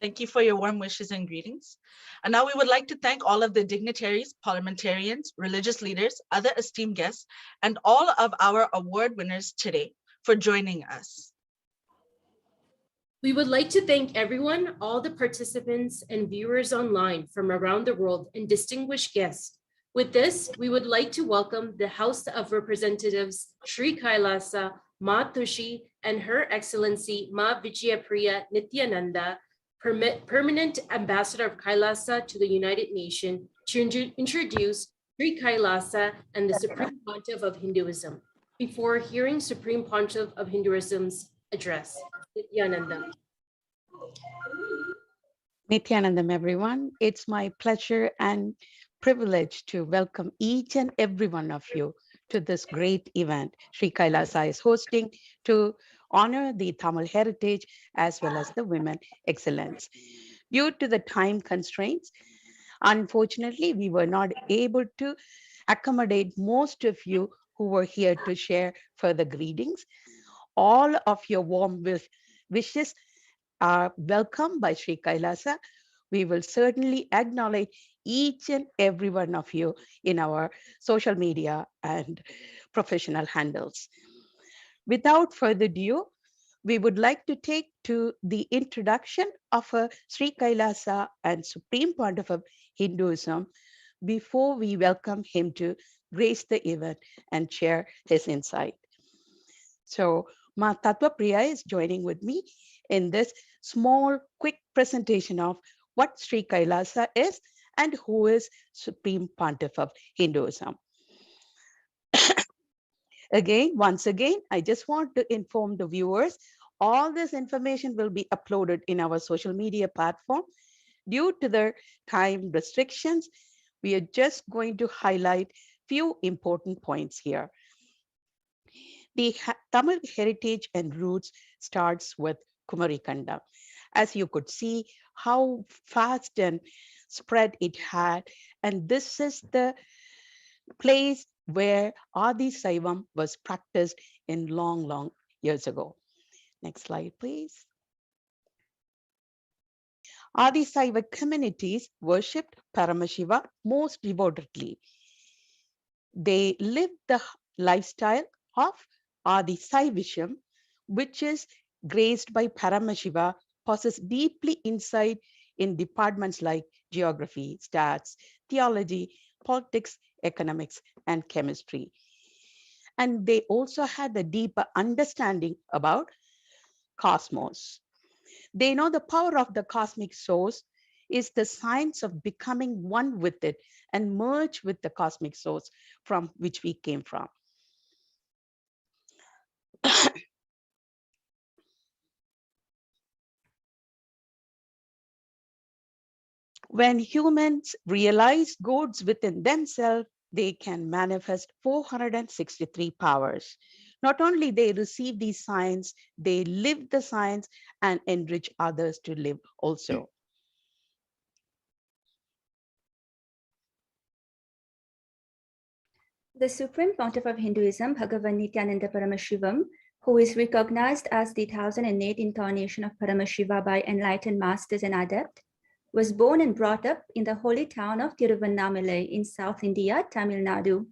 Thank you for your warm wishes and greetings. And now we would like to thank all of the dignitaries, parliamentarians, religious leaders, other esteemed guests, and all of our award winners today for joining us. We would like to thank everyone, all the participants and viewers online from around the world, and distinguished guests. With this, we would like to welcome the House of Representatives, Sri Kailasa, Ma Tushi, and Her Excellency Ma Vijayapriya Nithyananda, Permanent Ambassador of Kailasa to the United Nations, to introduce Sri Kailasa and the Supreme Pontiff of Hinduism. Before hearing Supreme Pontiff of Hinduism's address, Nithyananda. Nithyanandam, everyone. It's my pleasure and privilege to welcome each and every one of you to this great event Sri Kailasa is hosting to honor the Tamil heritage as well as the women excellence. Due to the time constraints, unfortunately, we were not able to accommodate most of you who were here to share further greetings. All of your warm wishes are welcome by Sri Kailasa. We will certainly acknowledge each and every one of you in our social media and professional handles. Without further ado, we would like to take to the introduction of Sri Kailasa and Supreme Pontiff of Hinduism before we welcome him to grace the event and share his insight. So Ma Tattva Priya is joining with me in this small, quick presentation of what Sri Kailasa is and who is Supreme Pontiff of Hinduism. Once again, I just want to inform the viewers, all this information will be uploaded in our social media platform. Due to the time restrictions, we are just going to highlight few important points here. The Tamil heritage and roots starts with Kumarikanda. As you could see how fast and spread it had, and this is the place where Adi Saivam was practiced in long years ago. Next slide, please. Adisaiva communities worshipped Paramashiva most devotedly. They lived the lifestyle of Adisaivism, which is graced by Paramashiva, possessed deeply insight in departments like geography, stats, theology, politics, economics, and chemistry. And they also had a deeper understanding about cosmos. They know the power of the cosmic source is the science of becoming one with it and merge with the cosmic source from which we came from. When humans realize gods within themselves, they can manifest 463 powers. Not only they receive these signs, they live the signs and enrich others to live also. The Supreme Pontiff of Hinduism, Bhagavan Nithyananda Paramashivam, who is recognized as the 1008 incarnation of Paramashiva by enlightened masters and adepts, was born and brought up in the holy town of Tiruvannamalai in South India, Tamil Nadu.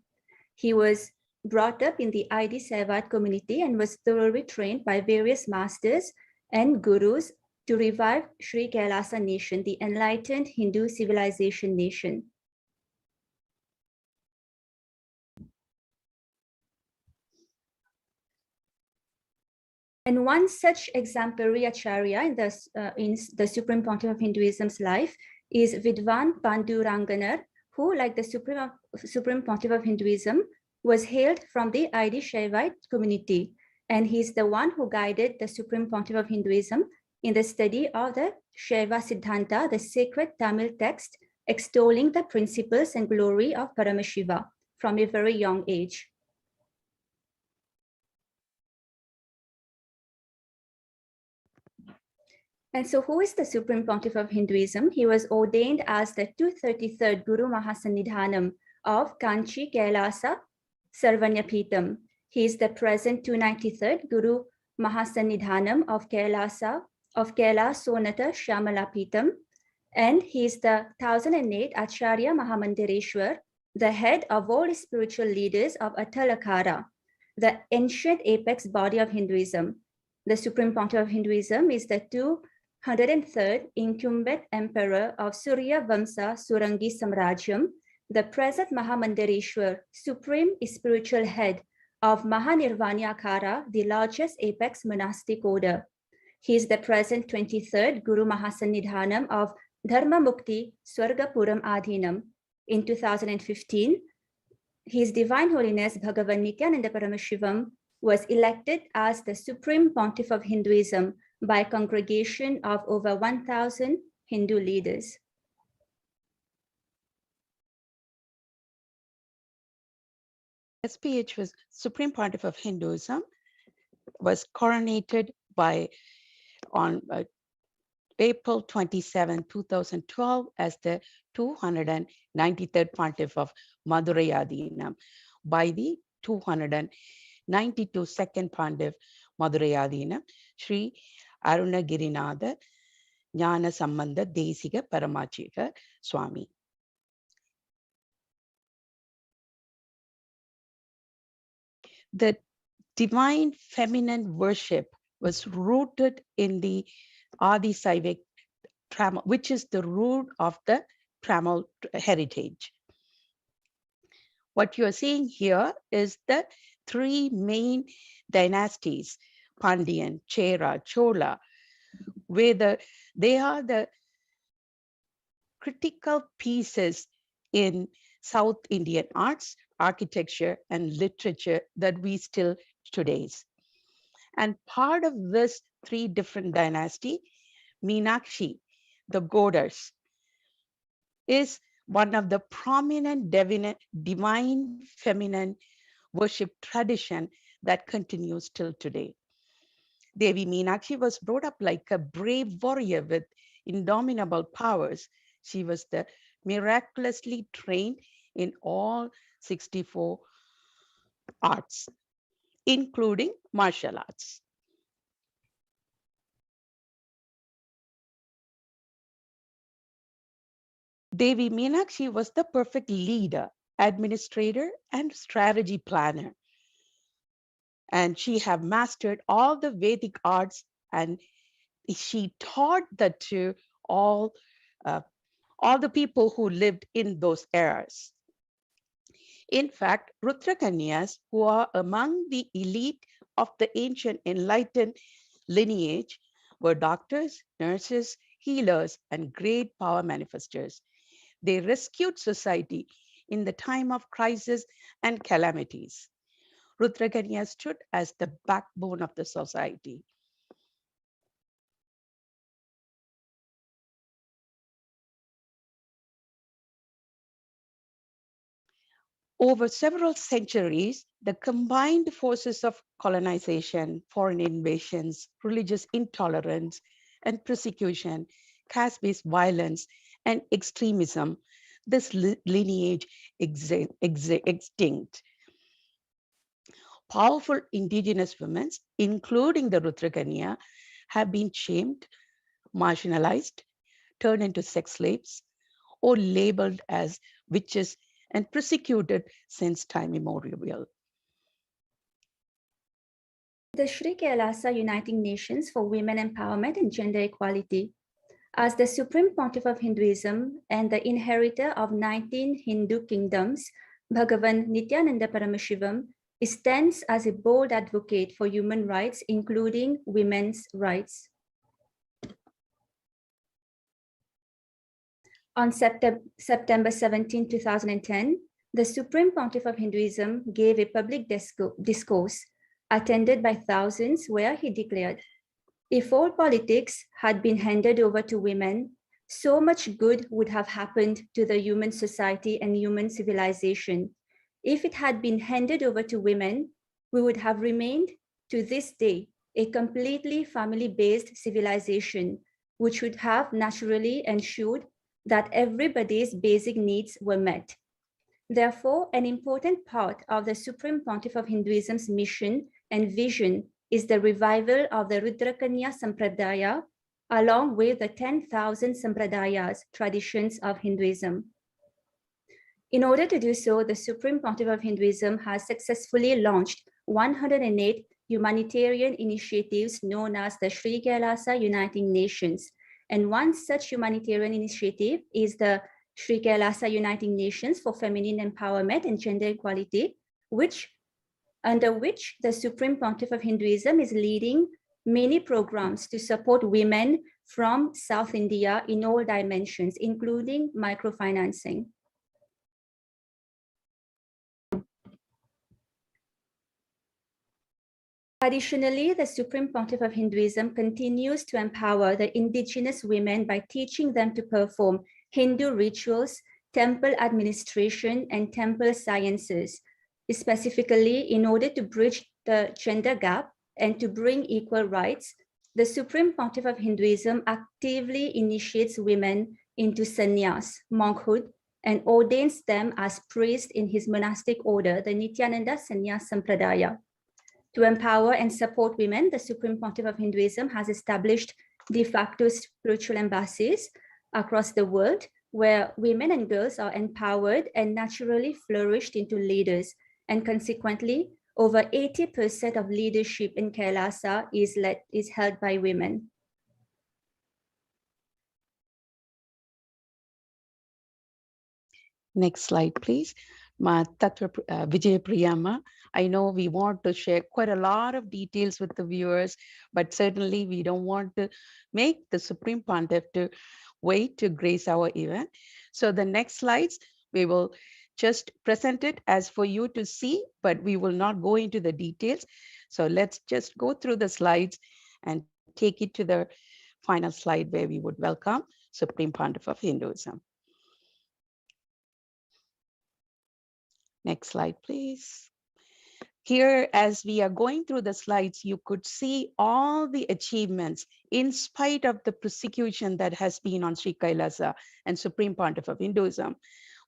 He was brought up in the ID Sevad community and was thoroughly trained by various masters and gurus to revive Sri Kailasa nation, the enlightened Hindu civilization nation. And one such exemplary acharya in the Supreme Pontiff of Hinduism's life is Vidwan Panduranganar, who, like the Supreme Pontiff of Hinduism, was hailed from the ID Shaivite community. And he's the one who guided the Supreme Pontiff of Hinduism in the study of the Shaiva Siddhanta, the sacred Tamil text extolling the principles and glory of Paramashiva from a very young age. And so who is the Supreme Pontiff of Hinduism? He was ordained as the 233rd Guru Mahasannidhanam of Kanchi Kailasa Sarvanyapitam. He is the present 293rd Guru Mahasannidhanam of Kailasa, of Kailasonata Shamalapitam. And he is the 1008 Acharya Mahamandireshwar, the head of all spiritual leaders of Atalakara, the ancient apex body of Hinduism. The Supreme Pontiff of Hinduism is the 203rd incumbent emperor of Surya Vamsa Surangi Samrajyam, the present Mahamandireshwar, supreme spiritual head of Mahanirvanyakara, the largest apex monastic order. He is the present 23rd Guru Mahasannidhanam of Dharma Mukti Swargapuram Adhinam. In 2015, His Divine Holiness Bhagavan Nithyananda Paramashivam was elected as the Supreme Pontiff of Hinduism by a congregation of over 1,000 Hindu leaders. SPH was Supreme Pontiff of Hinduism, was coronated on April 27, 2012 as the 293rd Pontiff of Madurai Adhinam by the 292nd Pontiff Madurai Adhinam, Sri Arunagirinatha Jnana Sambandha Desika Paramachiva Swami. The divine feminine worship was rooted in the Adisaivic Tramal, which is the root of the Tramal heritage. What you're seeing here is the three main dynasties, Pandyan, Chera, Chola, where they are the critical pieces in South Indian arts, architecture, and literature that we still today. And part of this three different dynasty, Meenakshi, the goddess, is one of the prominent divine feminine worship tradition that continues till today. Devi Meenakshi was brought up like a brave warrior with indomitable powers. She was miraculously trained in all 64 arts, including martial arts. Devi Meenakshi was the perfect leader, administrator, and strategy planner. And she have mastered all the Vedic arts, and she taught that to all the people who lived in those eras. In fact, Rudrakanyas, who are among the elite of the ancient enlightened lineage, were doctors, nurses, healers, and great power manifestors. They rescued society in the time of crisis and calamities. Rudrakanya stood as the backbone of the society. Over several centuries, the combined forces of colonization, foreign invasions, religious intolerance and persecution, caste-based violence and extremism, this lineage extinct. Powerful indigenous women, including the Rudrakanya, have been shamed, marginalized, turned into sex slaves, or labeled as witches and persecuted since time immemorial. The Sri Kailasa Uniting Nations for Women Empowerment and Gender Equality. As the Supreme Pontiff of Hinduism and the inheritor of 19 Hindu kingdoms, Bhagavan Nithyananda Paramashivam stands as a bold advocate for human rights, including women's rights. On September 17, 2010, the Supreme Pontiff of Hinduism gave a public discourse attended by thousands where he declared, if all politics had been handed over to women, so much good would have happened to the human society and human civilization. If it had been handed over to women, we would have remained to this day a completely family-based civilization, which would have naturally ensured that everybody's basic needs were met. Therefore, an important part of the Supreme Pontiff of Hinduism's mission and vision is the revival of the Rudrakanya Sampradaya, along with the 10,000 Sampradayas, traditions of Hinduism. In order to do so, the Supreme Pontiff of Hinduism has successfully launched 108 humanitarian initiatives known as the Sri Kailasa Uniting Nations. And one such humanitarian initiative is the Sri Kailasa Uniting Nations for Feminine Empowerment and Gender Equality, under which the Supreme Pontiff of Hinduism is leading many programs to support women from South India in all dimensions, including microfinancing. Additionally, the Supreme Pontiff of Hinduism continues to empower the indigenous women by teaching them to perform Hindu rituals, temple administration, and temple sciences, specifically in order to bridge the gender gap and to bring equal rights. The Supreme Pontiff of Hinduism actively initiates women into sannyas, monkhood, and ordains them as priests in his monastic order, the Nithyananda Sannyas Sampradaya. To empower and support women, the Supreme Pontiff of Hinduism has established de facto spiritual embassies across the world, where women and girls are empowered and naturally flourished into leaders. And consequently, over 80% of leadership in Kailasa is held by women. Next slide, please. Vijay Priyama. I know we want to share quite a lot of details with the viewers, but certainly we don't want to make the Supreme Pontiff to wait to grace our event. So the next slides, we will just present it as for you to see, but we will not go into the details. So let's just go through the slides and take it to the final slide where we would welcome Supreme Pontiff of Hinduism. Next slide, please. Here, as we are going through the slides, you could see all the achievements in spite of the persecution that has been on Sri Kailasa and Supreme Pontiff of Hinduism,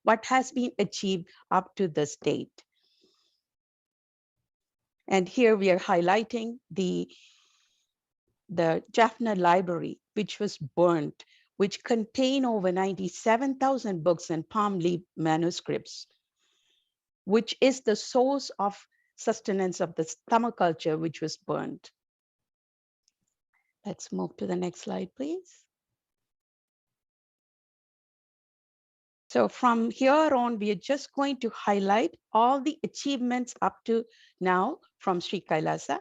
what has been achieved up to this date. And here we are highlighting the Jaffna Library, which was burnt which contain over 97,000 books and palm leaf manuscripts, which is the source of sustenance of the Tamil culture, which was burned. Let's move to the next slide, please. So from here on, we are just going to highlight all the achievements up to now from Sri Kailasa.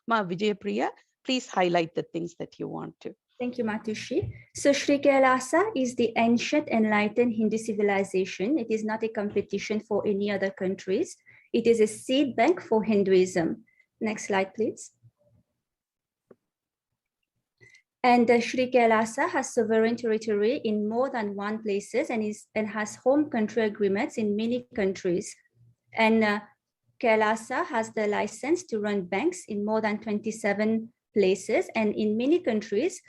Ma Vijayapriya, please highlight the things that you want to. Thank you, Matushi. So Sri Kailasa is the ancient enlightened Hindu civilization. It is not a competition for any other countries. It is a seed bank for Hinduism. Next slide, please. And Sri Kailasa has sovereign territory in more than one places and has home country agreements in many countries. And Kailasa has the license to run banks in more than 27 places. And in many countries,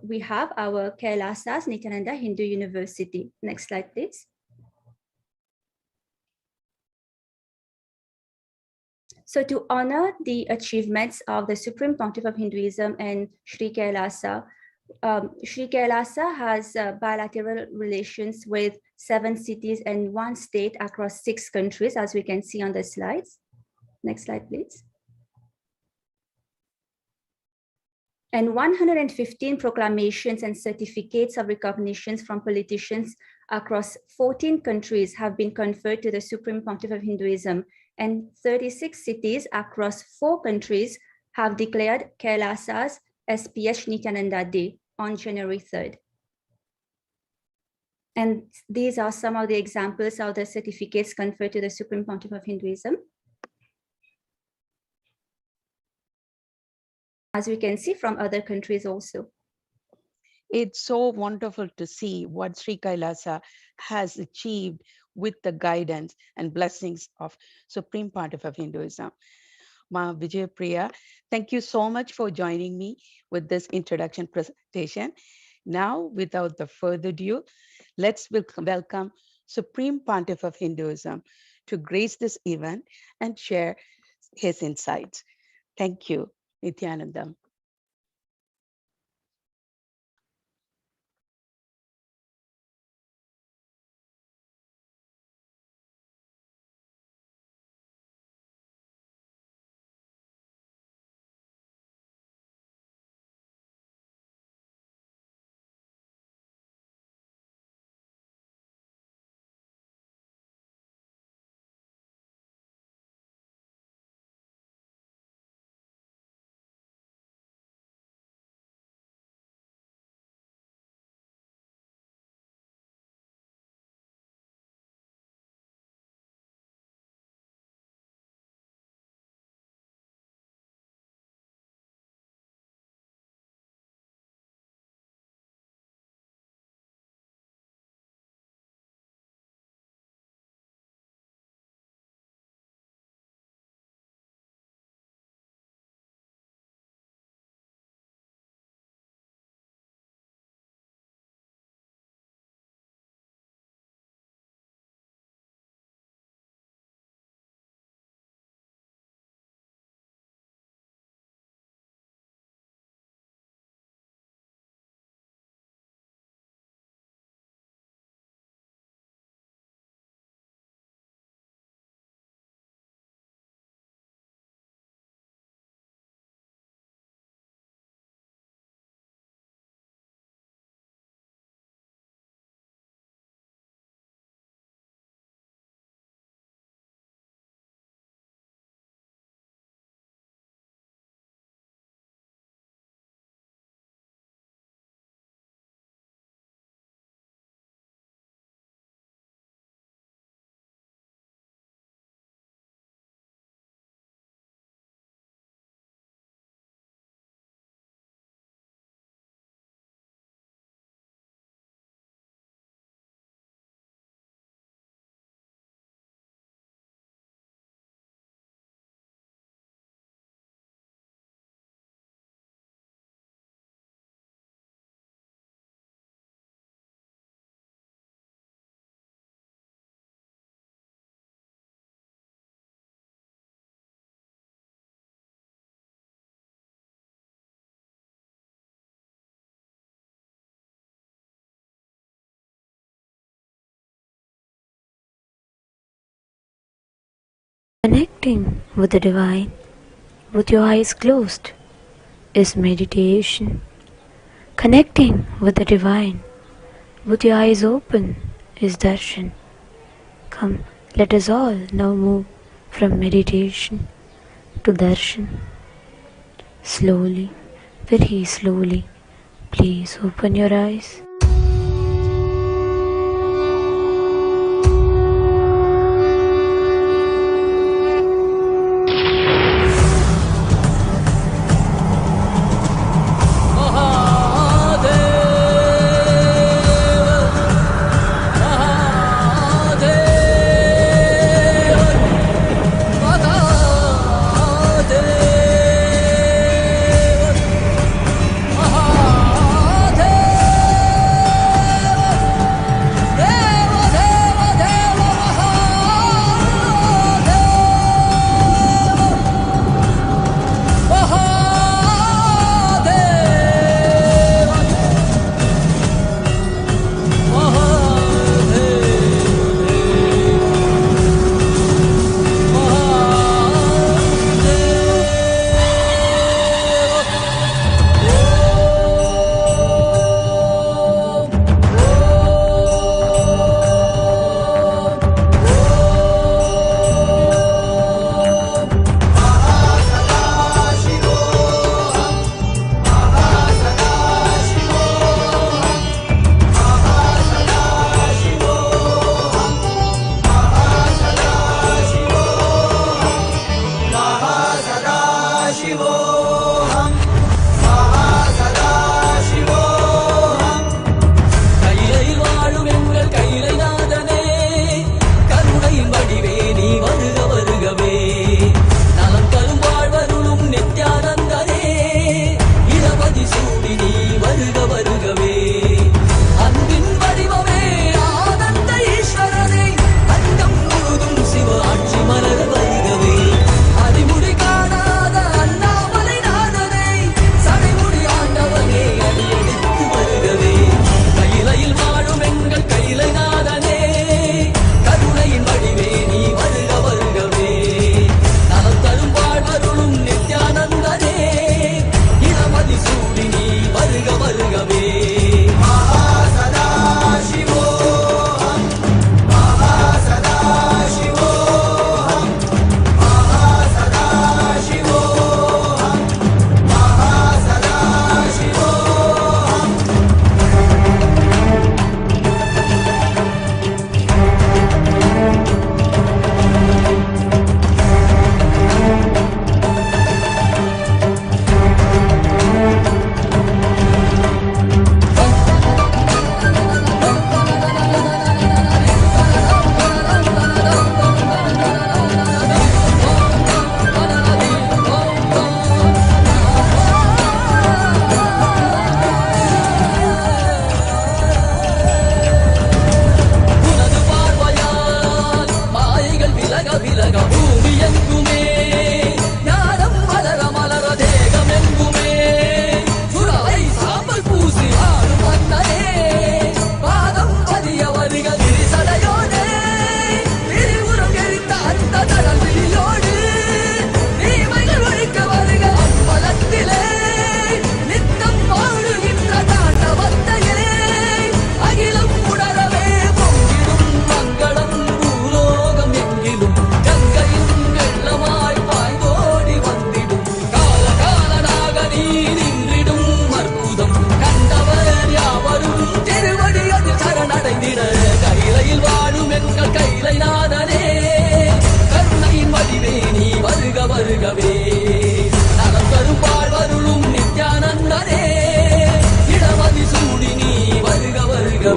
we have our Kailasa's Nithyananda Hindu University. Next slide, please. So to honor the achievements of the Supreme Pontiff of Hinduism and Sri Kailasa has bilateral relations with 7 cities and 1 state across 6 countries, as we can see on the slides. Next slide, please. And 115 proclamations and certificates of recognitions from politicians across 14 countries have been conferred to the Supreme Pontiff of Hinduism, and 36 cities across 4 countries have declared Kailasa's HDH Nithyananda Day on January 3rd. And these are some of the examples of the certificates conferred to the Supreme Pontiff of Hinduism. As we can see from other countries also. It's so wonderful to see what Sri Kailasa has achieved with the guidance and blessings of Supreme Pontiff of Hinduism. Ma Vijayapriya, thank you so much for joining me with this introduction presentation. Now, without the further ado, let's welcome Supreme Pontiff of Hinduism to grace this event and share his insights. Thank you, Nithyanandam. Connecting with the divine with your eyes closed is meditation. Connecting with the divine with your eyes open is darshan. Come, let us all now move from meditation to darshan. Slowly, very slowly, please open your eyes.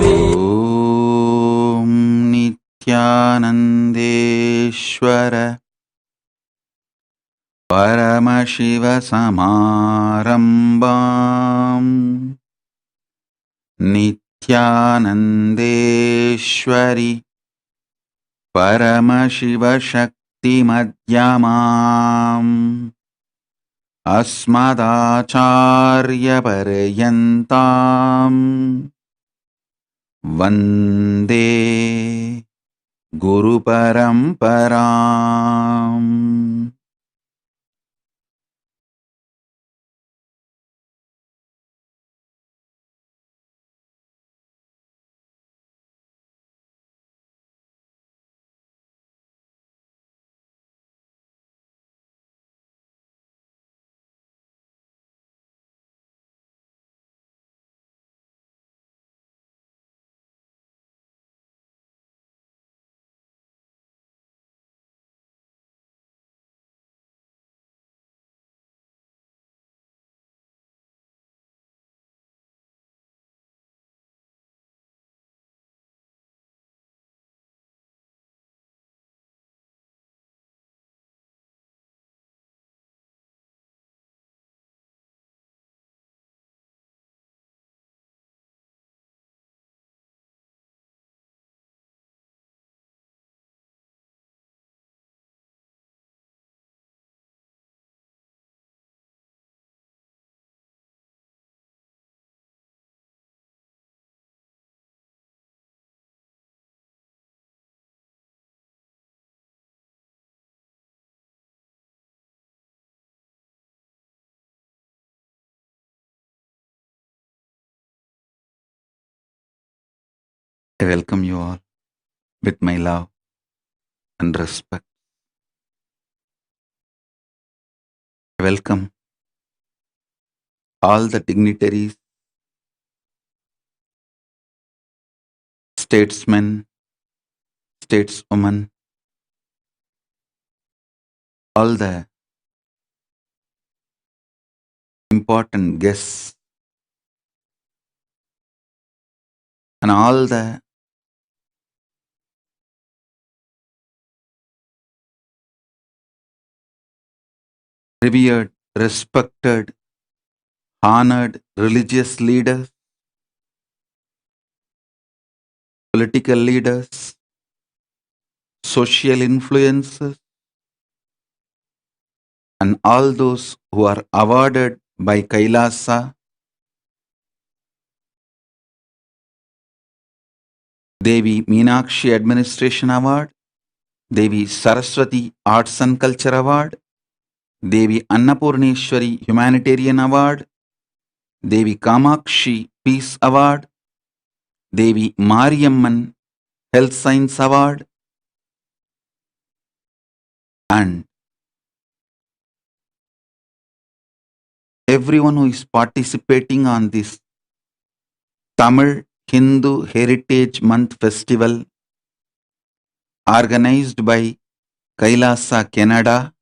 ॐ नित्यानन्देश्वर परमशिवसमारम्भाम् नित्यानन्देश्वरि परमशिवशक्तिमध्यमाम् अस्मदाचार्यपर्यन्ताम् वन्दे Guru Paramparam. I welcome you all with my love and respect. I welcome all the dignitaries, statesmen, stateswomen, all the important guests, and all the revered, respected, honored religious leaders, political leaders, social influencers, and all those who are awarded by Kailasa Devi Meenakshi Administration Award, Devi Saraswati Arts and Culture Award, Devi Annapurneshwari Humanitarian Award, Devi Kamakshi Peace Award, Devi Mariamman Health Science Award, and everyone who is participating on this Tamil Hindu Heritage Month Festival organized by Kailasa, Canada.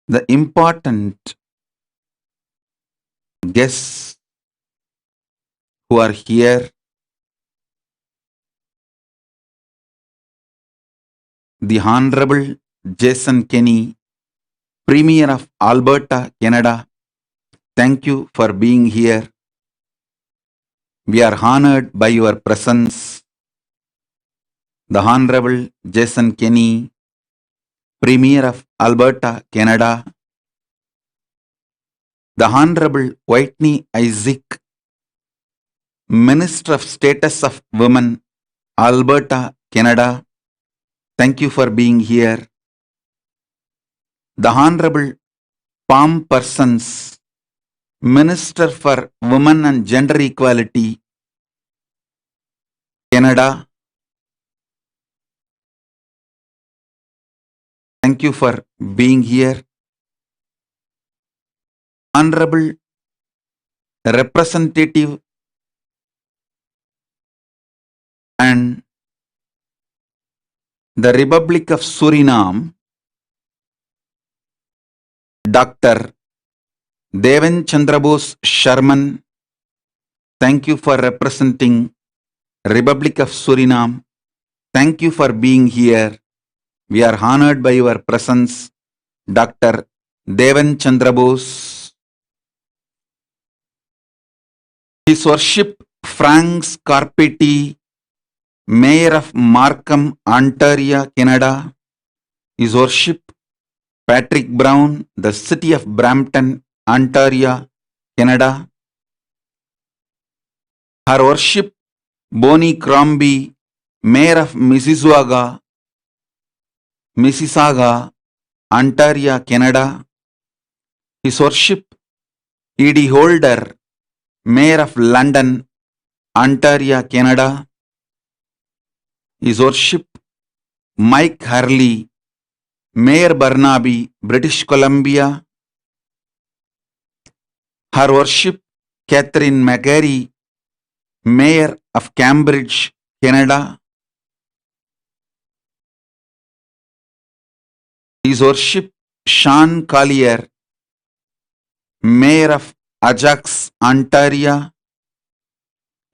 The important guests who are here, the Honorable Jason Kenney, Premier of Alberta, Canada. Thank you for being here. We are honored by your presence. The Honorable Jason Kenney, Premier of Alberta, Canada. The Honorable Whitney Isaac, Minister of Status of Women, Alberta, Canada. Thank you for being here. The Honorable Palm Persons, Minister for Women and Gender Equality, Canada. Thank you for being here. Honorable Representative and the Republic of Suriname, Dr. Devan Chandrabose Sharman. Thank you for representing Republic of Suriname. Thank you for being here. We are honored by your presence, Dr. Devan Chandrabose. His Worship Frank Scarpetti, Mayor of Markham, Ontario, Canada. His Worship Patrick Brown, the City of Brampton, Ontario, Canada. Her Worship Bonnie Crombie, Mayor of Mississauga, Ontario, Canada. His Worship E.D. Holder, Mayor of London, Ontario, Canada. His Worship Mike Hurley, Mayor Burnaby, British Columbia. Her Worship Catherine McGarry, Mayor of Cambridge, Canada. His Worship Sean Collier, Mayor of Ajax, Ontario.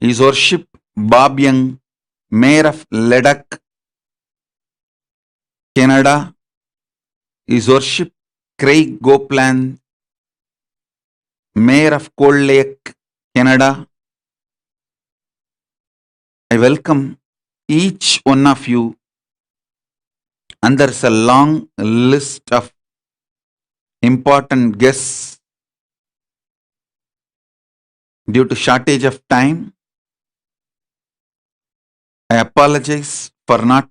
His Worship Bob Young, Mayor of Leduc, Canada. His Worship Craig Gopland, Mayor of Cold Lake, Canada. I welcome each one of you, and there's a long list of important guests. Due to shortage of time, I apologize for not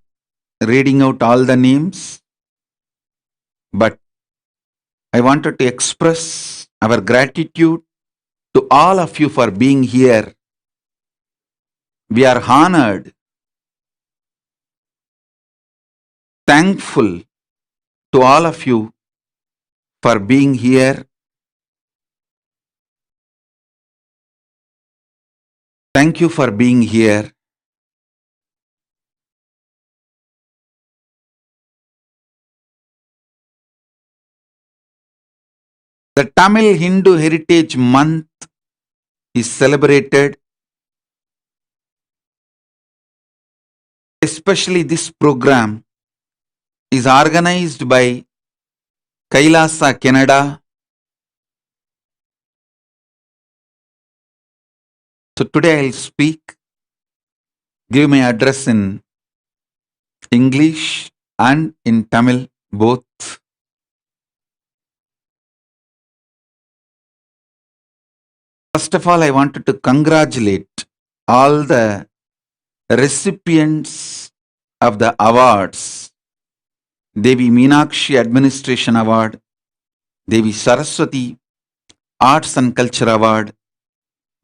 reading out all the names, but I wanted to express our gratitude to all of you for being here. We are honored, thankful to all of you for being here. Thank you for being here. The Tamil Hindu Heritage Month is celebrated. Especially this program is organized by Kailasa, Canada. So today I'll give my address in English and in Tamil both. First of all, I wanted to congratulate all the recipients of the awards. Devi Meenakshi Administration Award, Devi Saraswati Arts and Culture Award,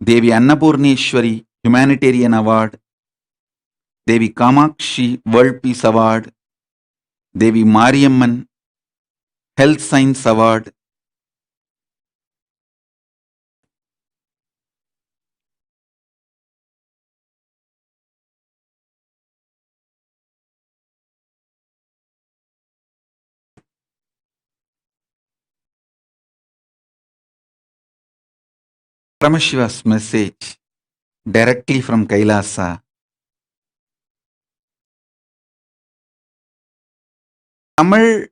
Devi Annapurneshwari Humanitarian Award, Devi Kamakshi World Peace Award, Devi Mariamman Health Science Award, Paramashiva's message directly from Kailasa. Tamil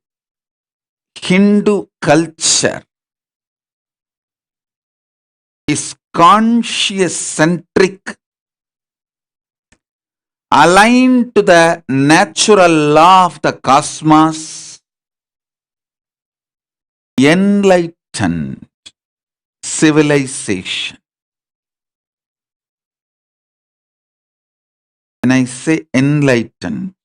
Hindu culture is conscious-centric, aligned to the natural law of the cosmos, enlightened civilization. When I say enlightened,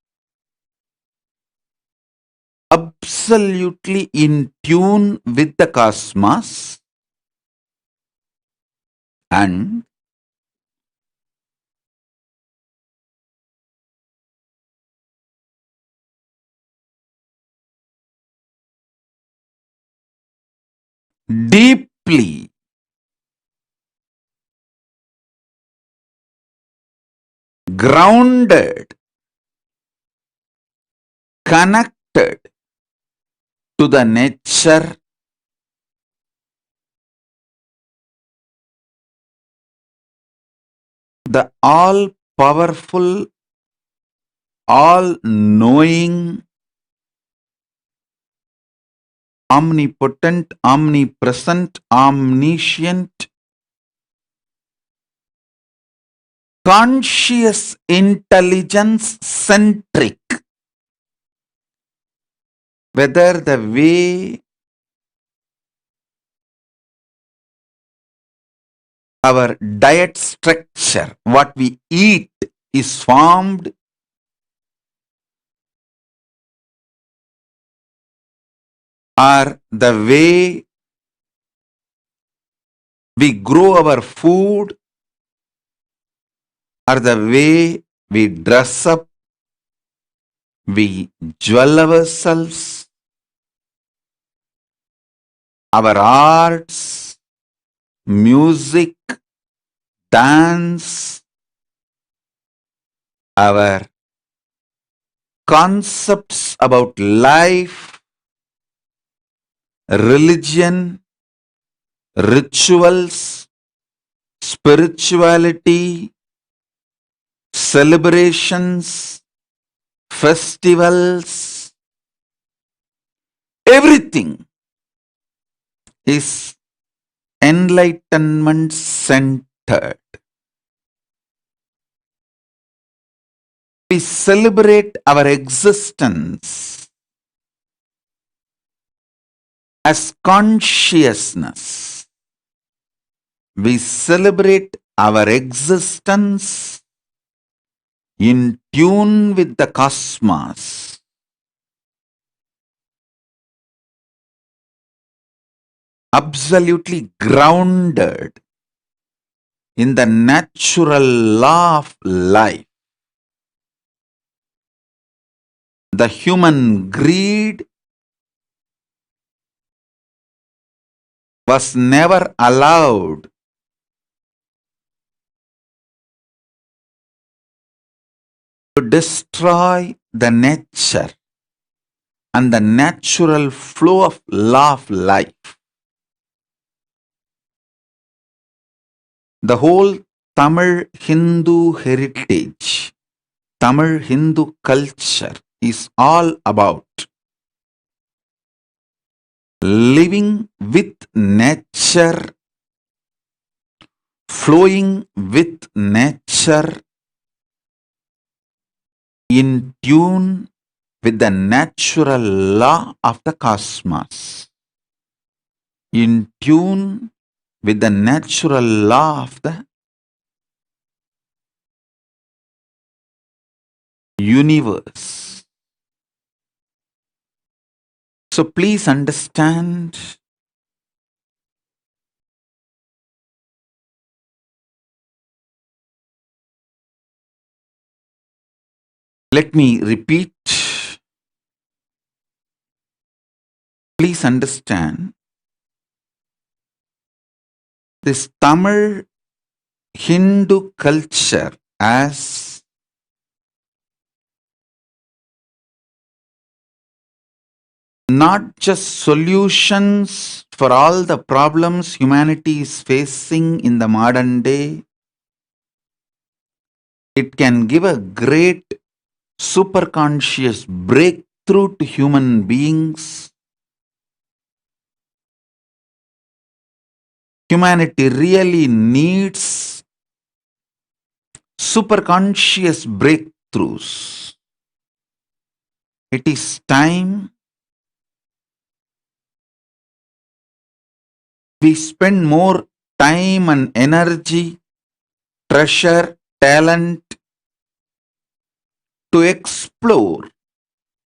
absolutely in tune with the cosmos and deeply grounded, connected to the nature, the all-powerful, all-knowing, omnipotent, omnipresent, omniscient, conscious intelligence centric. Whether the way our diet structure, what we eat, is formed or the way we grow our food or the way we dress up, we jewel ourselves, our arts, music, dance, our concepts about life, religion, rituals, spirituality, celebrations, festivals, everything is enlightenment centered. We celebrate our existence as consciousness. We celebrate our existence in tune with the cosmos. Absolutely grounded in the natural law of life. The human greed was never allowed to destroy the nature and the natural flow of law of life. The whole Tamil Hindu heritage, Tamil Hindu culture is all about living with nature, flowing with nature, in tune with the natural law of the cosmos, in tune with the natural law of the universe. So please understand, let me repeat, please understand, this Tamil Hindu culture as not just solutions for all the problems humanity is facing in the modern day. It can give a great superconscious breakthrough to human beings. Humanity really needs superconscious breakthroughs. It is time we spend more time and energy, treasure, talent to explore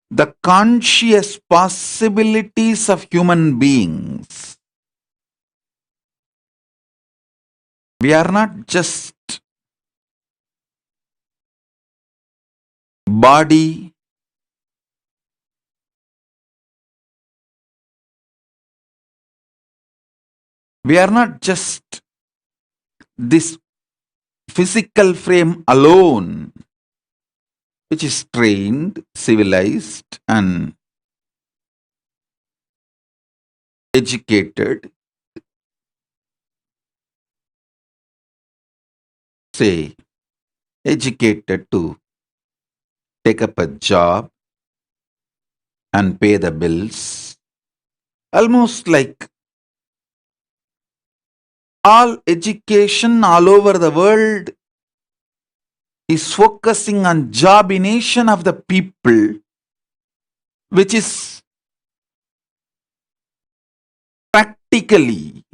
the conscious possibilities of human beings. We are not just body, we are not just this physical frame alone, which is trained, civilized, and educated, say, educated to take up a job and pay the bills, almost like all education all over the world is focusing on jobination of the people, which is practically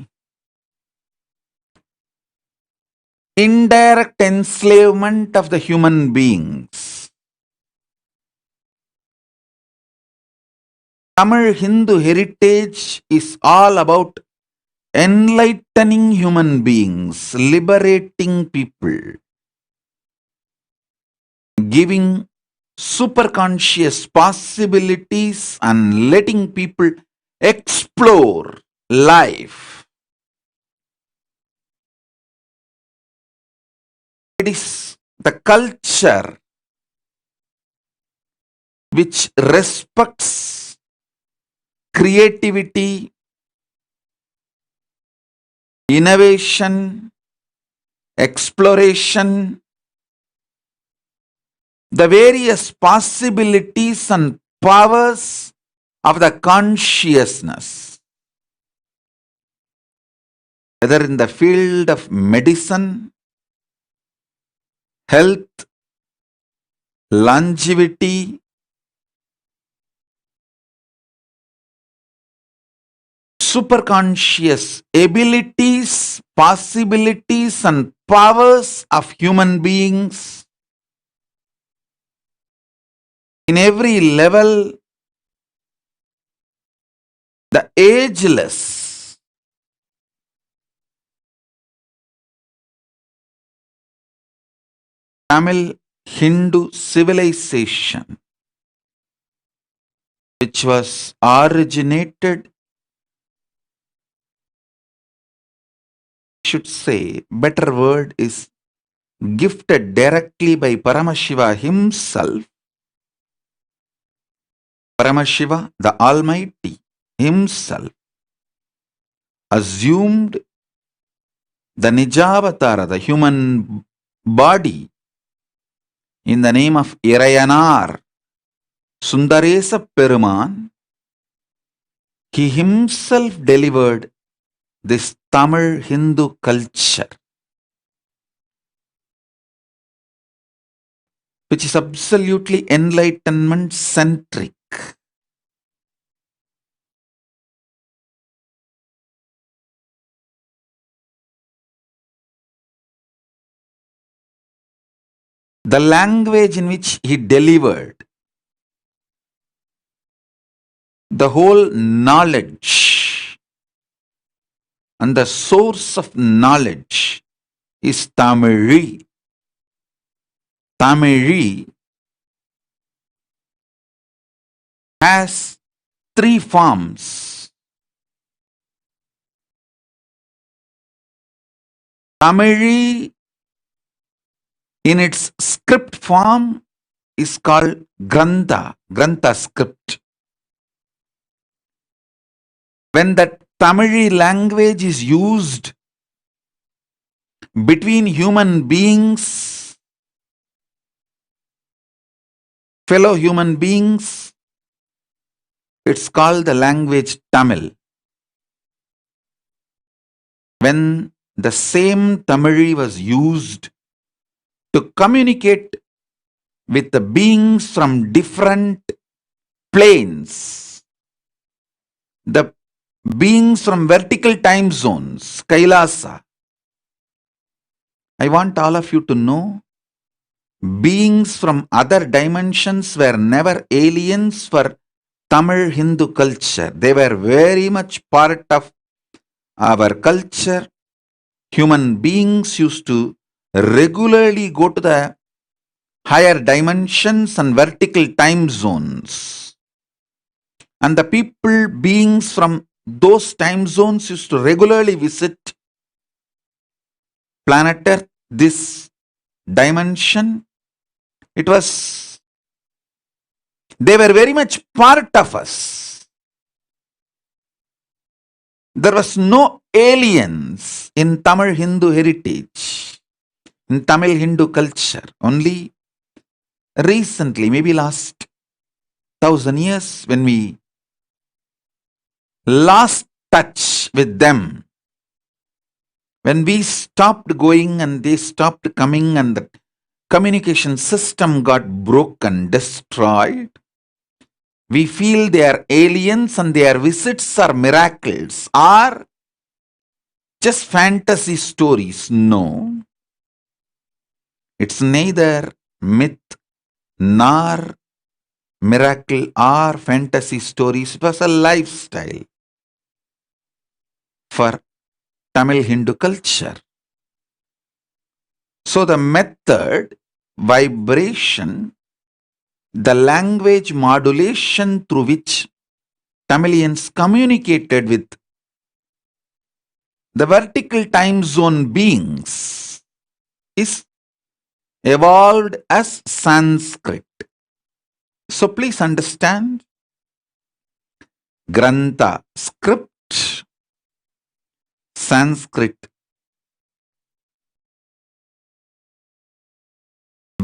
indirect enslavement of the human beings. Tamil Hindu heritage is all about enlightening human beings, liberating people, giving superconscious possibilities and letting people explore life. It is the culture which respects creativity, innovation, exploration, the various possibilities and powers of the consciousness, whether in the field of medicine, health, longevity, superconscious abilities, possibilities, and powers of human beings. In every level, the ageless Tamil Hindu civilization, which was originated, should say, better word is gifted directly by Paramashiva himself. Paramashiva, the Almighty himself, assumed the Nijavatara, the human body, in the name of Irayanar, Sundaresa Peruman. He himself delivered this Tamil Hindu culture, which is absolutely enlightenment centric. The language in which he delivered the whole knowledge and the source of knowledge is Tamil. Tamil has three forms. Tamil in its script form is called Grantha script. When that Tamil language is used between human beings, fellow human beings, it's called the language Tamil. When the same Tamil was used to communicate with the beings from different planes, the beings from vertical time zones, Kailasa. I want all of you to know, beings from other dimensions were never aliens for Tamil Hindu culture. They were very much part of our culture. Human beings used to regularly go to the higher dimensions and vertical time zones. And the people, beings from those time zones used to regularly visit planet Earth, this dimension. They were very much part of us. There was no aliens in Tamil Hindu heritage, in Tamil Hindu culture. Only recently, maybe last 1,000 years, when we lost touch with them, when we stopped going and they stopped coming and the communication system got broken, destroyed, we feel they are aliens and their visits are miracles, are just fantasy stories. No. It's neither myth nor miracle or fantasy stories. It was a lifestyle for Tamil Hindu culture. So the method, vibration, the language modulation through which Tamilians communicated with the vertical time zone beings is evolved as Sanskrit. So please understand, Grantha, script, Sanskrit,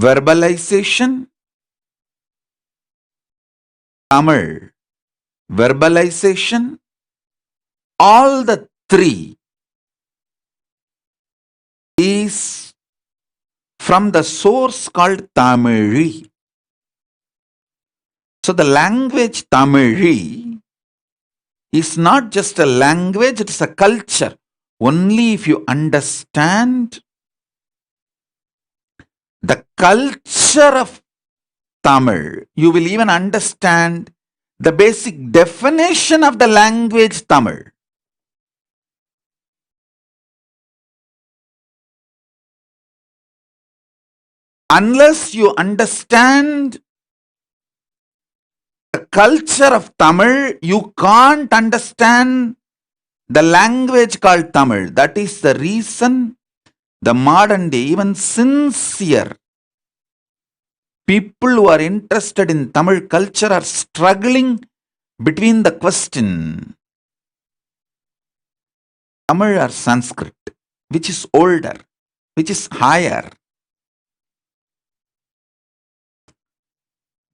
verbalization, Tamil, verbalization, all the three is from the source called Tamili. So the language Tamili is not just a language, it is a culture. Only if you understand the culture of Tamil, you will even understand the basic definition of the language Tamil. Unless you understand the culture of Tamil, you can't understand the language called Tamil. That is the reason the modern day, even sincere people who are interested in Tamil culture are struggling between the question, Tamil or Sanskrit, which is older, which is higher.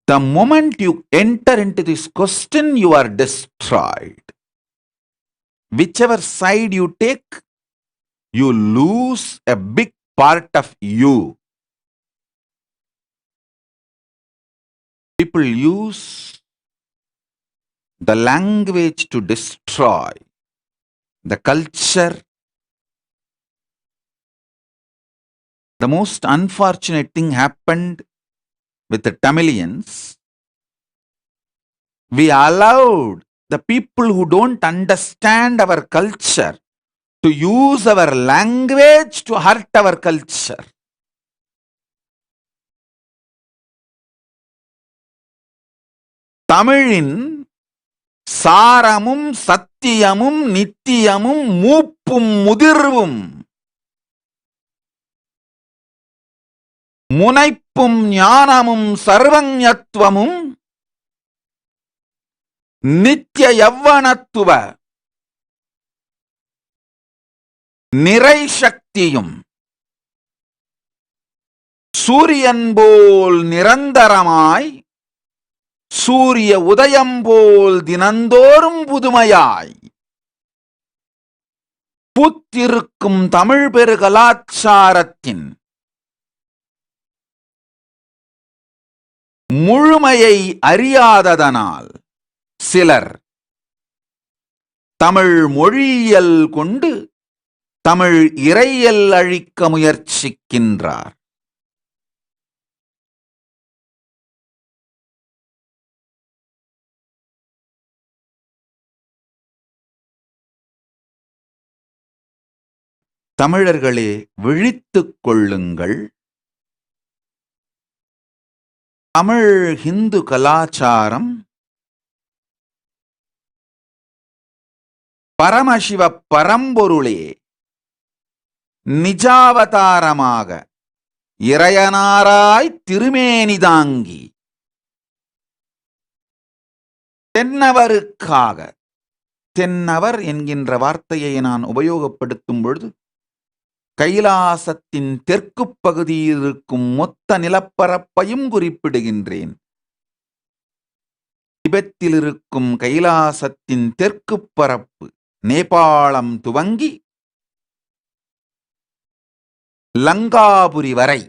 The moment you enter into this question, you are destroyed. Whichever side you take, you lose a big part of you. People use the language to destroy the culture. The most unfortunate thing happened with the Tamilians. We allowed the people who don't understand our culture to use our language to hurt our culture. Tamilin சாரமும் சத்தியமும் நித்தியமும் மூப்பும் முதிர்வும் முனைப்பும் ஞானமும் சர்வஞத்துவமும் நித்திய யவ்வனத்துவ நிறை சக்தியும் சூரியன் போல் நிரந்தரமாய் சூரிய உதயம் போல் தினந்தோறும் புதுமையாய் பூத்திருக்கும் தமிழ் பெரு கலாச்சாரத்தின் முழுமையை அறியாததனால் சிலர் தமிழ் மொழியியல் கொண்டு தமிழ் இறையியல் அழிக்க முயற்சிக்கின்றார். தமிழர்களே, விழித்துக் கொள்ளுங்கள். தமிழ் ஹிந்து கலாச்சாரம் பரமசிவ பரம்பொருளே நிஜாவதாரமாக இறையனாராய் திருமேனி தாங்கி தென்னவருக்காக, தென்னவர் என்கின்ற வார்த்தையை நான் உபயோகப்படுத்தும் பொழுது கைலாசத்தின் தெற்கு பகுதியில் இருக்கும் மொத்த நிலப்பரப்பையும் குறிப்பிடுகின்றேன். திபெத்தில் இருக்கும் கைலாசத்தின் தெற்கு பரப்பு நேபாளம் துவங்கி லங்காபுரி வரை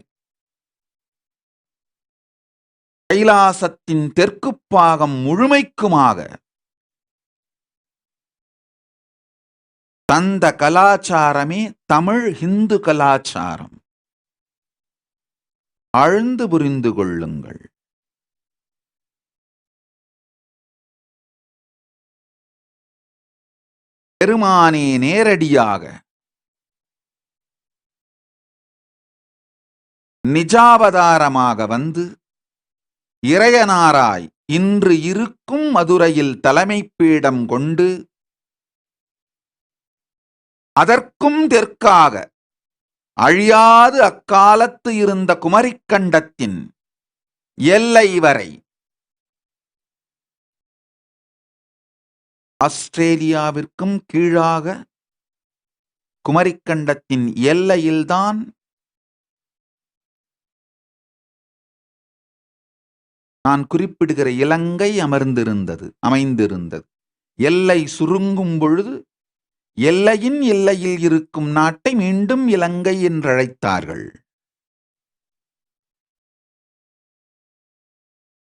கைலாசத்தின் தெற்கு பாகம் முழுமைக்குமாக தந்த கலாச்சாரமே தமிழ் ஹிந்து கலாச்சாரம். ஆழ்ந்து புரிந்து கொள்ளுங்கள். பெருமானே நேரடியாக நிஜாவதாரமாக வந்து இறையனாராய் இன்று இருக்கும் மதுரையில் தலைமை பீடம் கொண்டு அதற்கும் தெற்காக அழியாது அக்காலத்து இருந்த குமரிக்கண்டத்தின் எல்லை வரை ஆஸ்திரேலியாவிற்கும் கீழாக குமரிக்கண்டத்தின் எல்லையில்தான் நான் குறிப்பிடுகிற இலங்கை அமைந்திருந்தது. எல்லை சுருங்கும் பொழுது எல்லையின் எல்லையில் இருக்கும் நாட்டை மீண்டும் இலங்கை என்றழைத்தார்கள்.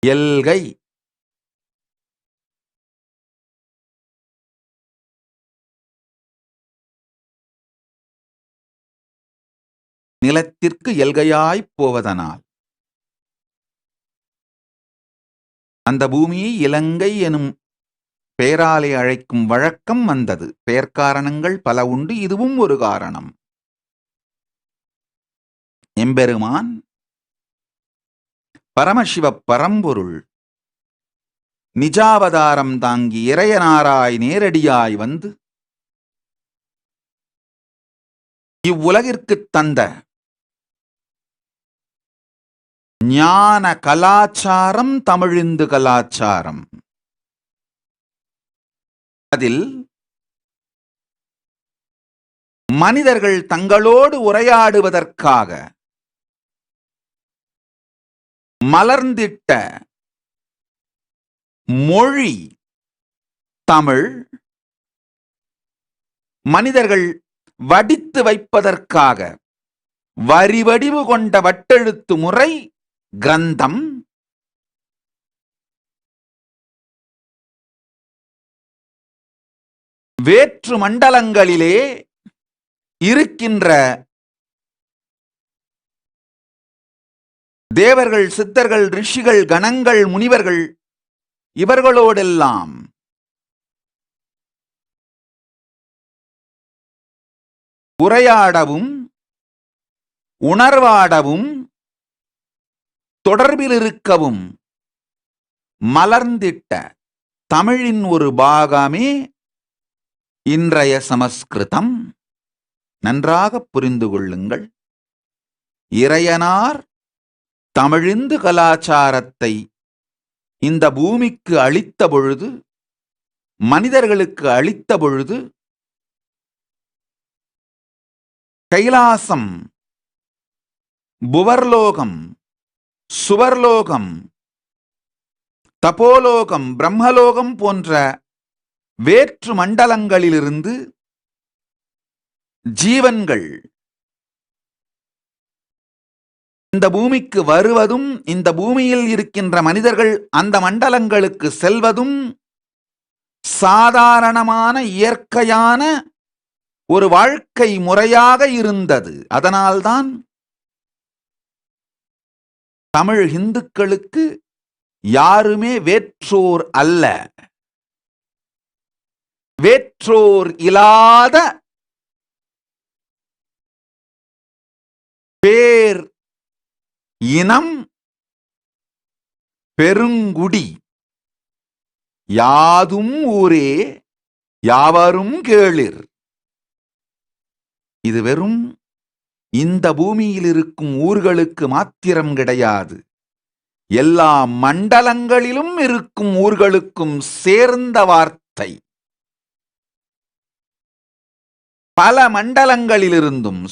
எல்கை நிலத்திற்கு எல்கையாய்ப் போவதனால் அந்த பூமியை இலங்கை எனும் பெயராலே அழைக்கும் வழக்கம் வந்தது. பெயர்க்காரணங்கள் பல உண்டு, இதுவும் ஒரு காரணம். எம்பெருமான் பரமசிவ பரம்பொருள் நிஜாவதாரம் தாங்கி இறையனாராய் நேரடியாய் வந்து இவ்வுலகிற்குத் தந்த ஞான கலாச்சாரம் தமிழிந்து கலாச்சாரம். அதில் மனிதர்கள் தங்களோடு உரையாடுவதற்காக மலர்ந்திட்ட மொழி தமிழ். மனிதர்கள் வடித்து வைப்பதற்காக வரிவடிவு கொண்ட வட்டெழுத்து முறை கிரந்தம். வேற்று மண்டலங்களிலே இருக்கின்ற தேவர்கள், சித்தர்கள், ரிஷிகள், கணங்கள், முனிவர்கள் இவர்களோடெல்லாம் உரையாடவும் உணர்வாடவும் தொடர்பில் இருக்கவும் மலர்ந்திட்ட தமிழின் ஒரு பாகமே இன்றைய சமஸ்கிருதம். நன்றாக புரிந்து கொள்ளுங்கள். இறையனார் தமிழிந்து கலாச்சாரத்தை இந்த பூமிக்கு அளித்த பொழுது, மனிதர்களுக்கு அளித்த பொழுது, கைலாசம், புவர்லோகம், சுவர்லோகம், தபோலோகம், பிரம்மலோகம் போன்ற வேற்று மண்டலங்களிலிருந்து ஜீவன்கள் இந்த பூமிக்கு வருவதும், இந்த பூமியில் இருக்கின்ற மனிதர்கள் அந்த மண்டலங்களுக்கு செல்வதும் சாதாரணமான இயற்கையான ஒரு வாழ்க்கை முறையாக இருந்தது. அதனால்தான் தமிழ் இந்துக்களுக்கு யாருமே வேற்றோர் அல்ல. வேற்றோர் இல்லாத பேர் இனம் பெருங்குடி. யாதும் ஊரே யாவரும் கேளிர். இது வெறும் இந்த பூமியில் இருக்கும் ஊர்களுக்கு மாத்திரம் கிடையாது. எல்லா மண்டலங்களிலும் இருக்கும் ஊர்களுக்கும் சேர்ந்த வார்த்தை. பல மண்டலங்களிலிருந்தும்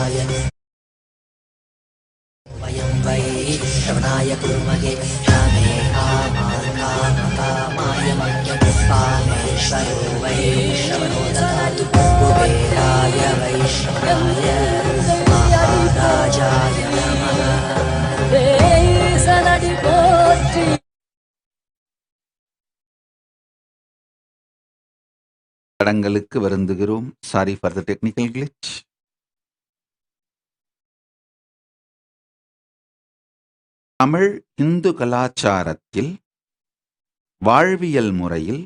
वयं वै श्रवणाय कुर्महे कामे कामाय मह्यं कामेश्वरो वै श्रवणो ददातु कुबेराय वै श्रवणाय महाराजाय नमः தடங்களுக்கு வருந்துகிறோம். Sorry for the technical glitch. Tamil இந்து கலாச்சாரத்தில் வாழ்வியல் முறையில்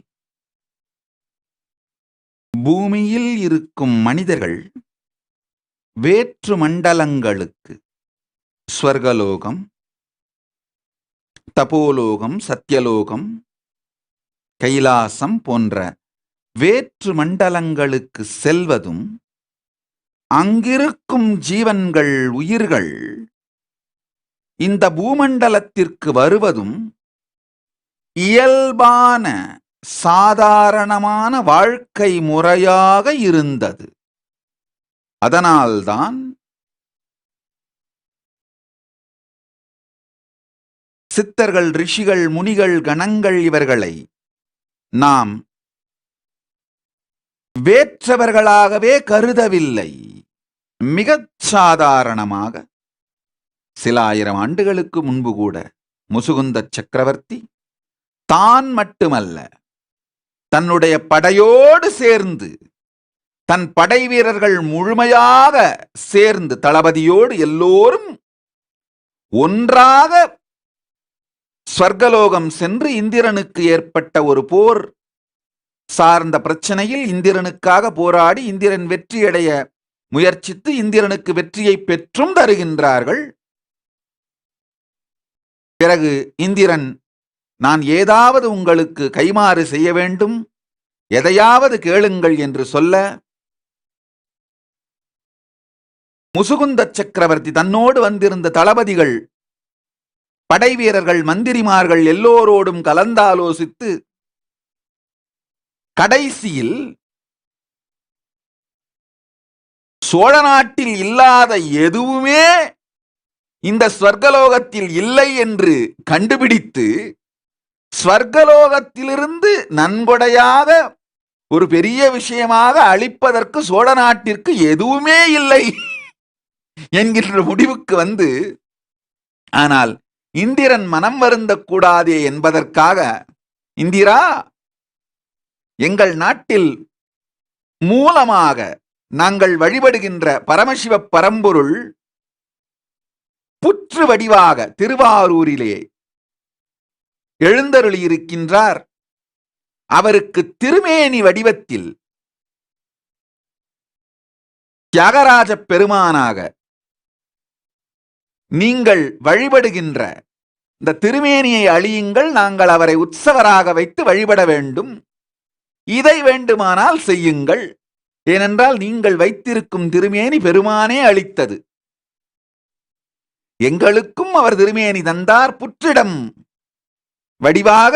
பூமியில் இருக்கும் மனிதர்கள் வேற்று மண்டலங்களுக்கு ஸ்வர்கலோகம், தபோலோகம், சத்தியலோகம், கைலாசம் போன்ற வேற்று மண்டலங்களுக்கு செல்வதும் அங்கிருக்கும் ஜீவன்கள் உயிர்கள் இந்த பூமண்டலத்திற்கு வருவதும் இயல்பான சாதாரணமான வாழ்க்கை முறையாக இருந்தது. அதனால்தான் சித்தர்கள், ரிஷிகள், முனிகள், கணங்கள் இவர்களை நாம் வேற்றவர்களாகவே கருதவில்லை. மிகச் சாதாரணமாக சில ஆயிரம் ஆண்டுகளுக்கு முன்பு கூட முசுகுந்த சக்கரவர்த்தி தான் மட்டுமல்ல, தன்னுடைய படையோடு சேர்ந்து, தன் படை வீரர்கள் முழுமையாக சேர்ந்து, தளபதியோடு எல்லோரும் ஒன்றாக ஸ்வர்கலோகம் சென்று இந்திரனுக்கு ஏற்பட்ட ஒரு போர் சார்ந்த பிரச்சனையில் இந்திரனுக்காக போராடி இந்திரன் வெற்றியடைய முயற்சித்து இந்திரனுக்கு வெற்றியை பெற்றும் தருகின்றார்கள். பிறகு இந்திரன், நான் ஏதாவது உங்களுக்கு கைமாறு செய்ய வேண்டும், எதையாவது கேளுங்கள் என்று சொல்ல, முசுகுந்த சக்கரவர்த்தி தன்னோடு வந்திருந்த தளபதிகள், படை வீரர்கள், மந்திரிமார்கள் எல்லோரோடும் கலந்தாலோசித்து கடைசியில் சோழ நாட்டில் இல்லாத எதுவுமே இந்த ஸ்வர்கலோகத்தில் இல்லை என்று கண்டுபிடித்து, ஸ்வர்கலோகத்திலிருந்து நன்கொடையாக ஒரு பெரிய விஷயமாக அளிப்பதற்கு சோழ நாட்டிற்கு எதுவுமே இல்லை என்கின்ற முடிவுக்கு வந்து, ஆனால் இந்திரன் மனம் வருந்தக்கூடாதே என்பதற்காக, இந்திரா, எங்கள் நாட்டில் மூலமாக நாங்கள் வழிபடுகின்ற பரமசிவ பரம்பொருள் புற்று வடிவாக திருவாரூரிலே எழுந்தருளியிருக்கின்றார். அவருக்கு திருமேனி வடிவத்தில் தியாகராஜ பெருமானாக நீங்கள் வழிபடுகின்ற இந்த திருமேனியை அழியுங்கள், நாங்கள் அவரை உற்சவராக வைத்து வழிபட வேண்டும், இதை வேண்டுமானால் செய்யுங்கள், ஏனென்றால் நீங்கள் வைத்திருக்கும் திருமேனி பெருமானே அளித்தது, எங்களுக்கும் அவர் திருமேனி தந்தார், புற்றிடம் வடிவாக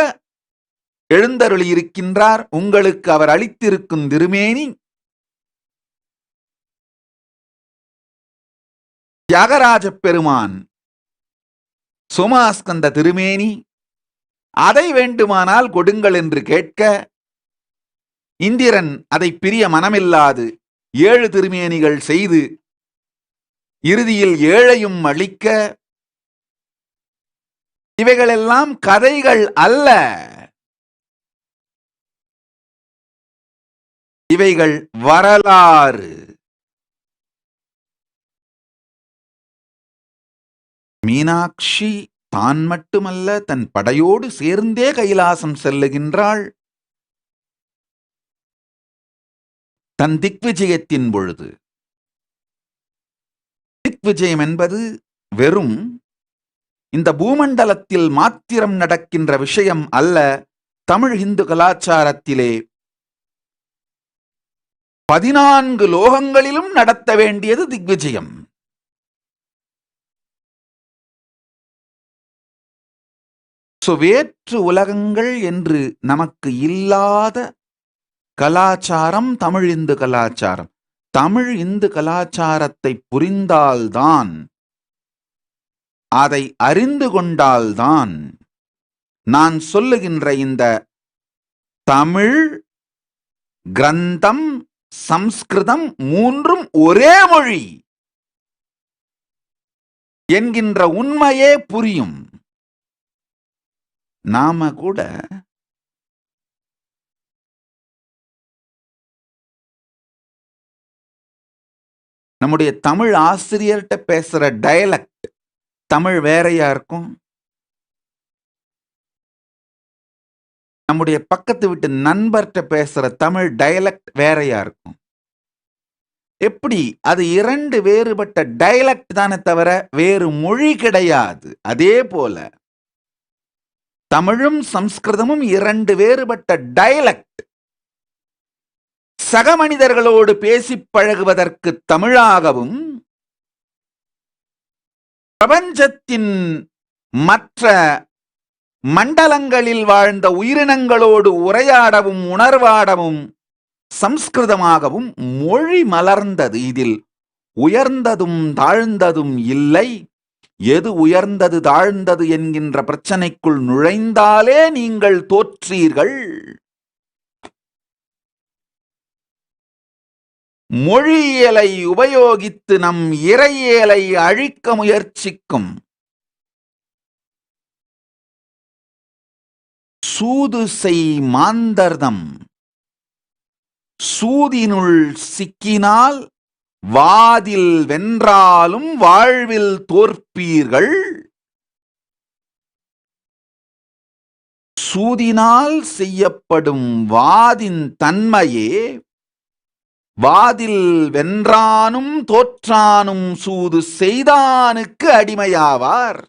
எழுந்தருளியிருக்கின்றார், உங்களுக்கு அவர் அளித்திருக்கும் திருமேனி தியாகராஜ பெருமான் சோமாஸ்கந்த திருமேனி, அதை வேண்டுமானால் கொடுங்கள் என்று கேட்க, இந்திரன் அதை பிரிய மனமில்லாது 7 திருமேனிகள் செய்து இறுதியில் 7ஐயும் அளிக்க, இவைகளெல்லாம் கதைகள் அல்ல, இவைகள் வரலாறு. மீனாட்சி தான் மட்டுமல்ல, தன் படையோடு சேர்ந்தே கைலாசம் செல்லுகின்றாள். தன் திக்விஜயத்தின் பொழுது, திக்விஜயம் என்பது வெறும் இந்த பூமண்டலத்தில் மாத்திரம் நடக்கின்ற விஷயம் அல்ல. தமிழ் இந்து கலாச்சாரத்திலே 14 லோகங்களிலும் நடத்த வேண்டியது திக்விஜயம். வேற்று உலகங்கள் என்று நமக்கு இல்லாத கலாச்சாரம் தமிழ் இந்து கலாச்சாரம். தமிழ் இந்து கலாச்சாரத்தை புரிந்தால்தான், அதை அறிந்து கொண்டால்தான் நான் சொல்லுகின்ற இந்த தமிழ், கிரந்தம், சம்ஸ்கிருதம் மூன்றும் ஒரே மொழி என்கின்ற உண்மையே புரியும். நாம கூட நம்முடைய தமிழ் ஆசிரியர்கிட்ட பேசுற டயலக்ட் தமிழ் வேறையா இருக்கும். நம்முடைய பக்கத்து வீட்டு நண்பர்கிட்ட பேசுற தமிழ் டயலக்ட் வேறையா இருக்கும். எப்படி? அது இரண்டு வேறுபட்ட டயலக்ட் தானே தவிர வேறு மொழி கிடையாது. அதே போல தமிழும் சம்ஸ்கிருதமும் இரண்டு வேறுபட்ட டயலக்ட். சக மனிதர்களோடு பேசி பழகுவதற்கு தமிழாகவும், பிரபஞ்சத்தின் மற்ற மண்டலங்களில் வாழ்ந்த உயிரினங்களோடு உரையாடவும் உணர்வாடவும் சம்ஸ்கிருதமாகவும் மொழி மலர்ந்தது. இதில் உயர்ந்ததும் தாழ்ந்ததும் இல்லை. எது உயர்ந்தது தாழ்ந்தது என்கின்ற பிரச்சனைக்குள் நுழைந்தாலே நீங்கள் தோற்றீர்கள். மொழியியலை உபயோகித்து நம் இறையியலை அழிக்க முயற்சிக்கும் சூது செய் மாந்தர்தம் சூதினுள் சிக்கினால் வாதில் வென்றாலும் வாழ்வில் தோற்பீர்கள். சூதினால் செய்யப்படும் வாதின் தன்மையே வாதில் வென்றானும் தோற்றானும் சூது செய்தானுக்கு அடிமையாவார்.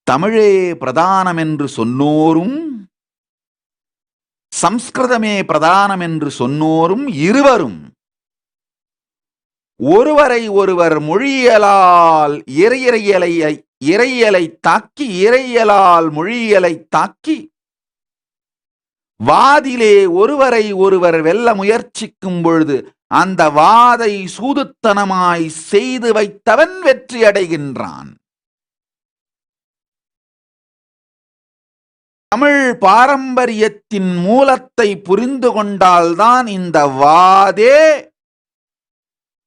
தமிழே பிரதானம் என்று சொன்னோரும் சம்ஸ்கிருதமே பிரதானம் என்று சொன்னோரும் இருவரும் ஒருவரை ஒருவர் மொழியியலால் இறையியலை தாக்கி, இறையியலால் மொழியியலை தாக்கி, வாதிலே ஒருவரை ஒருவர் வெல்ல முயற்சிக்கும் பொழுது அந்த வாதை சூதுத்தனமாய் செய்து வைத்தவன் வெற்றி அடைகின்றான். தமிழ் பாரம்பரியத்தின் மூலத்தை புரிந்து கொண்டால்தான் இந்த வாதே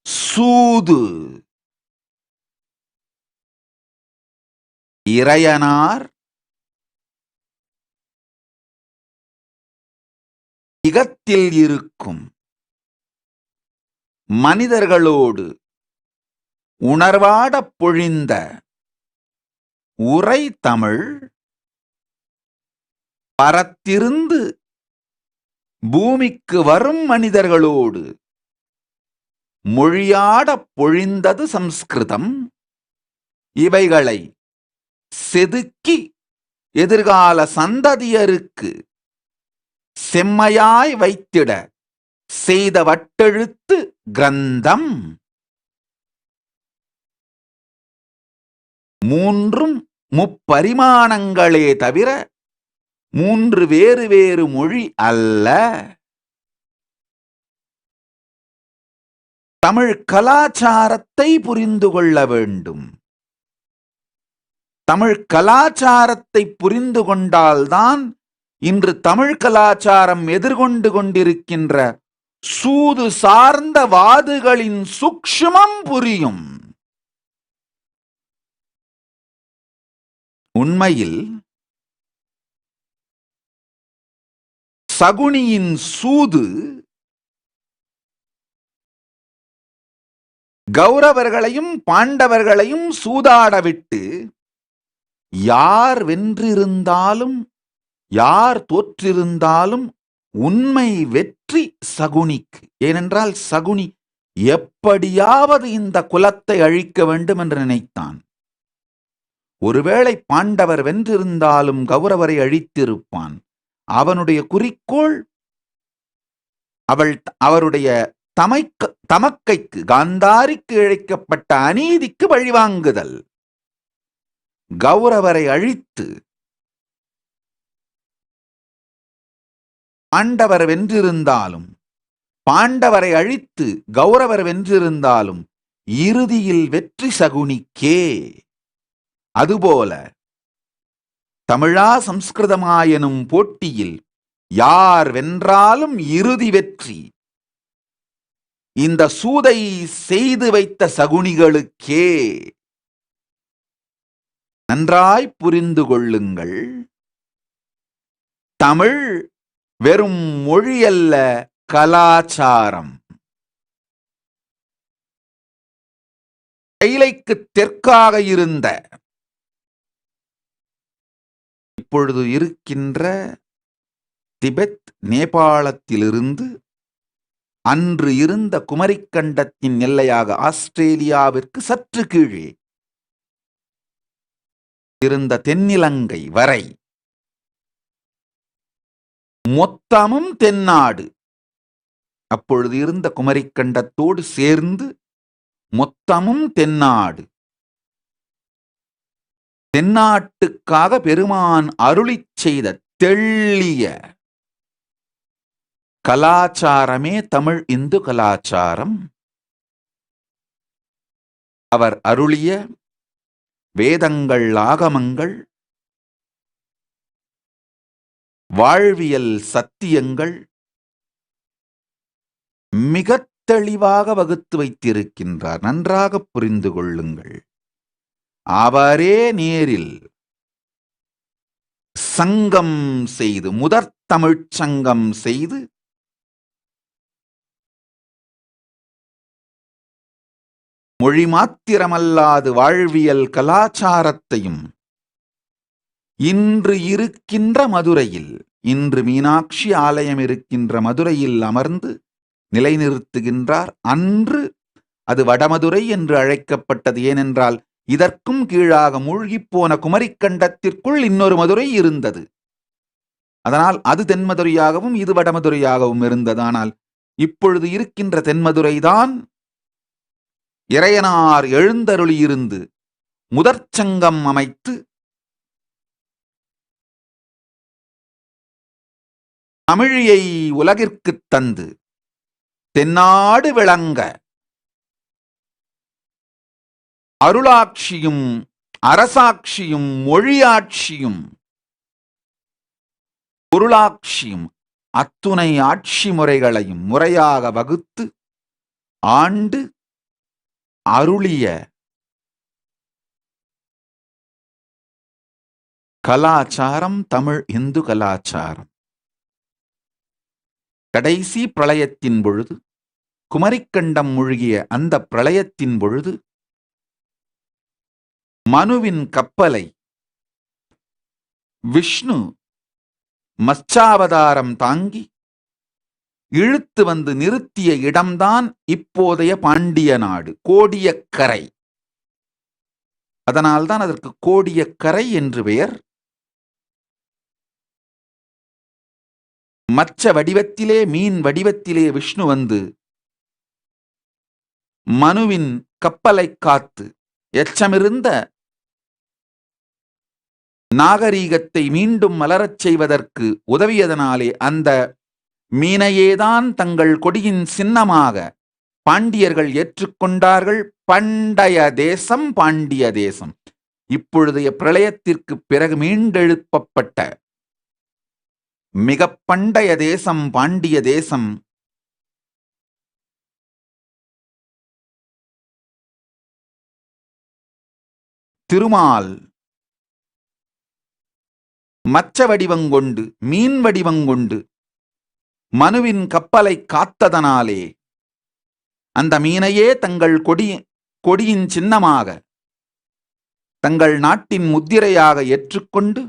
சூது. இறையனார் இகத்தில் இருக்கும் மனிதர்களோடு உணர்வாடப் பொழிந்த உரை தமிழ் பரத்திருந்து பூமிக்கு வரும் மனிதர்களோடு மொழியாடப் பொழிந்தது சம்ஸ்கிருதம். இவைகளை செதுக்கி எதிர்கால சந்ததியருக்கு செம்மையாய் வைத்திட செய்த வட்டெழுத்து கிரந்தம். மூன்றும் முப்பரிமாணங்களே தவிர மூன்று வேறு வேறு மொழி அல்ல. தமிழ் கலாச்சாரத்தை புரிந்து கொள்ள வேண்டும். தமிழ் கலாச்சாரத்தை புரிந்து கொண்டால்தான் இன்று தமிழ் கலாச்சாரம் எதிர்கொண்டு கொண்டிருக்கின்ற சூது சார்ந்த வாதுகளின் சூக்ஷ்மம் புரியும். உண்மையில் சகுனியின் சூது கௌரவர்களையும் பாண்டவர்களையும் சூதாடவிட்டு யார் வென்றிருந்தாலும் யார் தோற்றிருந்தாலும் உண்மை வெற்றி சகுனிக்கு. ஏனென்றால் சகுனி எப்படியாவது இந்த குலத்தை அழிக்க வேண்டும் என்று நினைத்தான். ஒருவேளை பாண்டவர் வென்றிருந்தாலும் கௌரவரை அழித்திருப்பான். அவனுடைய குறிக்கோள் அவருடைய தமக்கைக்கு காந்தாரிக்கு இழைக்கப்பட்ட அநீதிக்கு வழிவாங்குதல். கௌரவரை அழித்து பாண்டவர் வென்றிருந்தாலும் பாண்டவரை அழித்து கௌரவர் வென்றிருந்தாலும் இறுதியில் வெற்றி சகுனிக்கே. அதுபோல தமிழா சம்ஸ்கிருதமா எனும் போட்டியில் யார் வென்றாலும் இறுதி வெற்றி இந்த சூதை செய்து வைத்த சகுனிகளுக்கே. நன்றாய் புரிந்து கொள்ளுங்கள், தமிழ் வெறும் மொழி அல்ல, கலாச்சாரம். கைலைக்கு தெற்காக இருந்த இப்பொழுது இருக்கின்ற திபெத், நேபாளத்திலிருந்து அன்று இருந்த குமரிக்கண்டத்தின் எல்லையாக ஆஸ்திரேலியாவிற்கு சற்று கீழே இருந்த தென்னிலங்கை வரை மொத்தமும் தென்னாடு. அப்பொழுது இருந்த குமரிக்கண்டத்தோடு சேர்ந்து மொத்தமும் தென்னாடு. தென்னாட்டுக்காக பெருமான் அருளிச் செய்த தெள்ளிய கலாச்சாரமே தமிழ் இந்து கலாச்சாரம். அவர் அருளிய வேதங்கள், ஆகமங்கள், வாழ்வியல் சத்தியங்கள் மிக தெளிவாக வகுத்து வைத்திருக்கின்றார். நன்றாக புரிந்து கொள்ளுங்கள். அவரே நேரில் சங்கம் செய்து, முதற் தமிழ்ச் சங்கம் செய்து மொழி மாத்திரமல்லாது வாழ்வியல் கலாச்சாரத்தையும் இன்று இருக்கின்ற மதுரையில், இன்று மீனாட்சி ஆலயம் இருக்கின்ற மதுரையில் அமர்ந்து நிலைநிறுத்துகின்றார். அன்று அது வடமதுரை என்று அழைக்கப்பட்டது. ஏனென்றால் இதற்கும் கீழாக மூழ்கிப்போன குமரிக்கண்டத்திற்குள் இன்னொரு மதுரை இருந்தது. அதனால் அது தென்மதுரையாகவும் இது வடமதுரையாகவும் இருந்தது. ஆனால் இப்பொழுது இருக்கின்ற தென்மதுரைதான் இறையனார் எழுந்தருளியிருந்து முதற்சங்கம் அமைத்து தமிழியை உலகிற்குத் தந்து தென்னாடு விளங்க அருளாட்சியும் அரசாட்சியும் மொழியாட்சியும் பொருளாட்சியும் அத்துணை ஆட்சி முறைகளையும் முறையாக வகுத்து ஆண்டு அருளிய கலாச்சாரம் தமிழ் இந்து கலாச்சாரம். கடைசி பிரளயத்தின் பொழுது, குமரிக்கண்டம் மூழ்கிய அந்த பிரளயத்தின் பொழுது மனுவின் கப்பலை விஷ்ணு மத்ஸ்யாவதாரம் தாங்கி இழுத்து வந்து நிறுத்திய இடம்தான் இப்போதைய பாண்டிய நாடு, கோடியக்கரை. அதனால்தான் அதற்கு கோடியக்கரை என்று பெயர். மச்ச வடிவத்திலே, மீன் வடிவத்திலே விஷ்ணு வந்து மனுவின் கப்பலை காத்து எச்சமிருந்த நாகரீகத்தை மீண்டும் மலரச் செய்வதற்கு உதவியதனாலே அந்த மீனையேதான் தங்கள் கொடியின் சின்னமாக பாண்டியர்கள் ஏற்றுக்கொண்டார்கள். பண்டைய தேசம் பாண்டிய தேசம். இப்பொழுதைய பிரளயத்திற்கு பிறகு மீண்டெழுப்பப்பட்ட மிக பண்டைய தேசம் பாண்டிய தேசம். திருமால் மச்ச வடிவங்கொண்டு, மீன் வடிவங்கொண்டு மனுவின் கப்பலை காத்ததனாலே அந்த மீனையே தங்கள் கொடியின் சின்னமாக, தங்கள் நாட்டின் முத்திரையாக ஏற்றுக்கொண்டு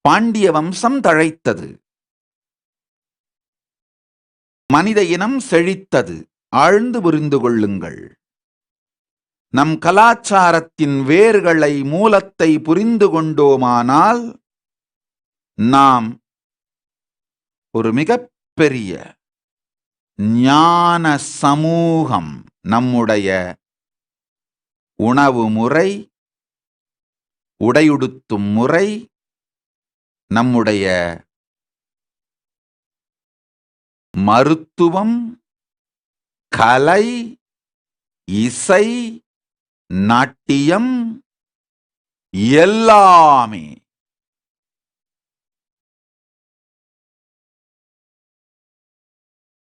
பாண்டிய வம்சம் தழைத்தது. மனித இனம் செழித்தது. ஆழ்ந்து புரிந்து கொள்ளுங்கள். நம் கலாச்சாரத்தின் வேர்களை, மூலத்தை புரிந்து கொண்டோமானால் நாம் ஒரு மிகப்பெரிய ஞான சமூகம். நம்முடைய உணவு முறை, உடையுடுத்தும் முறை, நம்முடைய மருத்துவம், கலை, இசை, நாட்டியம் எல்லாமே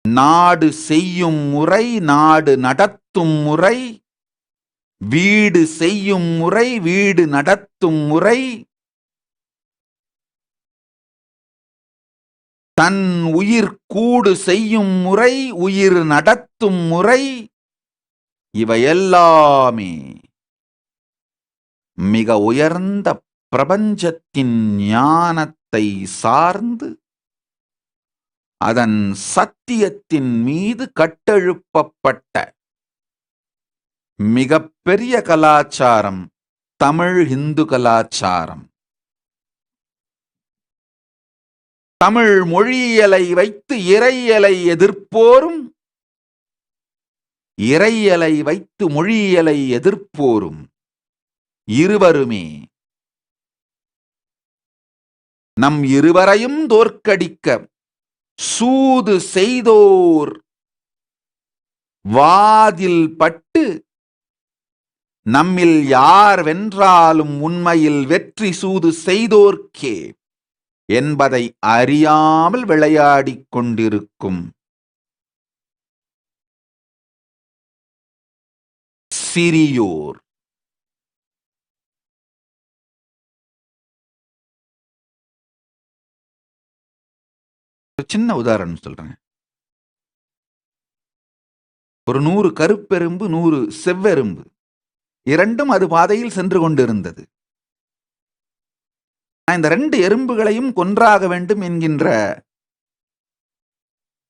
நாடு செய்யும் முறை, நாடு நடத்தும் முறை, வீடு செய்யும் முறை, வீடு நடத்தும் முறை, தன் உயிர் கூடு செய்யும் முறை, உயிர் நடத்தும் முறை, இவையெல்லாமே மிக உயர்ந்த பிரபஞ்சத்தின் ஞானத்தை சார்ந்து அதன் சத்தியத்தின் மீது கட்டெழுப்பப்பட்ட மிகப்பெரிய கலாச்சாரம் தமிழ் இந்து கலாச்சாரம். தமிழ் மொழியியலை வைத்து இறையியலை எதிர்ப்போரும், இறையியலை வைத்து மொழியியலை எதிர்ப்போரும் இருவருமே நம் இருவரையும் தோற்கடிக்க சூது செய்தோர் வாதில் பட்டு நம்மில் யார் வென்றாலும் உண்மையில் வெற்றி சூது செய்தோர்க்கே என்பதை அறியாமல் விளையாடிக் கொண்டிருக்கும் சிறியோர். சின்ன உதாரணம் சொல்றேன். ஒரு 100 கருப்பெரும்பு, 100 செவ்வெரும்பு, இரண்டும் அது பாதையில் சென்று கொண்டிருந்தது. இந்த 2 எறும்புகளையும் கொன்றாக வேண்டும் என்கின்ற,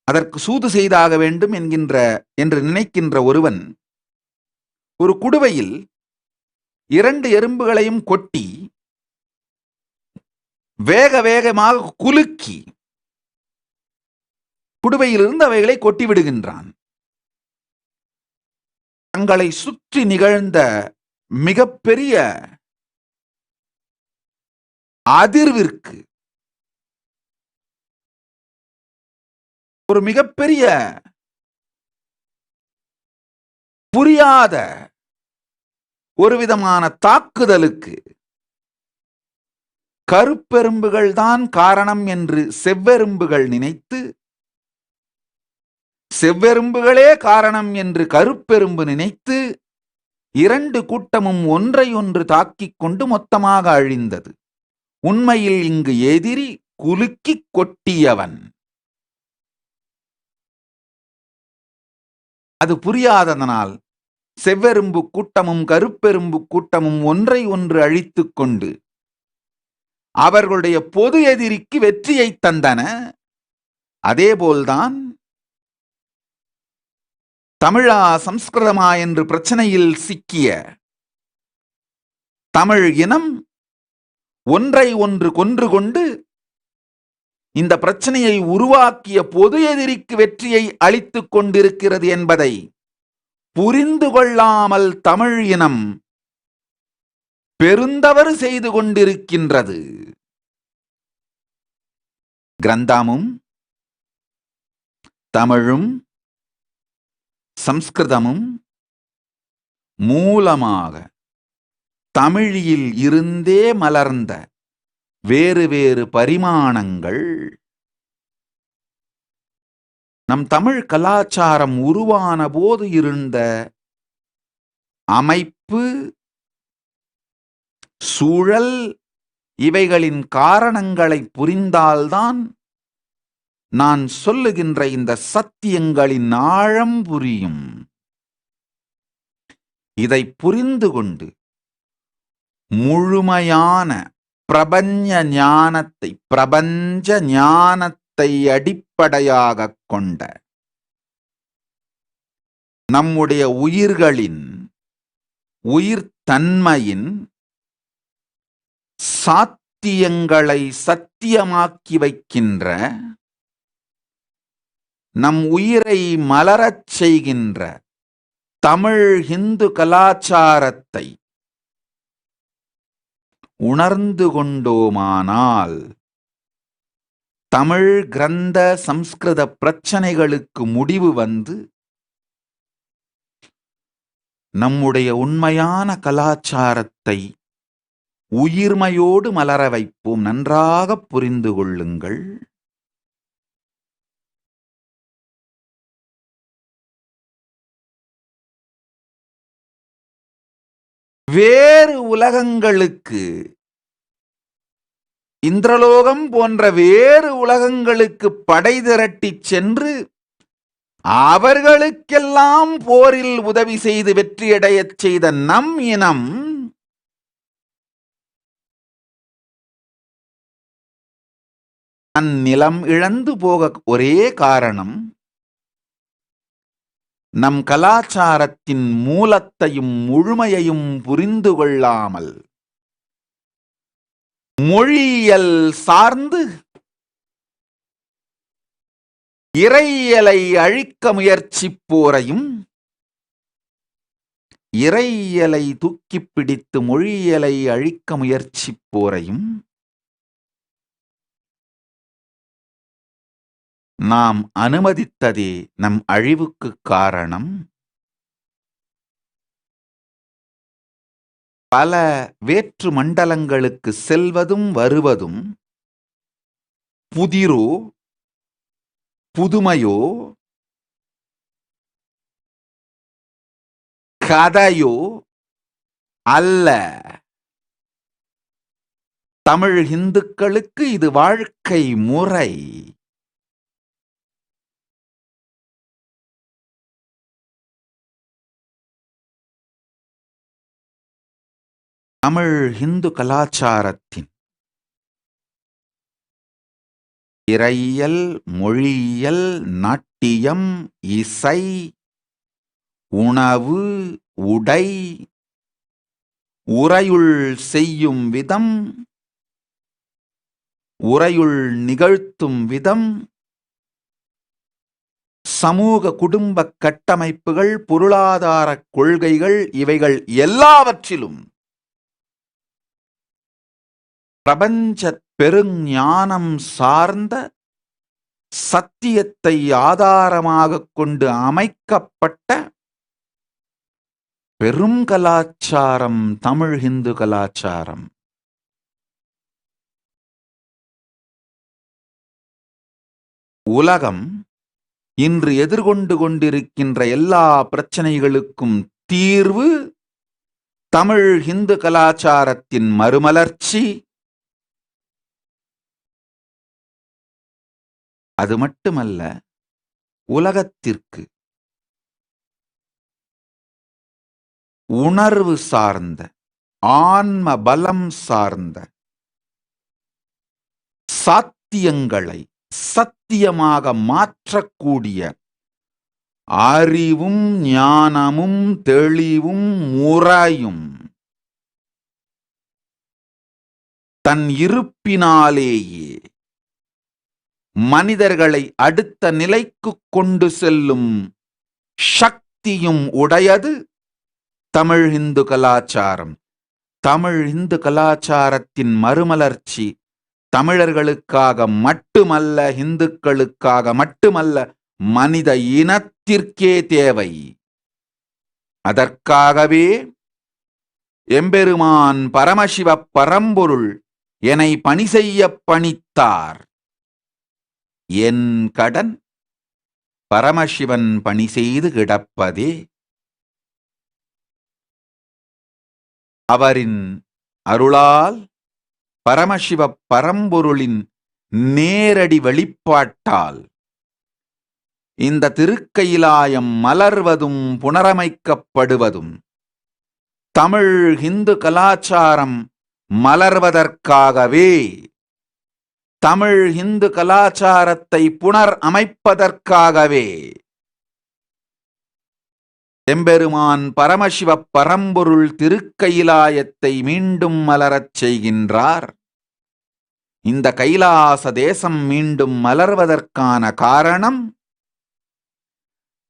அதற்கு சூது செய்தாக வேண்டும் என்று நினைக்கின்ற ஒருவன் ஒரு குடுவையில் 2 எறும்புகளையும் கொட்டி வேக வேகமாக குலுக்கி குடுவையிலிருந்து அவைகளை கொட்டி விடுகின்றான். தங்களை சுற்றி நிகழ்ந்த மிகப்பெரிய அதிர்விற்கு, ஒரு மிகப்பெரிய புரியாத ஒரு விதமான தாக்குதலுக்கு கருப்பெரும்புகள் தான் காரணம் என்று செவ்வெரும்புகள் நினைத்து, செவ்வெரும்புகளே காரணம் என்று கருப்பெரும்பு நினைத்து, 2 கூட்டமும் ஒன்றை ஒன்று தாக்கிக் கொண்டு மொத்தமாக அழிந்தது. உண்மையில் இங்கு எதிரி குலுக்கி கொட்டியவன். அது புரியாததனால் செவ்வெரும்பு கூட்டமும் கருப்பெரும்பு கூட்டமும் ஒன்றை ஒன்று அழித்துக் கொண்டு அவர்களுடைய பொது எதிரிக்கு வெற்றியை தந்தன. அதேபோல்தான் தமிழா சம்ஸ்கிருதமா என்று பிரச்சனையில் சிக்கிய தமிழ் இனம் ஒன்றை ஒன்று கொன்று கொண்டு இந்த பிரச்சனையை உருவாக்கிய பொது எதிரிக்கு வெற்றியை அளித்துக் கொண்டிருக்கிறது என்பதை புரிந்து கொள்ளாமல் தமிழ் இனம் பெருந்தவறு செய்து கொண்டிருக்கின்றது. கிரந்தமும் தமிழும் சம்ஸ்கிருதமும் மூலமாக தமிழில் இருந்தே மலர்ந்த வேறு வேறு பரிமாணங்கள் நம் தமிழ் கலாச்சாரம் உருவான போது இருந்த அமைப்பு, சூழல், இவைகளின் காரணங்களை புரிந்தால்தான் நான் சொல்லுகின்ற இந்த சத்தியங்களின் ஆழம் புரியும். இதை புரிந்து கொண்டு முழுமையான பிரபஞ்ச ஞானத்தை அடிப்படையாக கொண்ட நம்முடைய உயிர்களின் உயிர்த்தன்மையின் சாத்தியங்களை சத்தியமாக்கி வைக்கின்ற, நம் உயிரை மலரச் செய்கின்ற தமிழ் இந்து கலாச்சாரத்தை உணர்ந்து கொண்டோமானால் தமிழ் கிரந்த சம்ஸ்கிருத பிரச்சனைகளுக்கு முடிவு வந்து நம்முடைய உண்மையான கலாச்சாரத்தை உயிர்மையோடு மலர வைப்போம். நன்றாக புரிந்து கொள்ளுங்கள். வேறு உலகங்களுக்கு, இந்திரலோகம் போன்ற வேறு உலகங்களுக்கு படை திரட்டிச் சென்று அவர்களுக்கெல்லாம் போரில் உதவி செய்து வெற்றியடையச் செய்த நம் இனம் அந்நிலம் இழந்து போக ஒரே காரணம் நம் கலாச்சாரத்தின் மூலத்தையும் முழுமையையும் புரிந்து கொள்ளாமல் மொழியியல் சார்ந்து இறையியலை அழிக்க முயற்சிப்போரையும், இறையியலை தூக்கிப் பிடித்து மொழியியலை அழிக்க முயற்சிப்போரையும் நாம் அனுமதித்ததே நம் அழிவுக்கு காரணம். பல வேற்று மண்டலங்களுக்கு செல்வதும் வருவதும் புதிரோ புதுமையோ கதையோ அல்ல. தமிழ் இந்துக்களுக்கு இது வாழ்க்கை முறை. தமிழ் இந்து கலாச்சாரத்தின் இறையியல், மொழியியல், நாட்டியம், இசை, உணவு, உடை, உரையுள் செய்யும் விதம், உரையுள் நிகழ்த்தும் விதம், சமூக குடும்ப கட்டமைப்புகள், பொருளாதார கொள்கைகள், இவைகள் எல்லாவற்றிலும் பிரபஞ்ச பெருஞானம் சார்ந்த சத்தியத்தை ஆதாரமாக கொண்டு அமைக்கப்பட்ட பெரும் கலாச்சாரம் தமிழ் இந்து கலாச்சாரம். உலகம் இன்று எதிர்கொண்டு கொண்டிருக்கின்ற எல்லா பிரச்சனைகளுக்கும் தீர்வு தமிழ் இந்து கலாச்சாரத்தின் மறுமலர்ச்சி. அது மட்டுமல்ல, உலகத்திற்கு உணர்வு சார்ந்த, ஆன்ம பலம் சார்ந்த சாத்தியங்களை சத்தியமாக மாற்றக்கூடிய அறிவும் ஞானமும் தெளிவும் முறையும் தன் இருப்பினாலேயே மனிதர்களை அடுத்த நிலைக்கு கொண்டு செல்லும் சக்தியும் உடையது தமிழ் இந்து கலாச்சாரம். தமிழ் இந்து கலாச்சாரத்தின் மறுமலர்ச்சி தமிழர்களுக்காக மட்டுமல்ல, இந்துக்களுக்காக மட்டுமல்ல, மனித இனத்திற்கே தேவை. அதற்காகவே எம்பெருமான் பரமசிவ பரம்பொருள் என்னை பணி செய்ய பணித்தார். என் கடன் பரமசிவன் பணி செய்து கிடப்பதே. அவரின் அருளால், பரமசிவ பரம்பொருளின் நேரடி வெளிப்பாட்டால் இந்த திருக்கையிலாயம் மலர்வதும் புனரமைக்கப்படுவதும் தமிழ் இந்து கலாச்சாரம் மலர்வதற்காகவே. தமிழ் இந்து கலாச்சாரத்தை புனர் அமைப்பதற்காகவே எம்பெருமான் பரமசிவ பரம்பொருள் திருக்கையிலாயத்தை மீண்டும் மலரச் செய்கின்றார். இந்த கைலாச தேசம் மீண்டும் மலர்வதற்கான காரணம்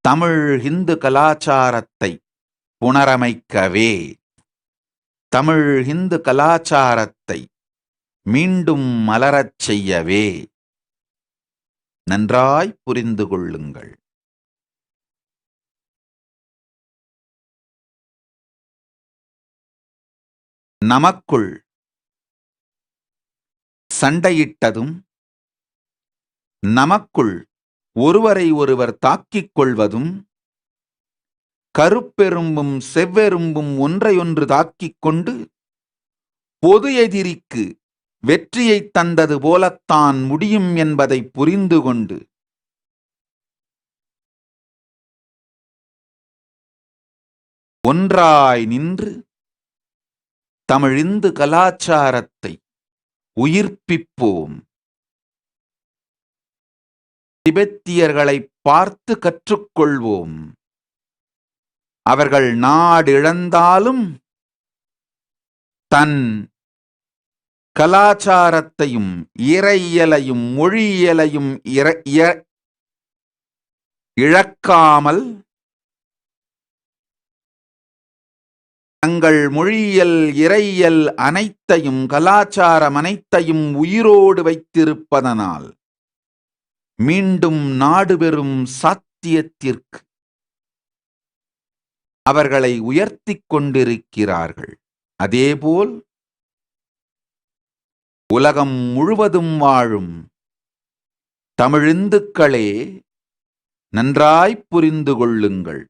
தமிழ் இந்து கலாச்சாரத்தை புனரமைக்கவே, தமிழ் இந்து கலாச்சாரத்தை மீண்டும் மலரச் செய்யவே. நன்றாய் புரிந்து கொள்ளுங்கள். நமக்குள் சண்டையிட்டதும், நமக்குள் ஒருவரை ஒருவர் தாக்கிக் கொள்வதும், கருப்பெரும்பும் செவ்வெரும்பும் ஒன்றையொன்று தாக்கிக் கொண்டு பொது எதிரிக்கு வெற்றியை தந்தது போலத்தான் முடியும் என்பதை புரிந்து கொண்டு ஒன்றாய் நின்று தமிழிந்து கலாச்சாரத்தை உயிர்ப்பிப்போம். திபெத்தியர்களை பார்த்து கற்றுக்கொள்வோம். அவர்கள் நாடிழந்தாலும் தன் கலாச்சாரத்தையும் இறையியலையும் மொழியியலையும் இழக்காமல் தங்கள் மொழியியல் இறையியல் அனைத்தையும் கலாச்சாரம் அனைத்தையும் உயிரோடு வைத்திருப்பதனால் மீண்டும் நாடு பெறும் சாத்தியத்திற்கு அவர்களை உயர்த்திக் கொண்டிருக்கிறார்கள். அதேபோல் உலகம் முழுவதும் வாழும் தமிழிந்துக்களே நன்றாய் புரிந்து கொள்ளுங்கள்.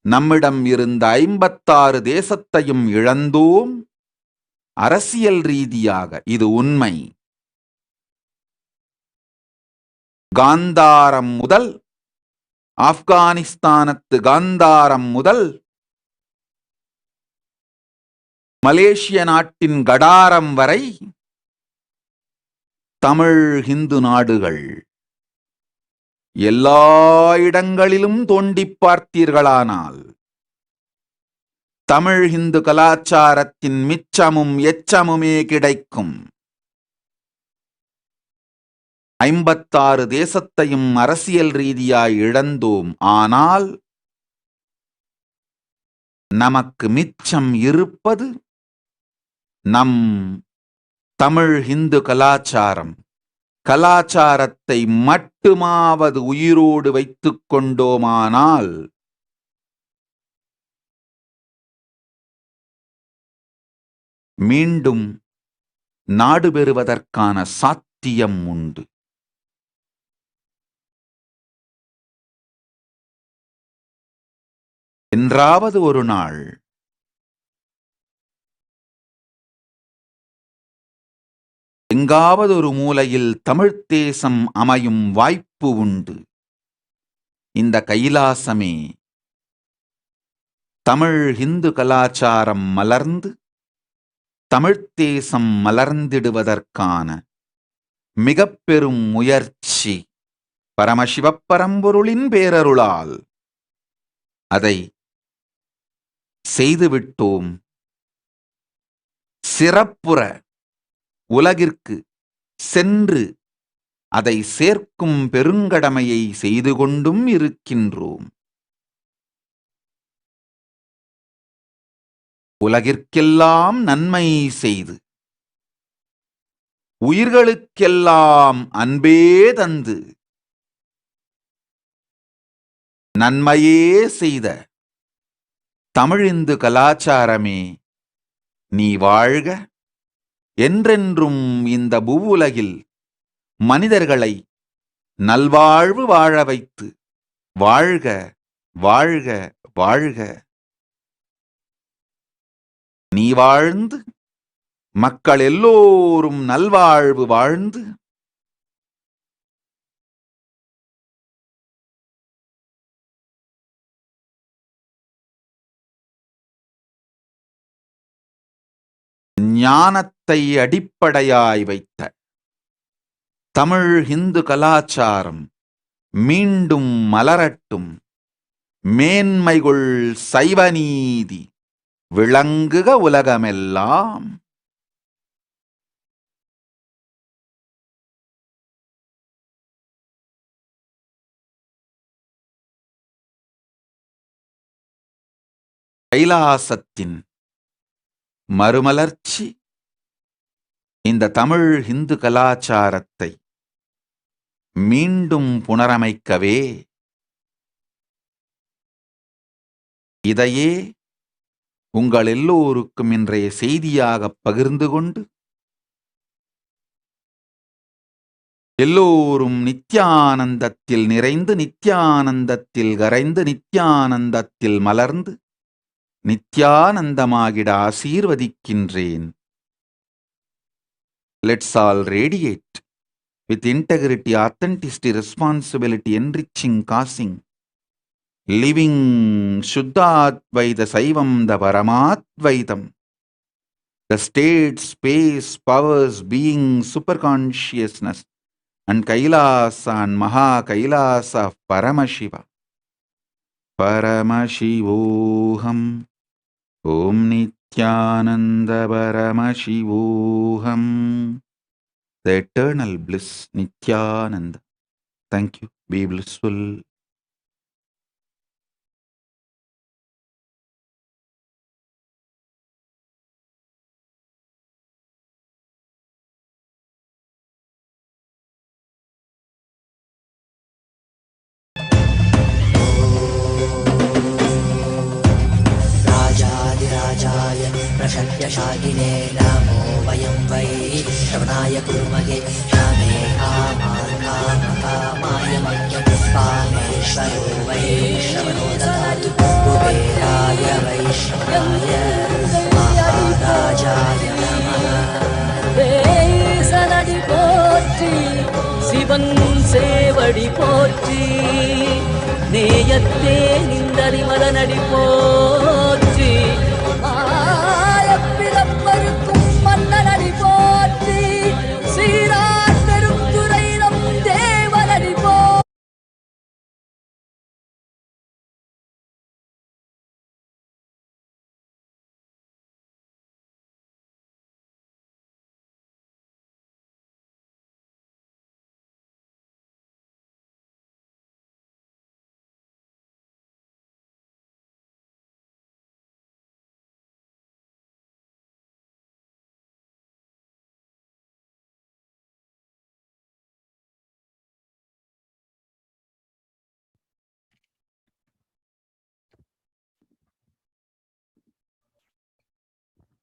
நம்மிடம் இருந்த 56 தேசத்தையும் இழந்தோம். அரசியல் ரீதியாக இது உண்மை. காந்தாரம் முதல், ஆப்கானிஸ்தானத்து காந்தாரம் முதல், மலேசிய நாட்டின் கடாரம் வரை தமிழ் ஹிந்து நாடுகள் எல்லா இடங்களிலும் தோண்டி பார்த்தீர்களானால் தமிழ் ஹிந்து கலாச்சாரத்தின் மிச்சமும் எச்சமுமே கிடைக்கும். 56 தேசத்தையும் அரசியல் ரீதியாய் இழந்தோம். ஆனால் நமக்கு மிச்சம் இருப்பது நம் தமிழ் ஹிந்து கலாச்சாரத்தை மட்டுமாவது உயிரோடு வைத்துக் கொண்டோமானால் மீண்டும் நாடு பெறுவதற்கான சாத்தியம் உண்டு. என்றாவது ஒரு நாள் எங்காவது ஒரு மூலையில் தமிழ்த் தேசம் அமையும் வாய்ப்பு உண்டு. இந்த கைலாசமே தமிழ் ஹிந்து கலாச்சாரம் மலர்ந்து தமிழ்த் தேசம் மலர்ந்திடுவதற்கான மிக பெரும் முயற்சி. பரமசிவப் பரம்பொருளின் பேரருளால் அதை செய்துவிட்டோம். சிறப்புற உலகிற்கு சென்று அதை சேர்க்கும் பெருங்கடமையை செய்து கொண்டும் இருக்கின்றோம். உலகிற்கெல்லாம் நன்மை செய்து உயிர்களுக்கெல்லாம் அன்பே தந்து நன்மையே செய்த தமிழிந்து கலாச்சாரமே நீ வாழ்க. என்றென்றும் இந்த பூவுலகில் மனிதர்களை நல்வாழ்வு வாழ வைத்து வாழ்க வாழ்க வாழ்க. நீ வாழ்ந்து மக்கள் எல்லோரும் நல்வாழ்வு வாழ்ந்து ஞானத்தை அடிப்படையாய் வைத்த தமிழ் ஹிந்து கலாச்சாரம் மீண்டும் மலரட்டும். மேன்மைகுள் சைவநீதி விளங்குக உலகமெல்லாம். கைலாசத்தின் மறுமலர்ச்சி இந்த தமிழ் ஹிந்து கலாச்சாரத்தை மீண்டும் புனரமைக்கவே இதையே உங்கள் எல்லோருக்கும் இன்றைய செய்தியாக பகிர்ந்து கொண்டு எல்லோரும் நித்யானந்தத்தில் நிறைந்து நித்யானந்தத்தில் கரைந்து நித்யானந்தத்தில் மலர்ந்து நித்யானந்தமாகிட ஆசீர்வதிக்கின்றேன். Let's all radiate with integrity, authenticity, responsibility, enriching, causing, living Shuddhadvaita Saivam, the Paramadvaitam, the state, space, powers, being, superconsciousness, and Kailasa and Maha Kailasa of Paramashiva. Paramashivoham. Om Nithyananda Paramashivoham. The eternal bliss Nithyananda. Thank you. Be blissful. राजाधिराजाय प्रशक्त्यशालिने नमो वयं वै श्रवणाय कुर्महे श्यामे कामाय मह्यपुष्पामेश्वरो वै श्रवणो ददातु कुबेराय वैष्णवाय महाराजाय नमः சனடி போற்றி சிவன் சேவடி போற்றி நேயத்தே நின்றறி மலனடி போற்றி மாயப்பிறப்பருக்கும் மன்னனடி போற்றி சீரார் பெருந்துரை நம் தேவனடி போற்றி.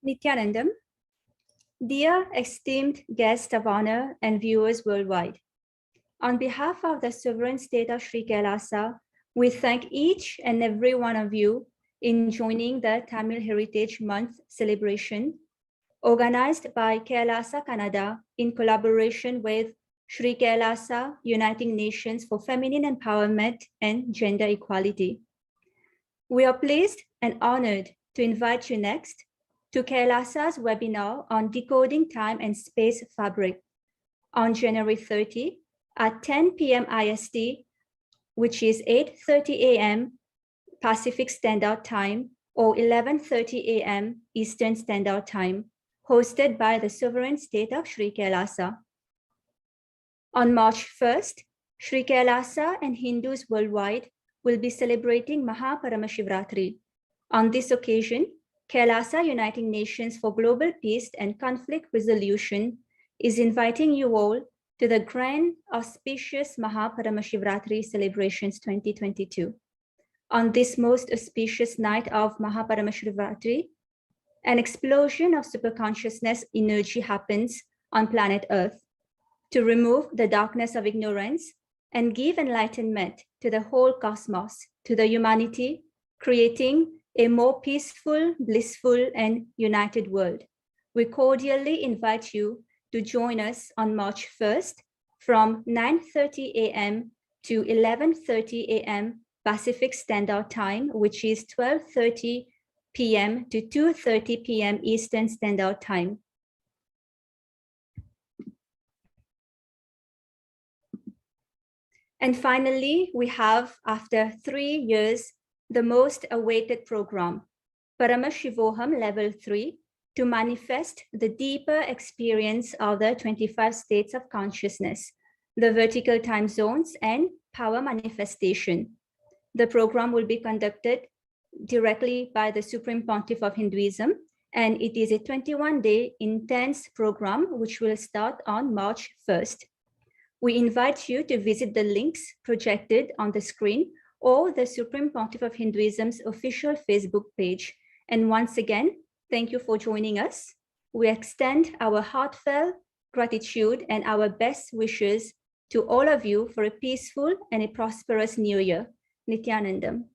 Nithyanandam. Dear esteemed guests of honor and viewers worldwide, on behalf of the sovereign state of Sri Kailasa, we thank each and every one of you in joining the Tamil Heritage Month celebration organized by Kailasa Canada in collaboration with Sri Kailasa Uniting Nations for Feminine Empowerment and Gender Equality. We are pleased and honored to invite you next to Kailasa's webinar on decoding time and space fabric on January 30 at 10 p.m. IST, which is 8:30 a.m. Pacific Standard Time or 11:30 a.m. Eastern Standard Time, hosted by the sovereign state of Sri Kailasa. On March 1st, Sri Kailasa and Hindus worldwide will be celebrating Paramashivoham. On this occasion, Kailasa Uniting Nations for Global Peace and Conflict Resolution is inviting you all to the grand auspicious Paramashivoham celebrations 2022. On this most auspicious night of Paramashivoham, an explosion of superconsciousness energy happens on planet Earth to remove the darkness of ignorance and give enlightenment to the whole cosmos, to the humanity, creating a more peaceful, blissful, and united world. We cordially invite you to join us on March 1st from 9:30 a.m. to 11:30 a.m. Pacific Standard Time, which is 12:30 p.m. to 2:30 p.m. Eastern Standard Time. And finally, we have, after 3 years, the most awaited program, Paramashivoham Level 3, to manifest the deeper experience of the 25 states of consciousness, the vertical time zones, and power manifestation. The program will be conducted directly by the Supreme Pontiff of Hinduism, and it is a 21-day intense program which will start on March 1st. We invite you to visit the links projected on the screen or the Supreme Pontiff of Hinduism's official Facebook page. And once again, thank you for joining us. We extend our heartfelt gratitude and our best wishes to all of you for a peaceful and a prosperous new year. Nithyanandam.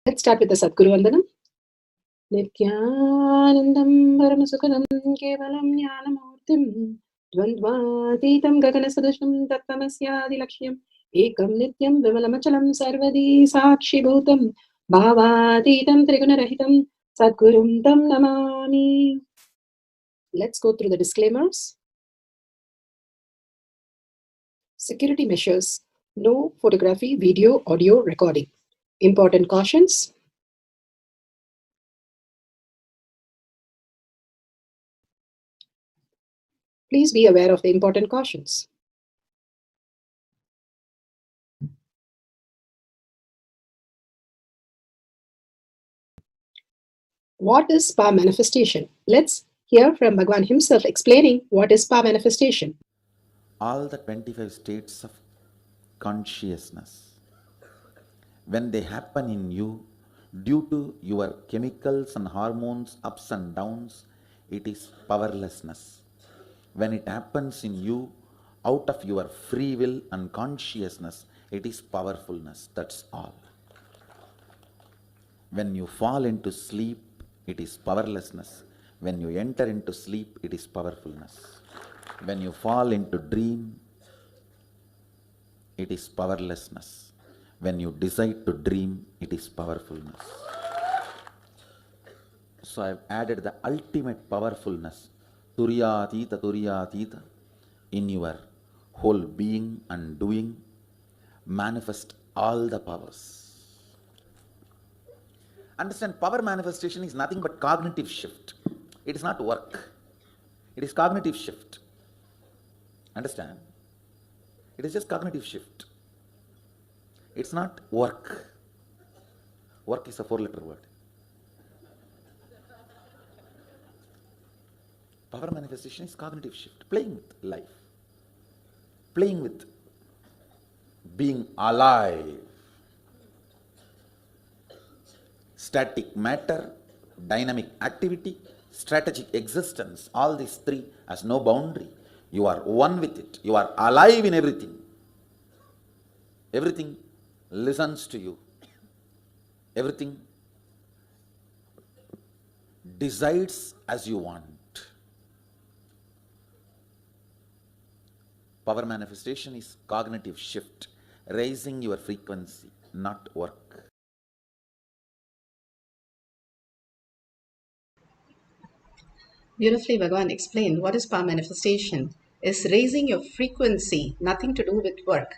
Let's start with the Sadguru Vandanam. Nithyanandam Paramashivoham Kevalam Jnanamurtim Dvandvatitam Gaganasadasham Tattvamasya Lakshmam Ekam Nityam Vimalamachalam Sarvadi Sakshi Bhutam Bhavatitam Trigunarahitam Sadgurum Tam Namami. Let's go through the disclaimers. Security measures. No photography, video, audio recording. Important cautions. Please be aware of the important cautions. What is power manifestation? Let's hear from Bhagwan himself explaining what is power manifestation. All the 25 states of consciousness, when they happen in you, due to your chemicals and hormones ups and downs, it is powerlessness. When it happens in you, out of your free will and consciousness, it is powerfulness. That's all. When you fall into sleep, it is powerlessness. When you enter into sleep, it is powerfulness. When you fall into dream, it is powerlessness. When you decide to dream, it is powerfulness. So I've added the ultimate powerfulness, Turyatita, in your whole being and doing. Manifest all the powers. Understand, power manifestation is nothing but cognitive shift. It is not work. It is cognitive shift. Understand? It is just cognitive shift. It's not work. Work is a 4-letter word. Power manifestation is cognitive shift. Playing with life. Playing with being alive. Static matter, dynamic activity, strategic existence, all these three has no boundary. You are one with it. You are alive in everything. Everything listens to you. Everything decides as you want. Power manifestation is cognitive shift, raising your frequency, not work. beautifully Bhagavan explained what is power manifestation is raising your frequency, nothing to do with work,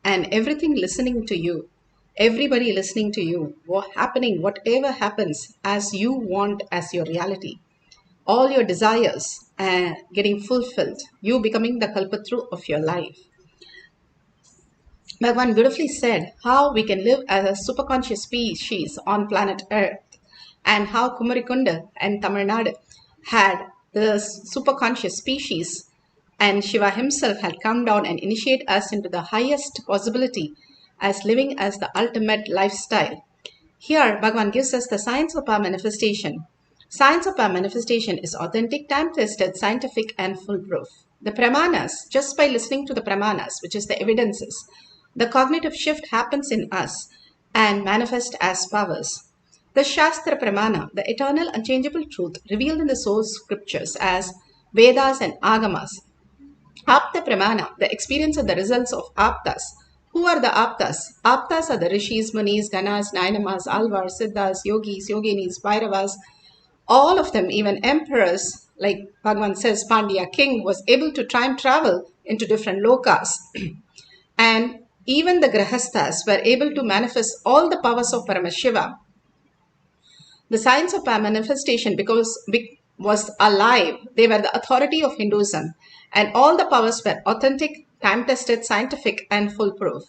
and everything listening to you, everybody listening to you, whatever happens as you want as your reality, all your desires getting fulfilled, you becoming the kalpatru of your life. Bhagavan beautifully said how we can live as a superconscious species on planet Earth, and how Kumarikunda and Tamil Nadu had the superconscious species, and Shiva himself had come down and initiate us into the highest possibility as living as the ultimate lifestyle. Here, Bhagavan gives us the science of our manifestation. Science of our manifestation is authentic, time-tested, scientific, and foolproof. The pramanas, just by listening to the pramanas, which is the evidences, the cognitive shift happens in us and manifest as powers. The Shastra Pramana, the eternal unchangeable truth revealed in the source scriptures as Vedas and Agamas. Apta Pramana, the experience of the results of Aptas. Who are the Aptas? Aptas are the Rishis, Munis, Ganas, Nainamas, Alvars, Siddhas, Yogis, Yoginis, Bhairavas. All of them, even emperors, like Bhagavan says, Pandya king was able to time travel into different lokas. And even the Grahasthas were able to manifest all the powers of Paramashiva. The science of manifestation was alive. They were the authority of Hinduism, and all the powers were authentic, time-tested, scientific, and foolproof.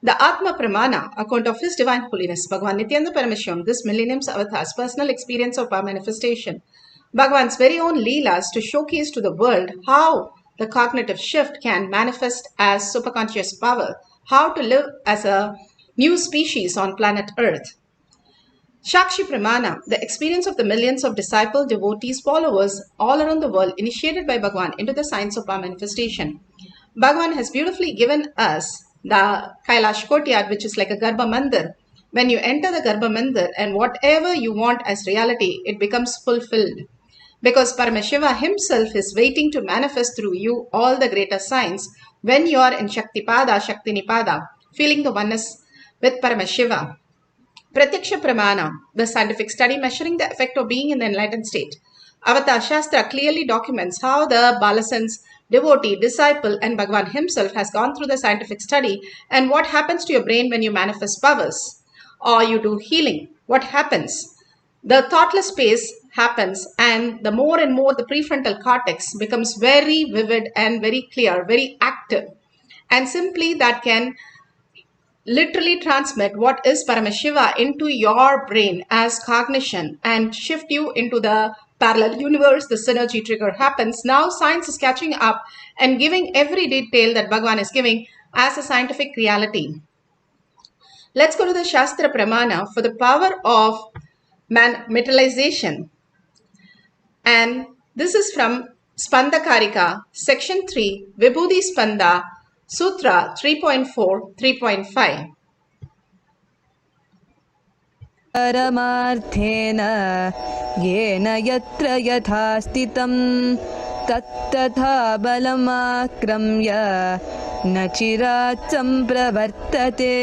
The Atma Pramana, account of His Divine Holiness, Bhagavan Nithyananda Paramashivam, this millennium's avatar's personal experience of our manifestation, Bhagavan's very own Leelas to showcase to the world how the cognitive shift can manifest as superconscious power, how to live as a new species on planet Earth. Shakshi Pramana, the experience of the millions of disciples, devotees, followers all around the world initiated by Bhagavan into the science of our manifestation. Bhagavan has beautifully given us the Kailash Courtyard, which is like a Garbha Mandir. When you enter the Garbha Mandir and whatever you want as reality, it becomes fulfilled. Because Paramashiva himself is waiting to manifest through you all the greater signs when you are in Shaktipada, Shaktinipada, feeling the oneness with Paramashiva. Pratyaksha Pramana, the scientific study measuring the effect of being in the enlightened state. Avatar Shastra clearly documents how the Balasans, devotee, disciple, and Bhagavan himself has gone through the scientific study and what happens to your brain when you manifest powers or you do healing. What happens? The thoughtless space happens, and the more and more the prefrontal cortex becomes very vivid and very clear, very active. And simply that can literally transmit what is Paramashiva into your brain as cognition and shift you into the parallel universe. The synergy trigger happens. Now science is catching up and giving every detail that Bhagavan is giving as a scientific reality. Let's go to the Shastra Pramana for the power of metallization. And this is from Spanda Karika, section 3, Vibhuti Spanda, Sutra 3.4, 3.5. परमार्थेन येन यत्र यथा स्थितं तत्तथा बलमाक्रम्य न चिरात् सम्प्रवर्तते।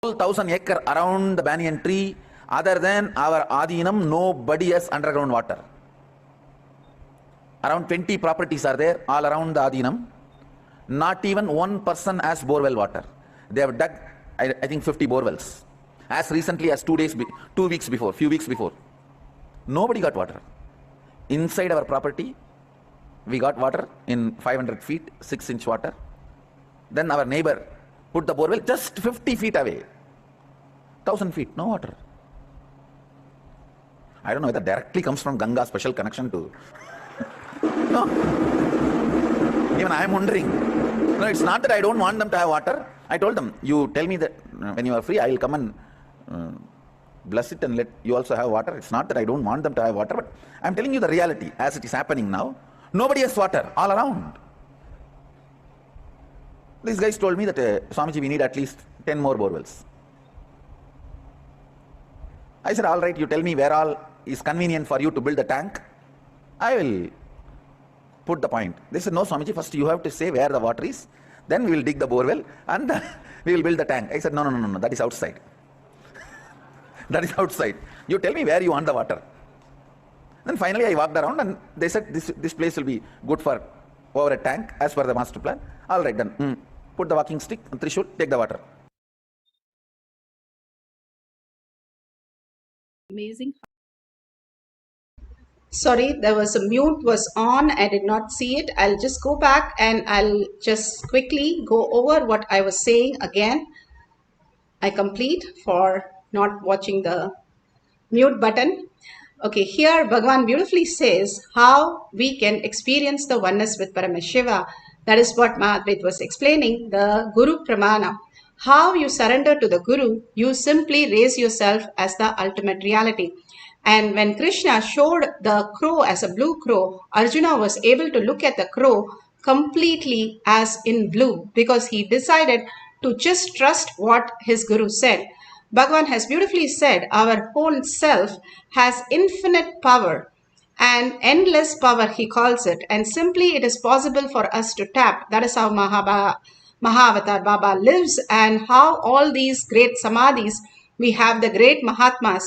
1,000 acre around the banyan tree, other than our Adinam, nobody has underground water. Around 20 properties are there all around the Adinam. Not even one person has borewell water. They have dug, I think, 50 borewells. As recently as 2 weeks before, few weeks before. Nobody got water. Inside our property, we got water in 500 feet, 6-inch water. Then our neighbor put the borewell just 50 feet away. 1,000 feet, no water. I don't know whether directly comes from Ganga, special connection to. No. Even I am wondering. No, it's not that I don't want them to have water. I told them, you tell me that when you are free, I will come and bless it and let you also have water. It's not that I don't want them to have water, but I'm telling you the reality as it is happening now. Nobody has water all around. These guys told me that, Swamiji, we need at least 10 more borewells. I said, all right, you tell me where all is convenient for you to build a tank. I will put the point. They said, no, Swamiji, first you have to say where the water is. Then we will dig the borewell and we will build the tank. I said, no, that is outside. That is outside. You tell me where you want the water. Then finally I walked around and they said, this place will be good for over a tank as per the master plan. All right, then put the walking stick and Trishul, take the water. Amazing. Sorry, there was a mute was on. I did not see it. I'll just go back and I'll just quickly go over what I was saying again. I complete for not watching the mute button. Okay, here Bhagavan beautifully says how we can experience the oneness with Paramashiva. That is what Mahadvait was explaining, the Guru Pramana. How you surrender to the Guru, you simply raise yourself as the ultimate reality. And when Krishna showed the crow as a blue crow, Arjuna was able to look at the crow completely as in blue because he decided to just trust what his Guru said. Bhagavan has beautifully said our whole self has infinite power and endless power, he calls it. And simply it is possible for us to tap. That is how Mahavatar Baba lives and how all these great samadhis, we have the great Mahatmas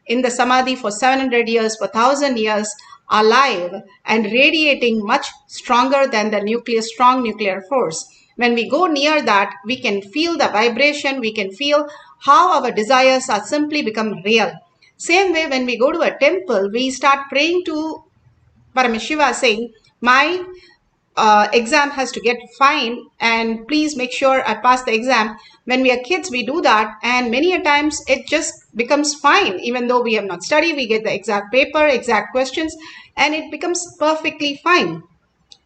in the samadhi for 700 years, for 1,000 years, alive and radiating much stronger than the strong nuclear force. When we go near that, we can feel the vibration, we can feel how our desires are simply become real. Same way, when we go to a temple, we start praying to Paramashiva saying, my exam has to get fine and please make sure I pass the exam. When we are kids, we do that and many a times it just becomes fine. Even though we have not studied, we get the exact paper, exact questions, and it becomes perfectly fine.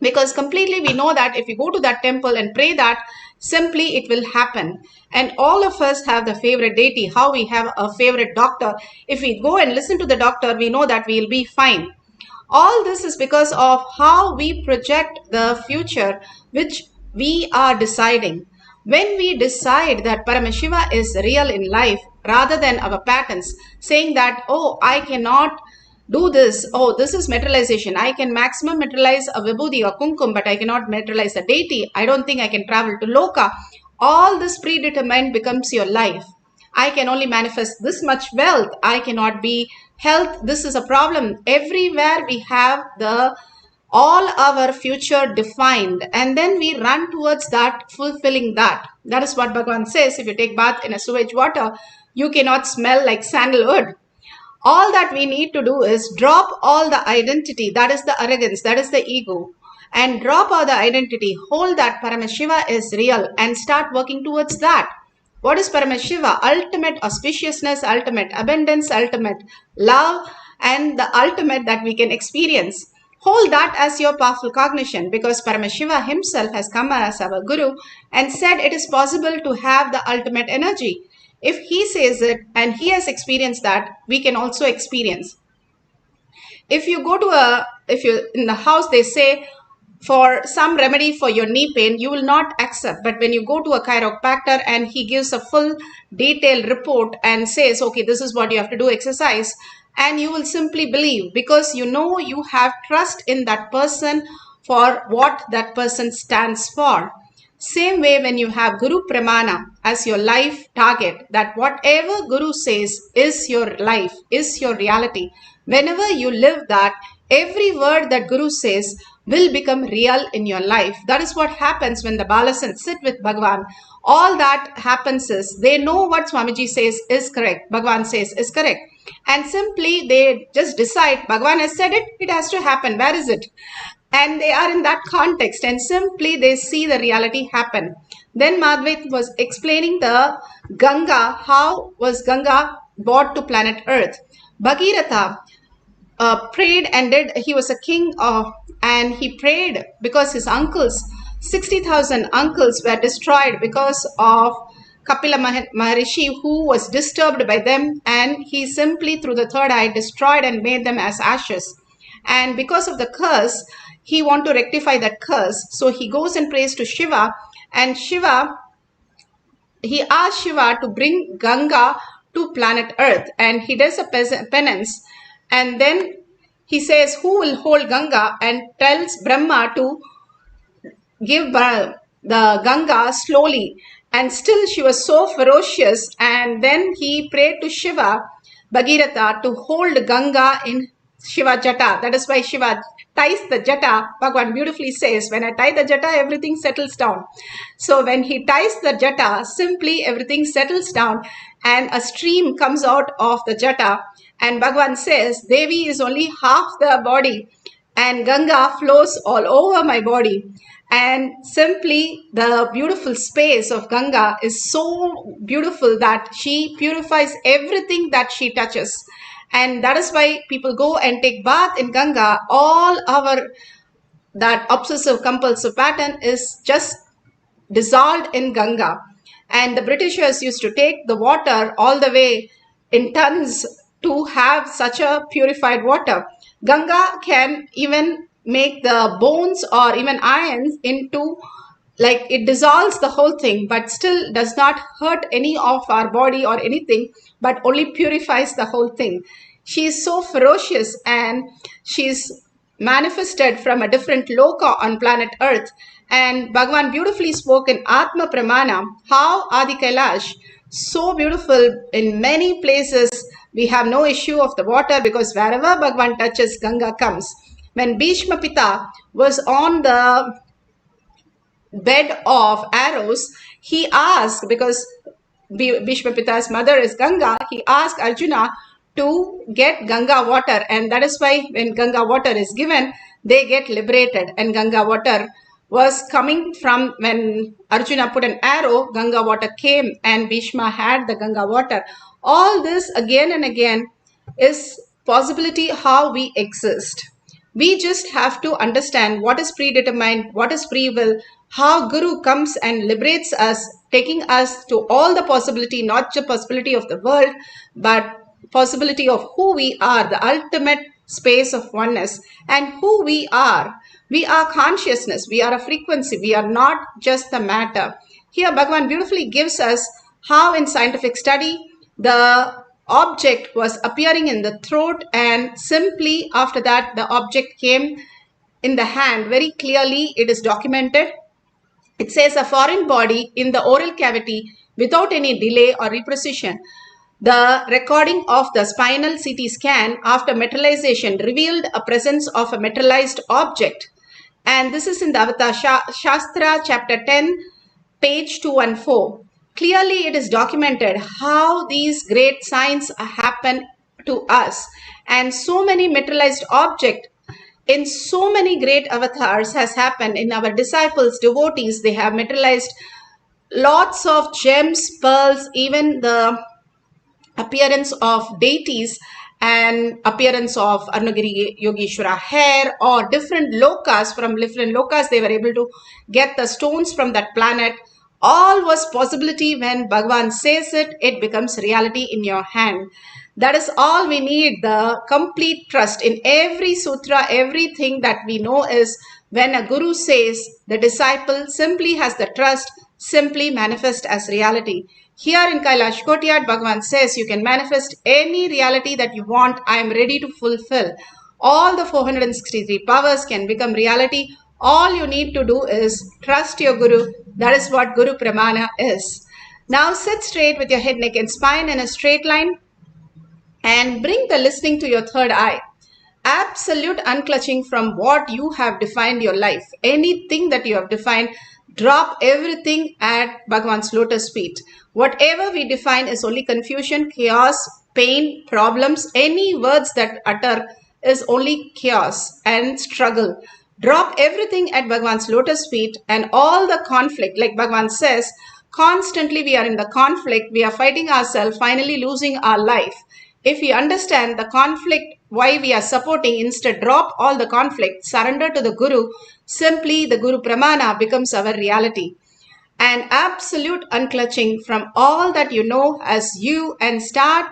Because completely we know that if we go to that temple and pray that, simply it will happen. And all of us have the favorite deity, how we have a favorite doctor. If we go and listen to the doctor, we know that we will be fine. All this is because of how we project the future, which we are deciding. When we decide that Paramashiva is real in life, rather than our patterns, saying that, oh, I cannot do this, oh, this is materialization, I can maximum materialize a vibhuti or kumkum, but I cannot materialize a deity, I don't think I can travel to Loka. All this predetermined becomes your life. I can only manifest this much wealth, I cannot be health, this is a problem. Everywhere we have all our future defined, and then we run towards that, fulfilling that. That is what Bhagavan says. If you take bath in a sewage water, you cannot smell like sandalwood. All that we need to do is drop all the identity, that is the arrogance, that is the ego, and drop all the identity, hold that Paramashiva is real and start working towards that. What is Paramashiva? Ultimate auspiciousness, ultimate abundance, ultimate love, and the ultimate that we can experience. Hold that as your powerful cognition, because Paramashiva himself has come as our Guru and said it is possible to have the ultimate energy. If he says it and he has experienced that, we can also experience. If you go to if you're in the house, they say for some remedy for your knee pain, you will not accept. But when you go to a chiropractor and he gives a full detailed report and says, okay, this is what you have to do, exercise, and you will simply believe because you know you have trust in that person for what that person stands for. Same way, when you have Guru Pramana as your life target, that whatever Guru says is your life, is your reality. Whenever you live that, every word that Guru says will become real in your life. That is what happens when the Balasans sit with Bhagavan. All that happens is they know what Swamiji says is correct, Bhagavan says is correct. And simply they just decide, Bhagavan has said it, it has to happen. Where is it? And they are in that context, and simply they see the reality happen. Then Madhvit was explaining the Ganga, how was Ganga brought to planet Earth. Bhagirath prayed and he was a king and he prayed because his uncles, 60,000 uncles were destroyed because of Kapila Maharishi, who was disturbed by them, and he simply through the third eye destroyed and made them as ashes. And because of the curse, he want to rectify that curse. So he goes and prays to Shiva, and he asked Shiva to bring Ganga to planet Earth, and he does a penance, and then he says, who will hold Ganga, and tells Brahma to give the Ganga slowly. And still she was so ferocious, and then he prayed to Shiva, Bhagiratha, to hold Ganga in Shiva Jata. That is why Shiva ties the Jata. Bhagavan beautifully says, when I tie the Jata, everything settles down. So when he ties the Jata, simply everything settles down and a stream comes out of the Jata. And Bhagavan says, Devi is only half the body and Ganga flows all over my body. And simply the beautiful space of Ganga is so beautiful that she purifies everything that she touches. And that is why people go and take bath in Ganga. All our that obsessive compulsive pattern is just dissolved in Ganga. And the Britishers used to take the water all the way in tons to have such a purified water. Ganga can even make the bones or even irons into, like, it dissolves the whole thing, but still does not hurt any of our body or anything, but only purifies the whole thing. She is so ferocious, and she's manifested from a different loka on planet Earth. And Bhagavan beautifully spoke in Atma Pramana, how Adi Kailash, so beautiful in many places. We have no issue of the water because wherever Bhagavan touches, Ganga comes. When Bhishma Pita was on the bed of arrows, he asked, because Bhishma Pita's mother is Ganga, he asked Arjuna to get Ganga water, and that is why when Ganga water is given, they get liberated. And Ganga water was coming from, when Arjuna put an arrow, Ganga water came and Bhishma had the Ganga water. All this again and again is possibility how we exist. We just have to understand what is predetermined, what is free will, how Guru comes and liberates us, taking us to all the possibility, not just possibility of the world, but possibility of who we are, the ultimate space of oneness, and who we are. We are consciousness, we are a frequency, we are not just the matter. Here Bhagavan beautifully gives us how in scientific study the object was appearing in the throat, and simply after that the object came in the hand. Very clearly it is documented. It says a foreign body in the oral cavity without any delay or reprecision. The recording of the spinal CT scan after materialization revealed a presence of a materialized object. And this is in the Avatar Shastra, chapter 10, page 214. Clearly, it is documented how these great signs happen to us. And so many materialized objects in so many great avatars has happened in our disciples, devotees. They have materialized lots of gems, pearls, even the appearance of deities and appearance of Arunagiri Yogeshwara hair or different lokas. From different lokas they were able to get the stones from that planet. All was possibility. When Bhagavan says it, it becomes reality in your hand. That is all we need, the complete trust in every sutra. Everything that we know is when a guru says, the disciple simply has the trust, simply manifest as reality. Here in Kailash Kotiyat, Bhagavan says you can manifest any reality that you want. I am ready to fulfill. All the 463 powers can become reality All you need to do is trust your Guru. That is what Guru Pramana is. Now sit straight with your head, neck and spine in a straight line and bring the listening to your third eye. Absolute unclutching from what you have defined your life. Anything that you have defined, drop everything at Bhagavan's lotus feet. Whatever we define is only confusion, chaos, pain, problems. Any words that utter is only chaos and struggle. Drop everything at Bhagavan's lotus feet and all the conflict, like Bhagavan says, constantly we are in the conflict, we are fighting ourselves, finally losing our life. If we understand the conflict, why we are supporting, instead drop all the conflict, surrender to the Guru, simply the Guru Pramana becomes our reality. And absolute unclutching from all that you know as you and start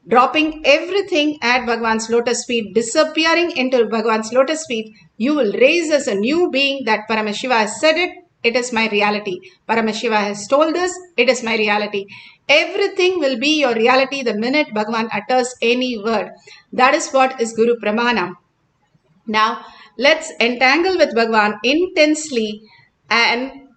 dropping everything at Bhagavan's lotus feet, disappearing into Bhagavan's lotus feet, you will raise as a new being that Paramashiva has said it. It is my reality. Paramashiva has told us, it is my reality. Everything will be your reality the minute Bhagavan utters any word. That is what is Guru Pramana. Now, let's entangle with Bhagavan intensely and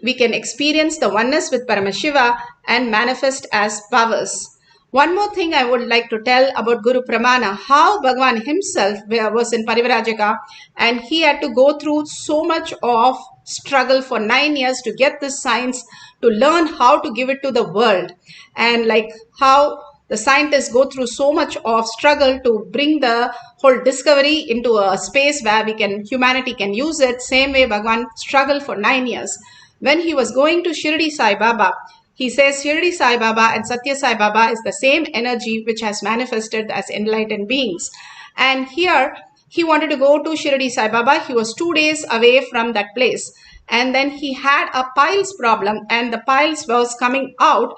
we can experience the oneness with Paramashiva and manifest as powers. One more thing I would like to tell about Guru Pramana, how Bhagavan himself was in Parivrajaka and he had to go through so much of struggle for 9 years to get this science, to learn how to give it to the world. And like how the scientists go through so much of struggle to bring the whole discovery into a space where humanity can use it. Same way Bhagavan struggled for 9 years. When he was going to Shirdi Sai Baba, he says Shirdi Sai Baba and Satya Sai Baba is the same energy which has manifested as enlightened beings. And here he wanted to go to Shirdi Sai Baba. He was 2 days away from that place. And then he had a piles problem and the piles was coming out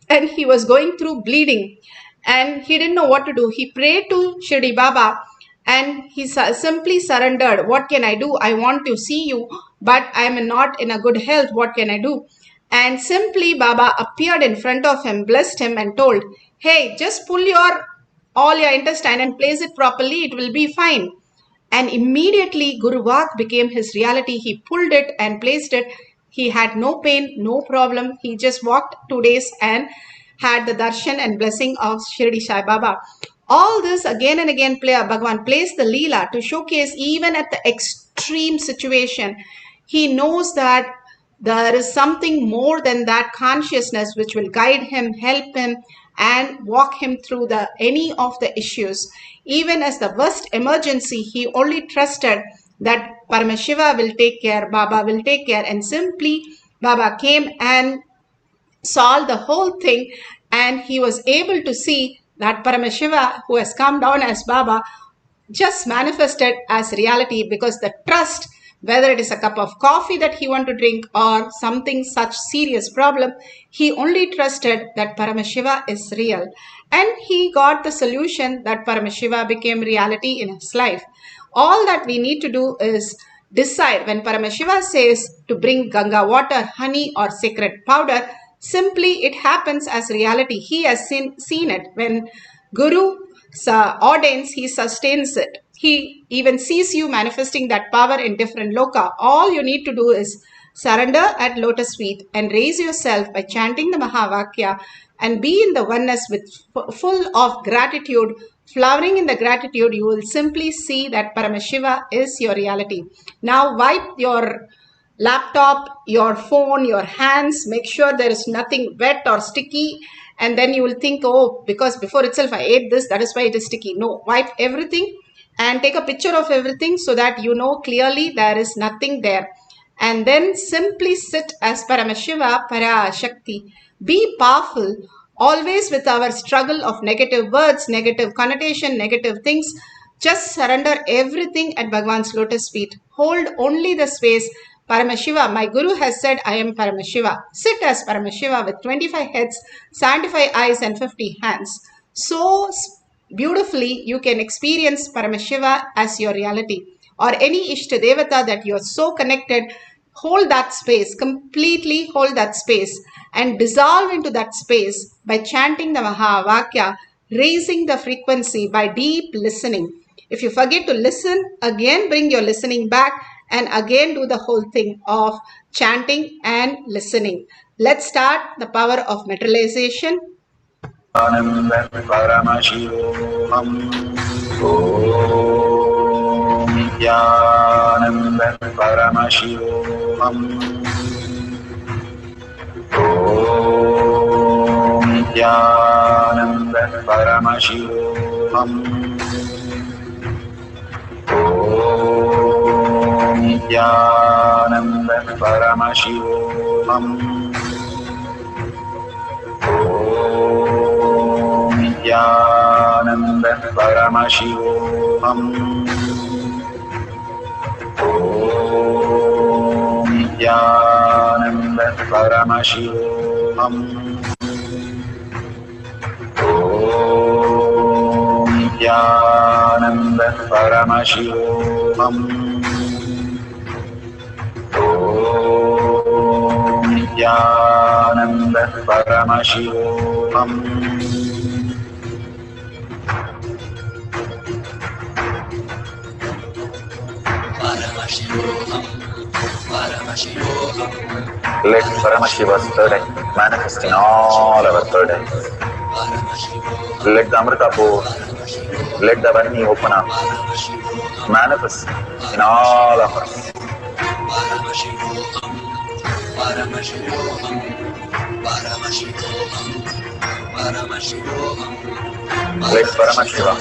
and he was going through bleeding and he didn't know what to do. He prayed to Shirdi Baba and he simply surrendered. What can I do? I want to see you, but I am not in a good health. What can I do? And simply Baba appeared in front of him, blessed him and told, hey, just pull all your intestine and place it properly. It will be fine. And immediately Guru Vak became his reality. He pulled it and placed it. He had no pain, no problem. He just walked 2 days and had the darshan and blessing of Shirdi Sai Baba. All this again and again Bhagavan plays the Leela to showcase even at the extreme situation. He knows that there is something more than that consciousness which will guide him, help him and walk him through any of the issues. Even as the worst emergency, he only trusted that Paramashiva will take care, Baba will take care, and simply Baba came and solved the whole thing and he was able to see that Paramashiva, who has come down as Baba, just manifested as reality because the trust, whether it is a cup of coffee that he wanted to drink or something such serious problem, he only trusted that Paramashiva is real. And he got the solution that Paramashiva became reality in his life. All that we need to do is decide when Paramashiva says to bring Ganga water, honey or sacred powder, simply it happens as reality. He has seen it. When Guru ordains, he sustains it. He even sees you manifesting that power in different loka. All you need to do is surrender at lotus feet and raise yourself by chanting the Mahavakya and be in the oneness with full of gratitude. Flowering in the gratitude, you will simply see that Paramashiva is your reality. Now wipe your laptop, your phone, your hands, make sure there is nothing wet or sticky, and then you will think, oh, because before itself I ate this, that is why it is sticky. No, wipe everything and take a picture of everything so that you know clearly there is nothing there. And then simply sit as Paramashiva, Parashakti. Be powerful, always with our struggle of negative words, negative connotation, negative things. Just surrender everything at Bhagavan's lotus feet. Hold only the space. Paramashiva, my Guru has said I am Paramashiva. Sit as Paramashiva with 25 heads, 75 eyes and 50 hands. So beautifully you can experience Paramashiva as your reality. Or any Ishta Devata that you are so connected, hold that space, completely hold that space and dissolve into that space by chanting the Mahavakya, raising the frequency by deep listening. If you forget to listen, again bring your listening back and again do the whole thing of chanting and listening. Let's start the power of materialization. Paramashivoham. Om Nithyananda Paramashivoham. Om Nithyananda Paramashivoham. Om Nithyananda Paramashivoham. Om Nithyananda Paramashivoham. Om Nithyananda Paramashivoham. Om Nithyananda Paramashivoham. Om Nithyananda Paramashivoham. Paramashivoham, Paramashivoham. Let Paramashiva's third eye manifest in all our third eyes. Let the Amrita pour, let the Vani open up, manifest in all of us. Paramashivoham, Paramashivoham, Paramashivoham, Paramashivoham. Let Paramashiva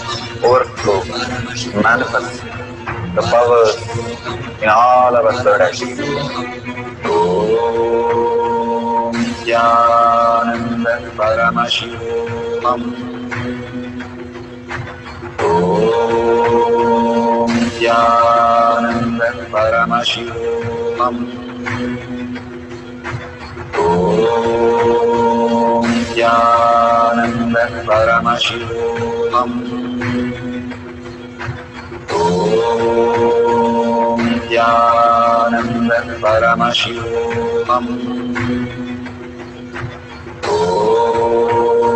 overflow, manifest the powers in all our third eyes. Om Nithyananda Paramashivoham. Om Nithyananda Paramashivoham. Om Nithyananda Paramashivoham. Om Nithyananda Paramashivoham.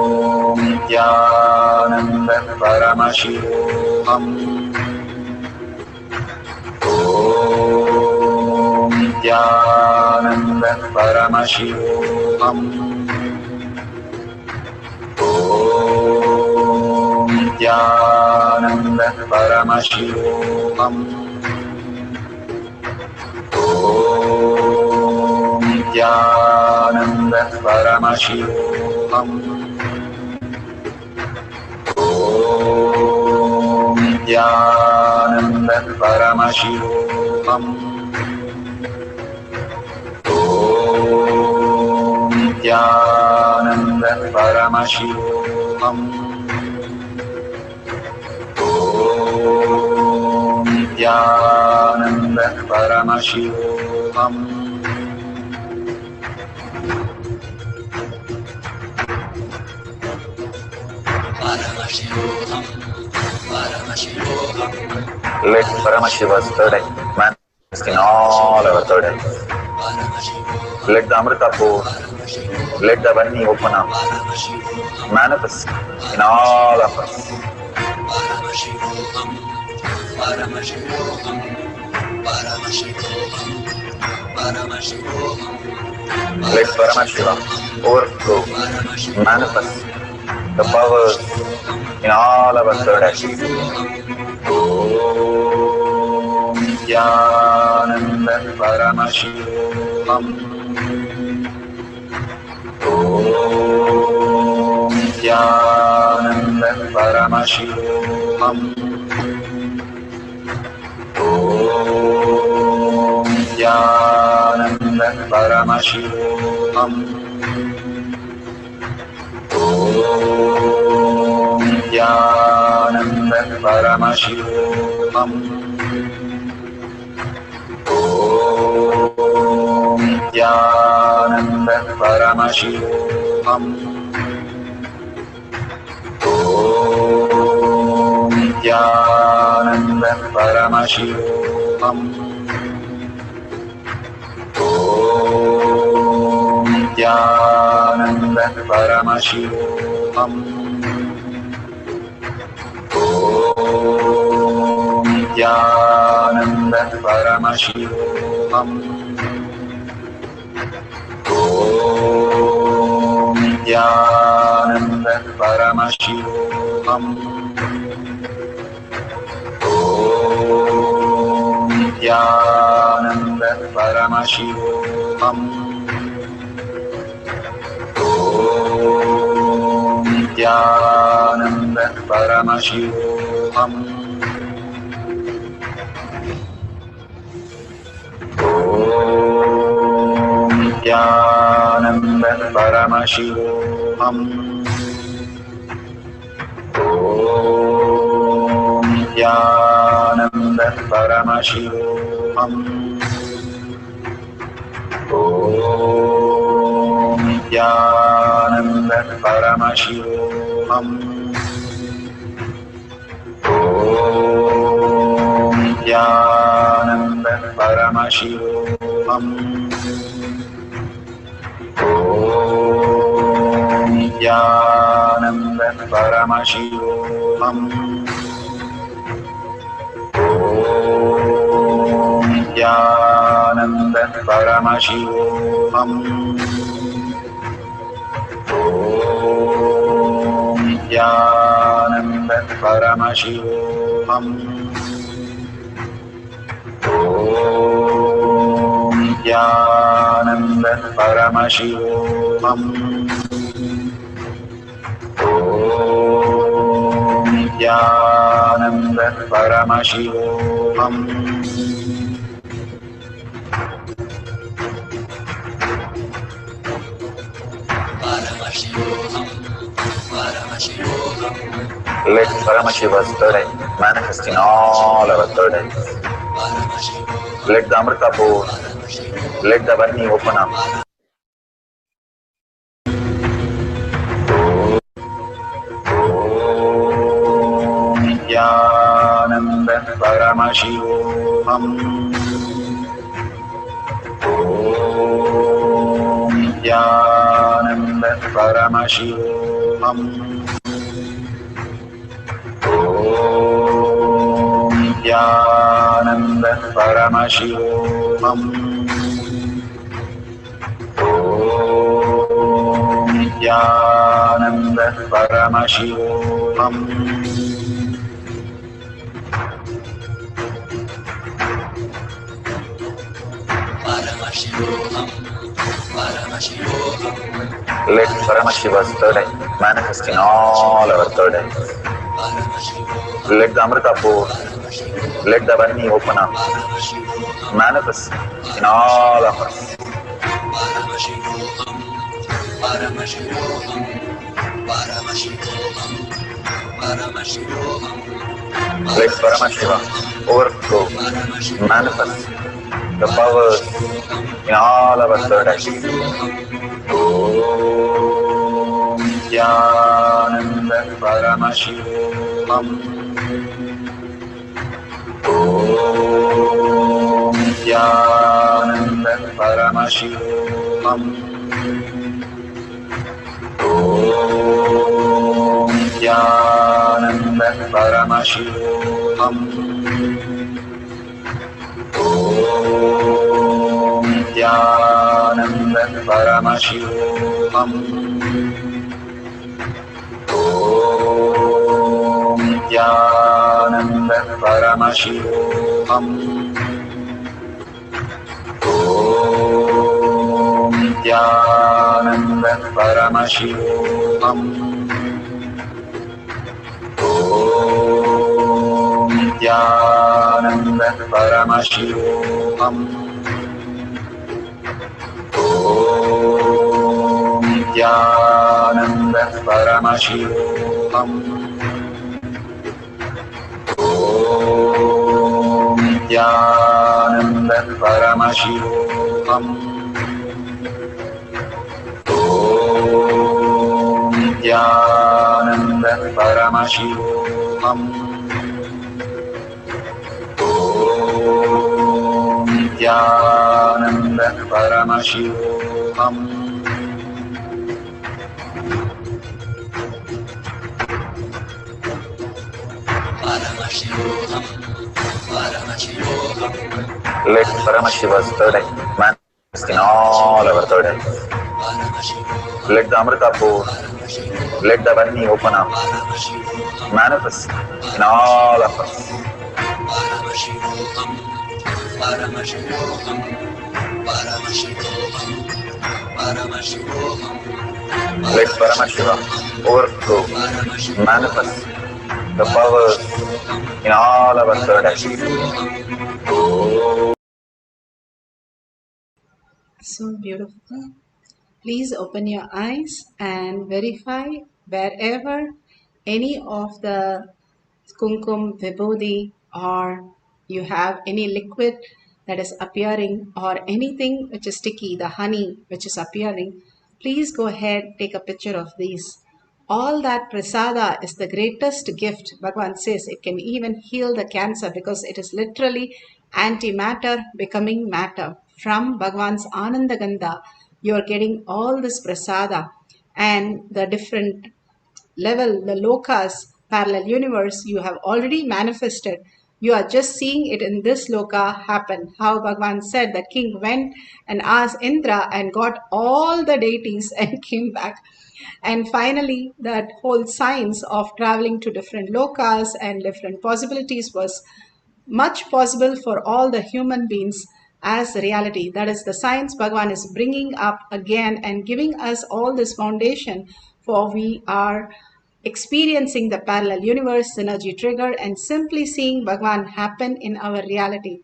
Om Nithyananda Paramashivoham. Om Nithyananda Paramashivoham. Om Nithyananda Paramashivoham. Om Nithyananda Paramashivoham. Om Nithyananda Paramashivoham. Om Nithyananda Paramashivoham. Om Nithyananda Paramashivoham. Paramashivoham, Paramashivoham. Let Paramashiva's third eye manifest in all our third eyes. Let the Amrita pour, let the Vani open up, manifest in all of us. Paramashivoham, Paramashivoham, Paramashivoham, Paramashivoham. Let Paramashiva overflow, manifest the powers in all our third eyes. Om Nithyananda Paramashivoham. Om Nithyananda Paramashivoham. Om Nithyananda Paramashivoham. Om Nithyananda Paramashivoham. Om Nithyananda Paramashivoham. Om Nithyananda Paramashivoham. Om Nithyananda Paramashivoham. Om Paramashivoham. Om Nithyananda Paramashivoham. Om Nithyananda Paramashivoham. Om Nithyananda Paramashivoham. Om Nithyananda Paramashivoham. Om Nithyananda Paramashivoham. Om Nithyananda Paramashivoham. Om Nithyananda Paramashivoham. Om Nithyananda Paramashivoham. Om Nithyananda Paramashivoham. Om Nithyananda Paramashivoham. Om Nithyananda Paramashivoham. Om Nithyananda Paramashivoham. Paramashivoham, Paramashivoham, Let Paramashiva's third eye manifest in all our third eyes. Let the Amrita pour, let the Varni open up. Om Nithyananda Paramashivoham. Om Nithyananda Paramashivoham. Om Nithyananda Paramashivoham. Om Nithyananda Paramashivoham. Paramashivoham, Paramashivoham, Let Paramashiva's third eye manifest in all our third eyes. Let the Amrita pour, let the Varni open up. Manifest in all of us. Paramashivoham, Paramashivoham, Paramashivoham, Paramashivoham. Let Paramashiva overflow, manifest the powers in all our third eyes. Om Nithyananda Paramashivoham. Om Nithyananda Paramashivoham. Om Nithyananda Paramashivoham. Om Nithyananda Paramashivoham. Om Nithyananda Paramashivoham. Om Nithyananda Paramashivoham. Om Nithyananda Paramashivoham. Om Nithyananda Paramashivoham. Om Nithyananda Paramashivoham. Om Nithyananda Paramashivoham. Om Nithyananda Paramashivoham. Paramashivoham, Let Paramashiva's third eye manifest in all our third eyes. Let the Amrita pour, let the Vani open up, manifest in all of us. Paramashivoham, Paramashivoham, Paramashivoham, Paramashivoham. Let Paramashiva overflow, manifest the powers in all our third eyes. So beautiful. Please open your eyes and verify wherever any of the kumkum, vibhuti, or you have any liquid that is appearing or anything which is sticky, the honey which is appearing, please go ahead, take a picture of these. All that prasada is the greatest gift. Bhagavan says it can even heal the cancer because it is literally antimatter becoming matter. From Bhagavan's Ananda Gandha, you are getting all this prasada and the different level, the lokas, parallel universe, you have already manifested. You are just seeing it in this loka happen. How Bhagavan said that king went and asked Indra and got all the deities and came back. And finally, that whole science of traveling to different lokas and different possibilities was much possible for all the human beings as reality. That is the science Bhagavan is bringing up again and giving us all this foundation, for we are experiencing the parallel universe synergy trigger and simply seeing Bhagavan happen in our reality.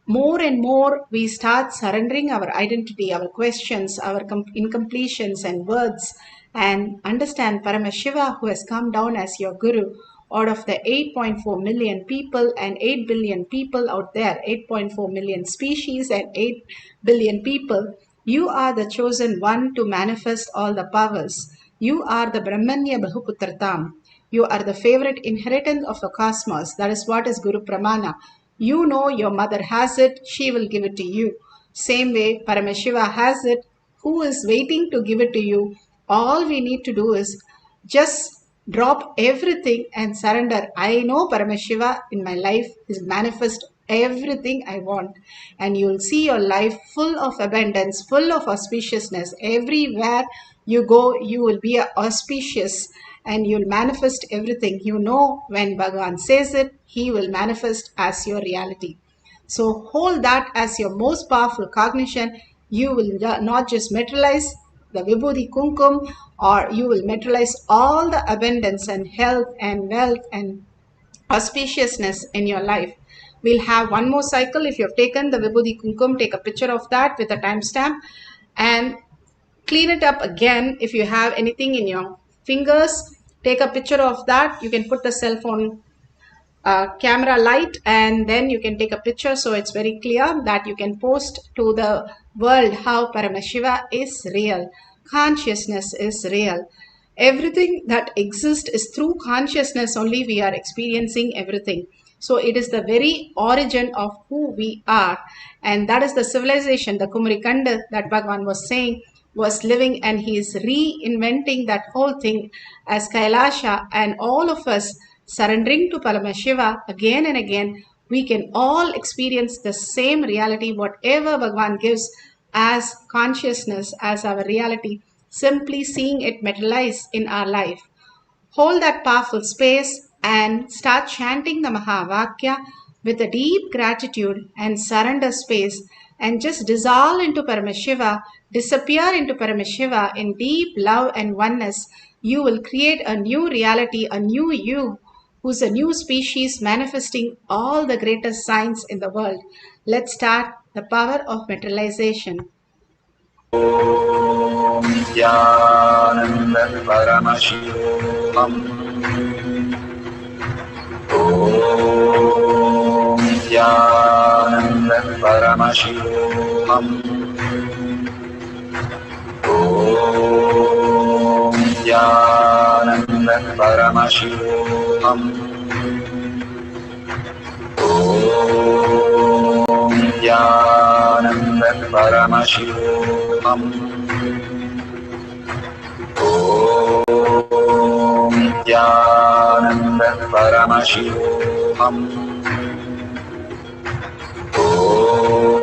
More and more we start surrendering our identity, our questions, our incompletions and words, and understand Paramashiva, who has come down as your guru out of the 8.4 million people and 8 billion people out there, 8.4 million species and 8 billion people. You are the chosen one to manifest all the powers. You are the Brahmanya Bahuputratam. You are the favorite inheritance of the cosmos. That is what is Guru Pramana. You know your mother has it, she will give it to you. Same way Paramashiva has it, who is waiting to give it to you. All we need to do is just drop everything and surrender. I know Paramashiva in my life is manifest everything I want, and you'll see your life full of abundance, full of auspiciousness. Everywhere you go, you will be auspicious and you'll manifest everything. You know, when Bhagavan says it, he will manifest as your reality. So hold that as your most powerful cognition. You will not just materialize the vibhuti kumkum, or you will materialize all the abundance and health and wealth and auspiciousness in your life. We'll have one more cycle. If you have taken the vibhuti kumkum, take a picture of that with a timestamp and clean it up again. If you have anything in your fingers, take a picture of that. You can put the cell phone camera light and then you can take a picture, so it's very clear that you can post to the world how Paramashiva is real. Consciousness is real. Everything that exists is through consciousness only we are experiencing everything. So it is the very origin of who we are, and that is the civilization, the Kumarikanda that Bhagavan was saying was living, and he is reinventing that whole thing as Kailasa, and all of us surrendering to Paramashiva again and again, we can all experience the same reality, whatever Bhagavan gives as consciousness, as our reality, simply seeing it materialize in our life. Hold that powerful space and start chanting the Mahavakya with a deep gratitude and surrender space, and just dissolve into Paramashiva, disappear into Paramashiva in deep love and oneness. You will create a new reality, a new you, who's a new species manifesting all the greatest signs in the world. Let's start the power of materialization. Om Nithyananda Paramashivam. Om Nithyananda Paramashivam. Om Nithyananda Paramashivoham. Om Nithyananda Paramashivoham. Om Nithyananda Paramashivoham. Om